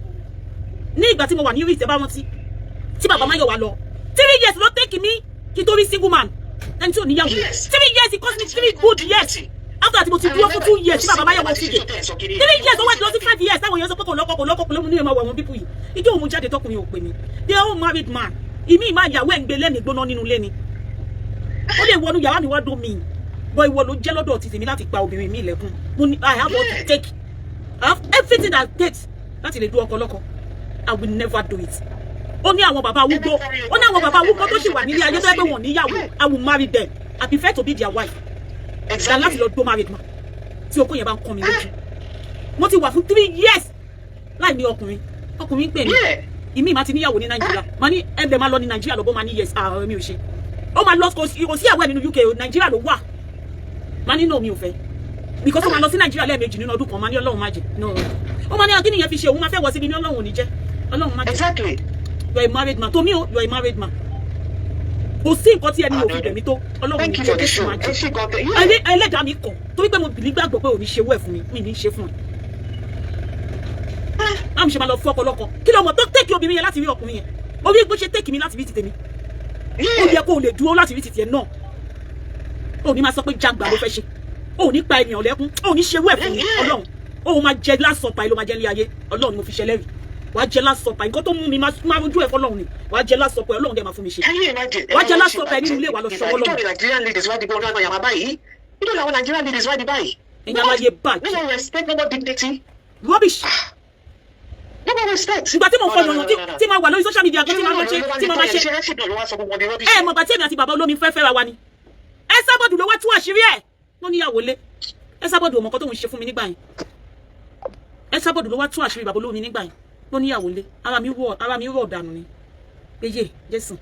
ní ìgbà tí mo wà ní orí ìtẹ́ bá wọn tí bàbá máa yọ wá lọ. 3 years ló take mi kí n tó rí single man. Ẹni tí ò níyàwó. 3 years it cost me 3 good years. After tí mo ti dúró fún 2 years tí bàbá máa yọ wá sí. 3 years ó wá lọ sí 5 years táwọn èèyàn sọ pé kò lọ́kọ lóhun ní ìmọ̀ àwọn people yìí. Ìjọ òun jáde tọkùnrin ò pè mí. They are all married man. Ìmí ìmá ìyàwó ẹ̀ ń gbé lẹ́mìí gbóná nínú ilé ni. Ó lè wọnú yàrá mi wá dó mi. But ìwọ ló jẹ́ lọ́dọ̀ ti tèmi láti pa obìnrin mi lẹ́kùn. Mo ní I have what to take. I have everything that takes láti lè du ọkọ lọ́kọ. I will never do it. Ó ní àwọn bàbá arúgbó. Ó ní àwọn bàbá arúgbó tó sì wà nílé ayé tó yẹ pé wọ́n níyàwó. I will marry them. I prefer to be their wife. Than láti lọ dó married man. Tí okó yẹn bá ń kọ́ mi lójú. Mo ti wà fún 3 years láì ní ọkùnrin. Ọkùnrin pè mí. Ìmí máa ti níyàwó ní Nàìjíríà. Màá ní ẹgbẹ́ máa lọ ní Nàìjíríà lọ́bọ̀ máa ní yes. Mi ò ṣe. Ó máa lọ kò sí àwẹ̀ nínú UK o Nàìjíríà ló wà. Màá ní no mi ò fẹ́. Because ó máa lọ sí Nàìjíríà lẹ́ẹ̀mejì nínú ọdún kan màá ní Ọlọ́run má jẹ́. No. Ó máa ní akíní yẹn fi ṣe òun máa fẹ́ wọ síbi ní Ọlọ́run ò ní jẹ́. Ọlọ́run má jẹ́. Exactly. You are a married man. To me, you are a married man. Kò sí nǹkan tí ẹni ò fi bẹ̀ mí tó. Ọlọ́run ní jẹ́ Jésù má jẹ́. Ẹlẹ́dàá mi kọ̀ torí pé mo bìlí gbàgbọ́ pé ò ní ṣe wẹ̀ fún mi. Mi ní ṣe fún ẹ. Àmì ṣe máa lọ fún ọkọlọ́kọ. Kí ló mọ̀ tó tẹ́kì obìnrin yẹn láti rí ọkùnrin yẹn? Orí bó ṣe tẹ́kì mi láti rí ti tèmi. Ó yẹ kó o lè dúró láti rí ti tiẹ̀ náà. Ó ní máa sọ pé jàgbà ló fẹ́ ṣe. Ó ní pa ènìyàn lẹ́kún. Ó ní ṣe wẹ̀ fún mi. Ọlọ́run. Ó máa jẹ lásọ̀pá ló máa jẹ ní ayé. Ọlọ́run ni mo fi ṣẹlẹ́rìí. Wàá jẹ lásọ̀pá nǹkan tó mú mi máa rojú ẹ̀ fọlọ́run ni. Wàá jẹ lásọ̀pá Ọlọ́run dẹ̀ máa fún mi ṣe. Wàá jẹ lásọ̀pá nínú ilé wa lọ ṣọwọ́ lọ́wọ́. Nigerian ladies why the born on yama bayi. You don't know Nigerian ladies why the bayi. Ẹ̀yin aláyé báàgì. No more respect, no more dignity. Rubbish. No more respect. Ìgbà tí mo fọ yọ̀yàn tí máa wà lórí social media kan tí máa ṣe tí mo máa ṣe. Mọ̀ bá tí èmi àti bàbá olómi fẹ́ fẹ́ra wa ni. Ẹ sábọ̀dù ló wá tú àṣírí ẹ̀. Wọ́n níyàwó lé. Ẹ sábọ̀dù ọmọ kan tó ń ṣe fún mi nígbà yẹn. Ẹ sábọ̀dù ló wá tú àṣírí bàbá olómi nígbà yẹn. Wọ́n níyàwó lé. Ara mi rọ̀ dànù ni. Péye Jésù.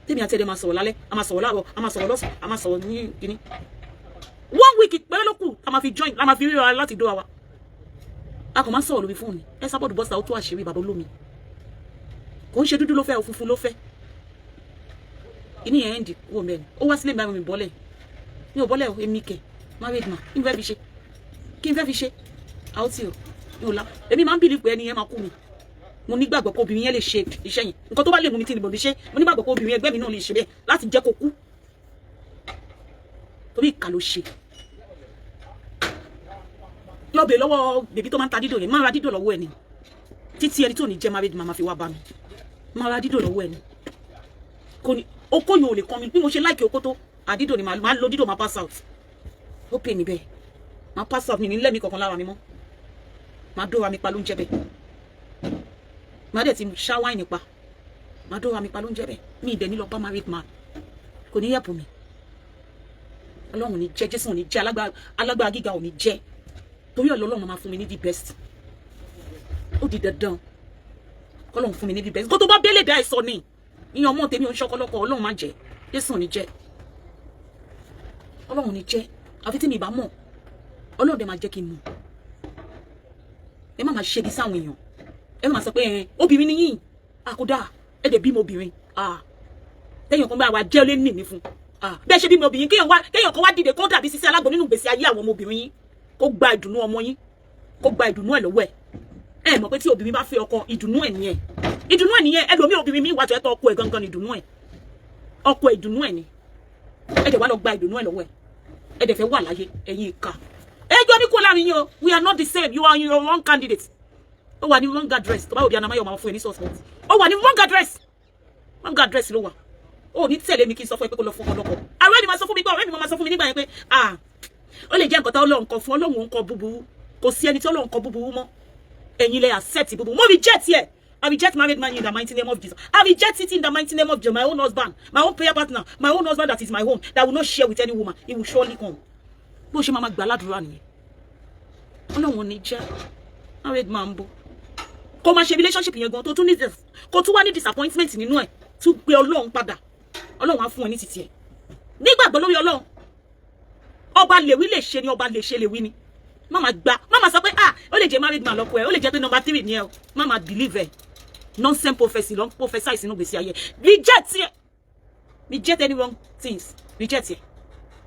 Tèmi àti ẹ̀dẹ̀ máa sọ̀rọ̀ lálẹ́, a máa sọ̀rọ̀ láàárọ̀, a máa sọ̀rọ̀ lọ́sàn, a máa sọ̀rọ̀ ní kíní. 1 week péré ló kù, a máa fi join, a máa fi ríra láti dó wa. A kò máa sọ̀rọ̀ lórí fóònù. Ẹ sábọ̀dù bọ́sà ó tú àṣírí bàbá olómi. Kò ń ṣe dúdú ló fẹ́, funfun ló fẹ́. Ìní yẹn ń dì kúrò mẹ́rin. Ó wá sílé mi bọ́lẹ̀. Mi ò bọ́lẹ̀ èmi kẹ̀, married man. Kí n fẹ́ fi ṣe? Kí n fẹ́ fi ṣe? Àwọn tí o, mi ò la. Èmi máa ń bìlì pé ẹni yẹn máa kú mi. Mo nígbàgbọ́ pé obìnrin yẹn lè ṣe iṣẹ́ yẹn. Nǹkan tó bá lè mú mi tí mo lè ṣe. Mo nígbàgbọ́ pé obìnrin ẹgbẹ́ mi náà lè ṣe bẹ́ẹ̀ láti jẹ́ kó kú. Torí ìkà ló ṣe. Lọ́bẹ̀ lọ́wọ́ bèbí tó máa ń ta dídò yẹn. Máa ra dídò lọ́wọ́ ẹ̀ ni. Títí ẹni tó ní jẹ́ married man máa fi wá bá mi. Máa ra dídò lọ́wọ́ ẹ̀ ni. Kò ní okó yóò lè kàn mí bí mo ṣe láìkì okó tó. Àdídò ni màá lo dídò máa pass out. Ó pè mí bẹ́ẹ̀. Máa pass out mi ní lẹ́mìí kankan lára mi mọ́. Máa dóra mi pa ló ń jẹ́ bẹ́ẹ̀. Máa dẹ̀ ti ṣá wáìnì pa. Máa dóra mi pa ló ń jẹ́ bẹ́ẹ̀. Mi ìdẹ̀ ní lọ bá married man. Kò ní yẹ̀pù mi. Ọlọ́run ní jẹ́ Jésù ní jẹ́ alágbára gíga ò ní jẹ́. Torí Ọlọ́run máa fún mi ní the best. Ó di dandan. Ọlọ́run fún mi ní the best. Kó tó bá bẹ́lẹ̀ dá ẹ̀ sọ ni. Ìyẹn ọmọ tèmi ò ń ṣọkọlọ́kọ Ọlọ́run má jẹ́. Jésù ní jẹ́. Ọlọ́run ní jẹ́. Àfi tí mi bá mọ̀. Ọlọ́run dẹ̀ máa jẹ́ kí n mọ̀. Ẹ má máa ṣe bí sáwọn èèyàn. Ẹ má máa sọ pé obìnrin ni yín. Àkódà ẹ dẹ̀ bímọ obìnrin. Téèyàn kan bá wa jẹ́ lé nì mí fún. Bẹ́ẹ̀ ṣe bímọ obìnrin kéèyàn kan wá dìde kó dàbí sísẹ́ alágbó nínú ìgbésí ayé àwọn ọmọbìnrin yín. Kó gba ìdùnnú ọmọ yín. Kó gba ìdùnnú ẹ̀ lọ́wọ́ ẹ̀. Ẹ mọ̀ pé tí obìnrin bá fẹ́ ọkọ ìdùnnú ẹ̀ nìyẹn. Ìdùnnú ẹ̀ nìyẹn. Ẹlòmíì obìnrin mi wà tó ẹ̀ tọ́ ọkọ ẹ̀ gangan ní ìdùnnú ẹ̀. Ọkọ ìdùnnú ẹ̀ ni. Ẹ dẹ̀ wá lọ gba ìdùnnú ẹ̀ lọ́wọ́ ẹ̀. Ẹ dẹ̀ fẹ́ wà láyé ẹ̀yin ìka. Ẹjọ́ ní kò láàrin yín o. We are not the same. You are your wrong candidate. Ó wà ní wrong address. Tó bá òbí Anamáyọ̀ máa fún ẹ ní suspect. Ó wà ní wrong address. Wrong address ló wà. Ó ní tẹ̀lé mi kí n sọ fún ẹ pé kó lọ fún ọlọ́kọ. Ààrẹ ni máa sọ fún mi pé ọ̀rẹ́ mi máa sọ fún mi nígbà yẹn pé ó lè jẹ́ nǹkan tó Ọlọ́run kan fún Ọlọ́run nǹkan búburú. Kò sí ẹni tí Ọlọ́run kan búburú mọ́. Ẹ̀yin lẹ accept búburú. Mo reject ẹ. I reject married man in the mighty name of Jesus. I reject it in the mighty name of Jesus. My own husband, my own prayer partner, my own husband that is my own, that will not share with any woman. He will surely come. Bó ṣe máa gbà ládùúrà nìyẹn. Ọlọ́run ní jẹ́ married man bó. Kó máa ṣe relationship yẹn gan tó tún ní kó tún wá ní disappointment nínú ẹ̀ tún gbé Ọlọ́run padà. Ọlọ́run á fún ẹ ní títí ẹ̀. Nígbàgbọ́ lórí Ọlọ́run. Ọba lèwí lè ṣe ni ọba lè ṣe lèwí ni. Mama sọ pé ó lè jẹ́ married man lọ́kọ ẹ̀, ó lè jẹ́ pé number 3 ni ẹ o. Mama believe ẹ. Nonsense prophecy long prophesy sínú gbèsè ayé. Reject ẹ. Reject any wrong things. Reject ẹ.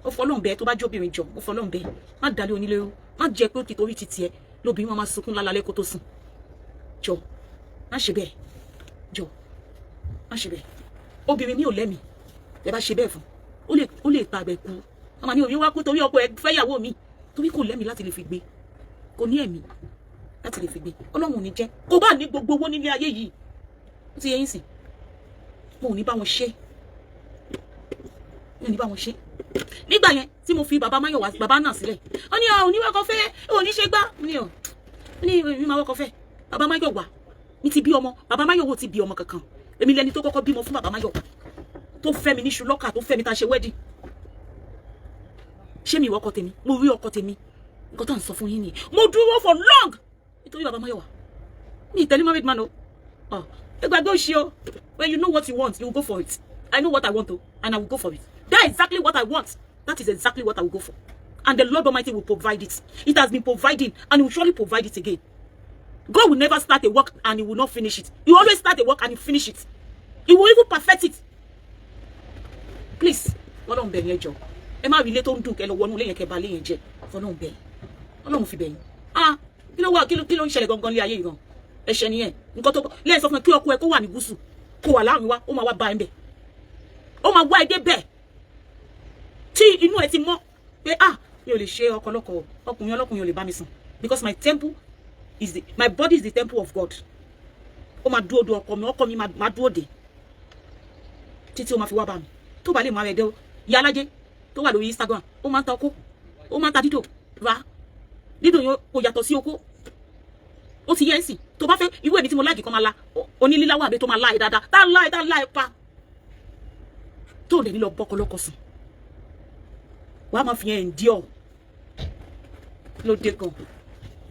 Ó fọlọ́run bẹ́ẹ̀ tó bá jóbìnrin jọ, ó fọlọ́run bẹ́ẹ̀. Má dalé onílé o. Má jẹ́ pé ó kìtorí títí ẹ lóbìnrin máa sunkún lálálẹ́ kó tó sùn. Jọ, má ṣe bẹ́ẹ̀. Jọ, má ṣe bẹ́ẹ̀. Obìnrin mi ò lẹ́mìí. Ẹ bá ṣe bẹ́ẹ̀ fún. Ó lè pa àgbẹ̀ kú. Mama ní omi wá kú torí ọkọ ẹ fẹ́yàwó mi. Torí kò lẹ́mìí láti lè fi gbé. Kò ní ẹ̀mí láti lè fi gbé. Ọlọ́run ò ní jẹ́. Kò bá ní gbogbo owó nílé ayé yìí. Ó ti yẹ yín sìn. Mo ò ní bá wọn ṣe. Mo ò ní bá wọn ṣe. Nígbà yẹn tí mo fi bàbá Máyọ̀wá bàbá náà sílẹ̀. Ó ní ò ní wọ́kọ̀ fẹ́, ò ní ṣe gbá. Ní mi máa wọ́kọ̀ fẹ́. Bàbá Máyọ̀wá mi ti bí ọmọ. Bàbá Máyọ̀wá ti bí ọmọ kankan. Èmi lẹni tó kọ́kọ́ bímọ fún bàbá Máyọ̀wá. Tó fẹ́ mi ní ṣùlọ́kà, tó fẹ́ mi tá ṣe wedding. Ṣé mi wọ́kọ̀ tèmi? Mo rí ọkọ tèmi. Nǹkan tó ń sọ fún yín ni. Mo dúró for long. Nítorí bàbá Máyọ̀wá. Mi tẹ̀lé married man o. Ẹgbàgbé òṣì o. When you know what you want, you will go for it. I know what I want to, and I will go for it. That is exactly what I want. That is exactly what I will go for. And the Lord Almighty will provide it. It has been providing, and He will surely provide it again. God will never start a work and He will not finish it. He will always start a work and He finish it. He will even perfect it. Please, Ọlọ́run bẹ̀ yín ẹ jọ̀ọ́. Ẹ má rí ilé tó ń dùn kẹ́ lọ wọnú ilé yẹn kẹ́ bà lé yẹn jẹ́. Ọlọ́run bẹ̀ yín. Ọlọ́run fi bẹ̀ yín. Kí ló ń ṣẹlẹ̀ gangan lé ayé yìí gan? Ẹ̀ṣẹ̀ nìyẹn. Nǹkan tó lẹ́yìn sọ fún ẹ kí ọkọ ẹ kó wà ní gúúsù, kó wà láàrin wa, ó máa wá bá ẹ bẹ̀. Ó máa wá ẹ dé bẹ̀. Tí inú ẹ ti mọ́ pé mi ò lè ṣe ọkọ lọ́kọ, ọkùnrin ọlọ́kùnrin ò lè bá mi sùn. Because my body is the temple of God. Ó máa dúró de ọkọ mi máa dúró de. Títí ó máa fi wá bá mi. Tó bá lè máa rẹ̀ dé o. Ìyá alájẹ tó wà lórí Instagram, ó máa ń ta okó. Ó máa ń ta dídò. Ra. Dídò yẹn kò yàtọ̀ sí okó. Ó ti yẹ ẹ́ sìn. Tó bá fẹ́ irú ẹni tí mo láàgì kan máa la. Onílíláwọ̀ àbí tó máa láì dáadáa. Tá láì pa. Tó lè ní lọ bọ́kọ lọ́kọ sùn. Wàá máa fi yẹn endure. Ló dé gan.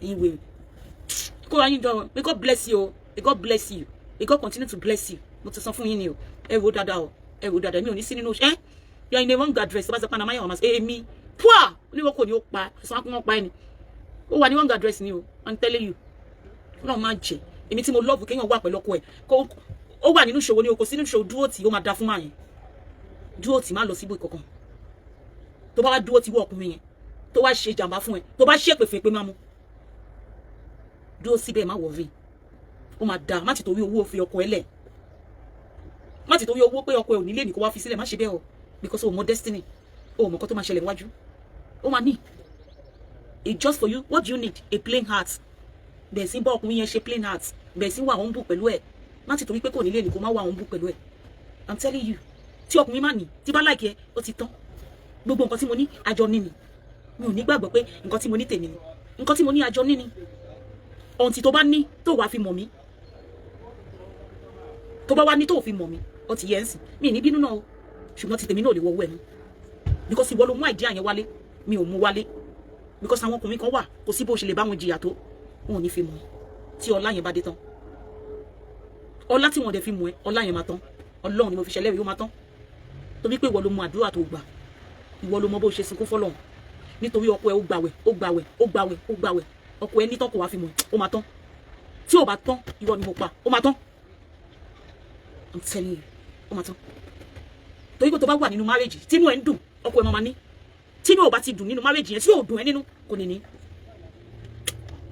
Ìwé. Kó ayé jọ. May God bless you. May God bless you. May God continue to bless you. Mo ti sọ fún yín ni o. Ẹ wo dáadáa o. Ẹ wo dáadáa. Mi ò ní sí nínú yà in a wrong address. Tó bá sọ pé Máyọ̀wá máa ṣe èmi. Pua! Oníwọ̀ kò ní ó pa. Sọ wọn pa ẹni. Ó wà ní wrong address ni o. I'm telling you. Ọlọ́run máa jẹ. Èmi tí mo love kéèyàn wà pẹ̀lú ọkọ ẹ̀. Ó wà nínú ìṣòro ni o. Kò sí nínú ìṣòro dúró tì ó máa da fún máa yẹn. Dúró tì má lọ síbò kankan. Tó bá wá dúró tì wọ ọkùnrin yẹn. Tó wá ṣe jàǹbá fún ẹ. Tó bá ṣe pèfè pé máa mú. Dúró síbẹ̀ má worry. Ó máa da. Má ti torí owó fi ọkọ ẹ lẹ̀. Má ti torí owó pé ọkọ ẹ ò nílé ní kó wá fi sílẹ̀. Má ṣe bẹ́ẹ̀ o. Because o mọ destiny. O mọ nǹkan tó máa ṣẹlẹ̀ níwájú. Ó máa ní. It's just for you. What do you need? A plain heart. Bẹ̀ẹ̀ sí bá ọkùnrin yẹn ṣe plain heart. Bẹ̀ẹ̀ sí wà òun bù pẹ̀lú ẹ̀. Má ti torí pé kò nílé ní kó má wà òun bù pẹ̀lú ẹ̀. I'm telling you. Tí ọkùnrin má ní. Tí bá like ẹ, ó ti tán. Gbogbo nǹkan tí mo ní àjọ ní ni. Mi ò ní gbàgbọ́ pé nǹkan tí mo ní tèmi ni. Nǹkan tí mo ní àjọ ní ni. Ohun tí tó bá ní tó wá fi mọ̀ mí. Tó bá wá ní tó fi mọ̀ mí. Ó ti yẹ ń sìn. Mi ní bínú náà o. Ṣùgbọ́n ti tèmi náà lè wọ owó ẹ̀ mú. Because ìwọ ló mú idea yẹn wálé. Mi ò mú wálé. Because àwọn ọkùnrin kan wà kò sí bó ṣe lè bá wọn jìyà tó. Wọn ò ní fi mọ̀ tí ọlá yẹn bá dé tán. Ọlá tí wọn dẹ̀ fi mọ̀ ẹ́, ọlá yẹn máa tán. Ọlọ́run ni mo fi ṣẹlẹ́rìí ó máa tán. Torí pé ìwọ ló mú àdúrà tó gbà. Ìwọ ló mọ bó ṣe sunkún fọ́lọ́run. Nítorí ọkọ ẹ ó gbàwẹ̀. Ọkọ ẹ ní tán kò wá fi mọ̀ ó máa tán. Tí ò bá tán, ìwọ ni mo pa. Ó máa tán. I'm telling you. Ó máa tán. Torí pé tó bá wà nínú marriage, tínú ẹ ń dùn, ọkọ ẹ máa ní. Tínú ò bá ti dùn nínú marriage yẹn, tí ò dùn ẹ nínú, kò ní.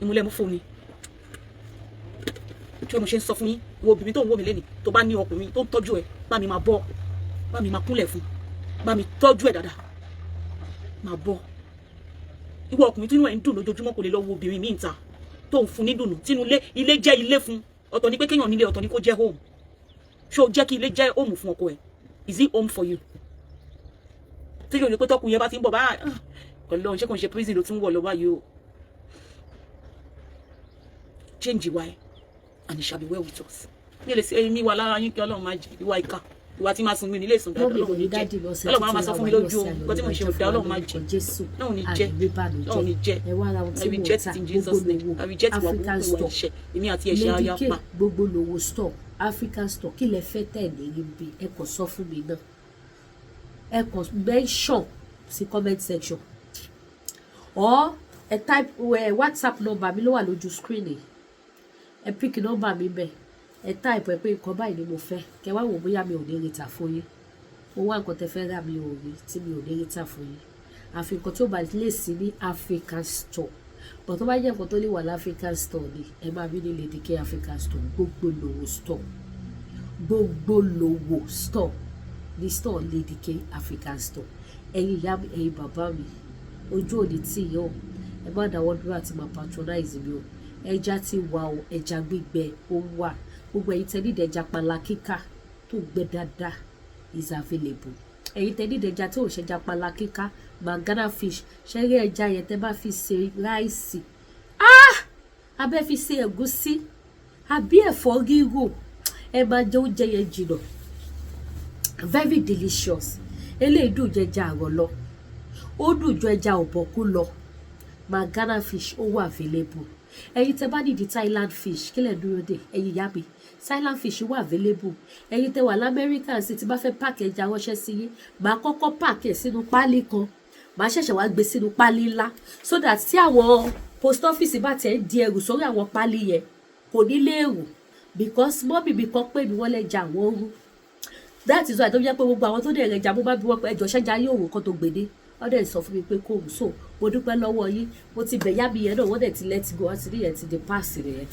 Ìmúlẹ̀ mú fún mi. Tí mo ṣe ń sọ fún yín, wo obìnrin tó ń wò mí lẹ́nìí, tó bá ní ọkùnrin tó ń tọ́jú ẹ, bá mi máa bọ́, bá mi máa kúnlẹ̀ fún, bá mi tọ́jú ẹ dáadáa, máa bọ́. Ìwọ ọkùnrin tínú ẹ ń dùn lójoojúmọ́ kò lè lọ wo obìnrin míì ta, tó ń fún ní dùnú, tínú ilé jẹ́ ilé fún, ọ̀tọ̀ ni pé kéèyàn nílé, ọ̀tọ̀ ni kó jẹ́ home. Ṣé o jẹ́ kí ilé jẹ́ home fún ọkọ ẹ? Is it home for you? Tí yóò ní pé tọ́kùn yẹn bá ti ń bọ̀ bá Ọlọ́run ṣé kò ń ṣe prison ló tún wọ̀ lọ báyìí o. Change ìwà ẹ and it shall be well with us. Mi ò lè ṣe mi wà lára yín kí Ọlọ́run máa jẹ ìwà ìkà. Ìwà tí máa sun mi nílé ìsùn dáadáa Ọlọ́run ní jẹ́. Ọlọ́run máa sọ fún mi lójú o. Nǹkan tí mo ṣe ò dá Ọlọ́run máa jẹ. Náà ò ní jẹ́. Náà ò ní jẹ́. I reject it in Jesus' name. I reject ìwà burúkú ìwà ẹ̀ṣẹ̀. Èmi àti ẹ̀ṣẹ̀ ayá pa. Gbogbo lówó store African store kí lẹ fẹ́ tẹ̀lé níbi ẹ kàn sọ fún mi náà. Ẹ kàn mention sí comment section. Or ẹ type WhatsApp number mi ló wà lójú screen yìí, ẹ pick number mi bẹ́ẹ̀, ẹ type ẹ pé nǹkan báyìí ni mo fẹ́, kẹ wá wò bóyá mi ò ní rí tà fún yín. Mo wá nǹkan tẹ fẹ́ rà mi ò rí tí mi ò ní rí tà fún yín. Àfi nǹkan tí ó bá lè sí ní African store, but tó bá jẹ́ nǹkan tó lè wà ní African store ni ẹ máa rí ní Lady K African store, gbogbo lòwò store, gbogbo lòwò store ní store Lady K African store. Ẹ̀yin ìyá mi, ẹ̀yin bàbá mi, ojú òní tí yìí o, ẹ má dáwọ́ dúró àti máa patronize mi o. Ẹja ti wà o, ẹja gbígbẹ ó wà, gbogbo ẹ̀yin tẹ́ nídìí ẹja panla kíká tó gbẹ dáadáa is available. Ẹ̀yin tẹ́ nídìí ẹja tí ò ṣẹja panla kíká, Mangana fish, ṣẹ́rí ẹja yẹn tẹ́ bá fi ṣe ráìsì, abẹ́ fi ṣe ẹ̀gúsí àbí ẹ̀fọ́ rírò, ẹ máa jẹ oúnjẹ yẹn jìnnà, very delicious. Eléyìí dùn jẹ ẹja àrọ̀ lọ, ó dùn jọ ẹja ọ̀bọ̀kú lọ. Mangana fish ó wà available. Ẹ̀yin tẹ́ bá nídìí Thailand fish, kílẹ̀ dúró dé, ẹ̀yin ìyá mi, Thailand fish wà available. Ẹ̀yin tẹ́ wà l'Amẹ́ríkà sí, tí bá fẹ́ páàkì ẹja ránṣẹ́ sí yín, màá kọ́kọ́ páàkì ẹ̀ sínú páálí kan, màá ṣẹ̀ṣẹ̀ wá gbé sínú páálí ńlá, so that tí àwọn post office bá tẹ̀ ń di ẹrù sórí àwọn páálí yẹn kò ní lè rù, because mọ́mì mi kan pè mí wọ́n lẹ́jà wọ́n rú. That is why tó jẹ́ pé gbogbo àwọn tó dẹ̀ rẹjà mo bá bí wọ́n pé ẹjọ́ ṣẹ́jà yóò wò kán tó gbèdé, wọ́n dẹ̀ sọ fún mi pé kò rù. So mo dúpẹ́ lọ́wọ́ yín, mo ti bẹ̀ yá mi yẹn náà, wọ́n dẹ̀ ti let go, wọ́n ti rí yẹn ti di pass nìyẹn.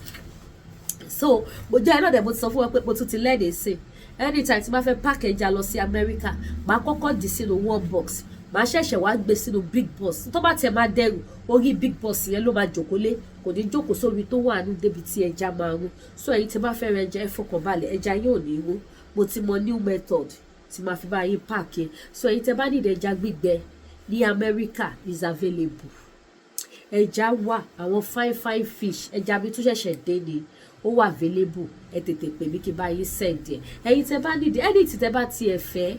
So mo jẹ́ náà dẹ̀ mo ti sọ fún wọn pé mo tún ti lẹ́ẹ̀dẹ̀ sí anytime tí máa fẹ́ pack ẹja lọ sí America, màá kọ́kọ́ dì sínú one box, màá ṣẹ̀ṣẹ̀ wá gbé sínú big box. Tó bá tiẹ̀ máa dẹrù, orí big box yẹn ló máa jókòó lé, kò ní jókòó sórí tó wà ní débi tí ẹja máa rú. So ẹ̀yin tí bá fẹ́ rẹ ẹja ẹ fọkàn balẹ̀, ẹja yóò ní rú. Mo ti mọ new method tí máa fi bá yín pack ẹ. So ẹ̀yin tẹ́ bá ní ẹja gbígbẹ ní America is available. Ẹja wà, àwọn fine fish, ẹja bí tó ṣẹ̀ṣẹ̀ dé ni ó wà available. Ẹ tètè pè mí kí n bá yín send ẹ. Ẹ̀yin tẹ́ bá nídìí anything tẹ́ bá tiẹ̀ fẹ́,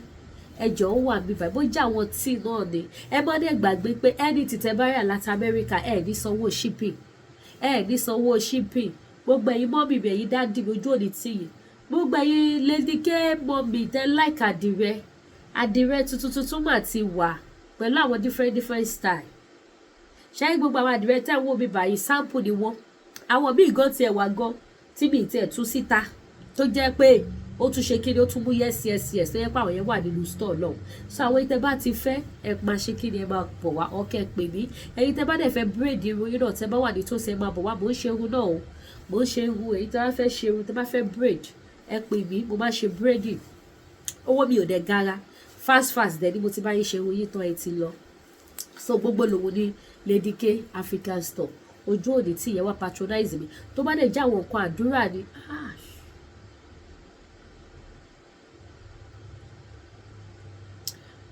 ẹjọ́ ó wà bíbá, bó jẹ́ àwọn tíì náà ni. Ẹ má dẹ̀ gbàgbé pé anything tẹ́ bá rà láti America ẹ ní sanwó shipping, ẹ ní sanwó shipping. Gbogbo ẹ̀yin mọ́mì mi, ẹ̀yin dáàdì mi, ojú òní tì yín. Gbogbo ẹ̀yin Lady K mọ́mì tẹ́ like àdìrẹ tuntun mà ti wà pẹ̀lú àwọn different style. Ṣé gbogbo àwọn àdìrẹ tẹ́ wọ́n mi báyìí sample ni wọ́n. Àwọn míì gan tiẹ̀ wà gan tí mi tiẹ̀ tú síta, tó jẹ́ pé ó tún ṣe kíni, ó tún mú yes tó yẹ pé àwọn yẹn wà nínú store náà. So àwọn ìtẹ́ bá ti fẹ́ ẹ máa ṣe kíni, ẹ máa bọ̀ wá, ọkẹ́ pè mí. Ẹ̀yin tẹ́ bá dẹ̀ fẹ́ braid irun yín náà, tẹ́ bá wà ní tòsí ẹ máa bọ̀ wá, mò ń ṣe irun náà o, mò ń ṣe irun. Ẹ̀yin tẹ́ bá fẹ́ ṣe irun, tẹ́ bá fẹ́ braid, ẹ pè mí, mo máa ṣe braiding. Owó mi ò dẹ̀ gara, fast dẹ̀ ni mo ti bá yín ṣe irun yín tán, ẹ ti lọ. So gbogbo lòun ní Lady K African store, ojú òní tí ìyẹn wá patronize mi. Tó bá dẹ̀ jẹ́ àwọn nǹkan àdúrà ni,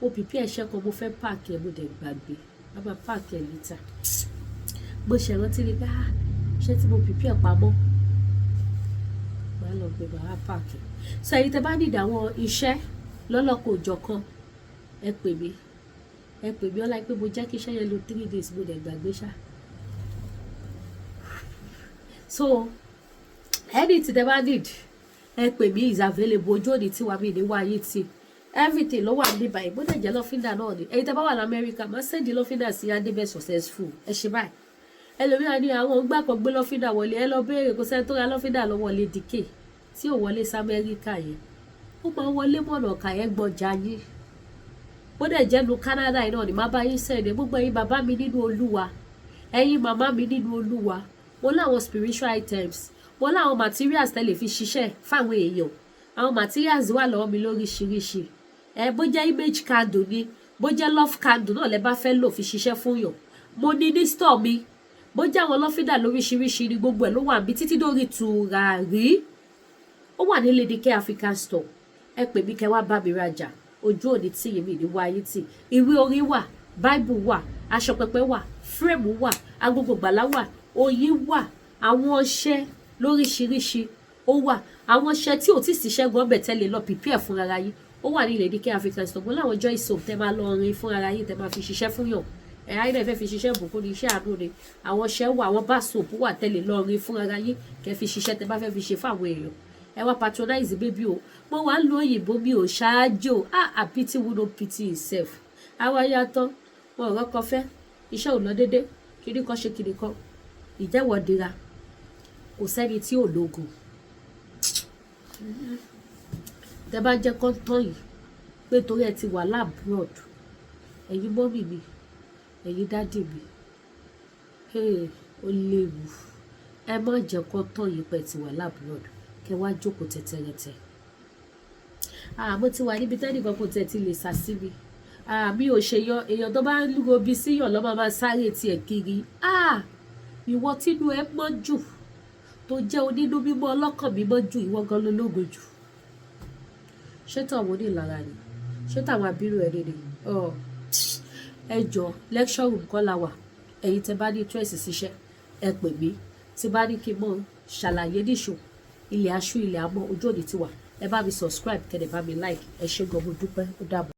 mo pìpì ẹ̀ṣẹ́ kan mo fẹ́ páàkì ẹ̀, mo dẹ̀ gbàgbé, a máa páàkì ẹ̀ níta. Mo ṣe rántí ni pé ṣé tí mo pìpì ẹ̀ pamọ́, màá lọ gbé bàbá páàkì. So ẹ̀yin tẹ́ bá nídìí àwọn iṣẹ́ lọ́lọ́kọ̀ òjọ̀kan, ẹ pè mí ọlá pé mo jẹ́ kí iṣẹ́ yẹn lo 3 days, mo dẹ̀ gbàgbé ṣá. So anything tẹ́ bá need, ẹ pè mí, is available. Ojú òní tí wà mí ní wáyé tí everything ló wà ní báyìí. Bó dẹ̀ jẹ́ lọ́fíńdà náà ni. Ẹ̀yin tẹ́ bá wà ní America, máa send lọ́fíńdà sí Adébẹ̀ Successful. Ẹ ṣe báyìí. Ẹlòmíràn ní àwọn gbà kan gbé lọ́fíńdà wọlé, ẹ lọ béèrè, kò sẹ́ni tó ra lọ́fíńdà lọ́wọ́ Lady K tí ò wọlé sí Amẹ́ríkà yẹn. Ó máa wọlé mọ̀nà ọ̀kà yẹn gbọ́jà yín. Bó dẹ̀ jẹ́ lu Canada yìí náà ni má bá yín send. Gbogbo ẹ̀yin bàbá mi nínú Olúwa, ẹ̀yin màmá mi nínú Olúwa, mo láwọn spiritual items, mo láwọn materials tẹ́ lè fi ṣiṣẹ́ fáwọn èèyàn. Àwọn materials wà lọ́wọ́ mi lóríṣiríṣi. Bó jẹ́ image candle ni, bó jẹ́ love candle náà lẹ bá fẹ́ lò fi ṣiṣẹ́ fún yàn, mo ní ní store mi. Bó jẹ́ àwọn lọ́fíńdà lóríṣiríṣi ni, gbogbo ẹ̀ ló wà níbi, títí dórí tùràrí. Ó wà ní Lady K African store. Ẹ pè mí kẹ́ wá bá mi rajà, ojú òní tí yìí mi ní wáyé tì. Ìwé orin wà, Bible wà, aṣọ pẹpẹ wà, frame wà, agogo gbàlá wà, oyin wà, àwọn ọṣẹ lóríṣiríṣi ó wà. Àwọn ọṣẹ tí ò tí sì ṣẹ́gun ọbẹ̀ tẹ́lẹ̀ lọ prepare fún ara yín, ó wà ní Lady K African store. Mo láwọn joy soap tẹ́ máa lọ rin fún ara yín, tẹ́ máa fi ṣiṣẹ́ fún yàn. Ayé fẹ́ fi ṣiṣẹ́ bùkún ní iṣẹ́ àánú ni. Àwọn ọṣẹ wà, àwọn bar soap wà tẹ́lẹ̀ lọ rin fún ara yín, kẹ́ fi ṣiṣẹ́ tẹ́ bá fẹ́ fi ṣe fún àwọn èèyàn. Ẹ wá patronize baby o. Mo wá ń lo òyìnbó mi ò ṣáájú. A pity who no pity himself. Àwa yàtọ̀, wọn ò rọ́kọ fẹ́, iṣẹ́ ò lọ dédé. kíní kan ṣe kíní kan ìjẹ́wọ́ dira kò sẹ́ni tí ò lógo tẹ bá jẹ́ kọ́ńtọ́ yìí pé torí ẹ ti wà láàbúrọ̀d ẹ̀yin mọ́mì mi ẹ̀yin dádì mi ó léwu ẹ má jẹ́ kọ́ńtọ́ yìí pé ti wà láàbúrọ̀d kẹ wá jókòó tẹ́tẹ́rẹ́tẹ́ mo ti wà níbi tẹ́nìkan kò tẹ̀ ti lè sá sí mi mi ò ṣe yan èèyàn tó bá ń lúgo bí síyàn lọ́ máa sáré tiẹ̀ kiri ìwọ tínú ẹ mọ́ jù tó jẹ́ onínú mímọ́ ọlọ́kàn mímọ́ jù ìwọ gan lológo jù ṣé tàwọn onílára ni ṣé tàwọn abirú ẹni ni ẹ jọ lecture room kọ́ la wà ẹ̀yin tẹ bá ní interest síṣẹ́ ẹ pè mí tí bá ní kí n mọ̀ ṣàlàyé níṣò ilẹ̀ aṣú ilẹ̀ amọ́ ojú òní ti wà ẹ bá mi subscribe kẹ́dẹ̀ bá mi like ẹ ṣé gan mo dúpẹ́ ó dàbọ̀.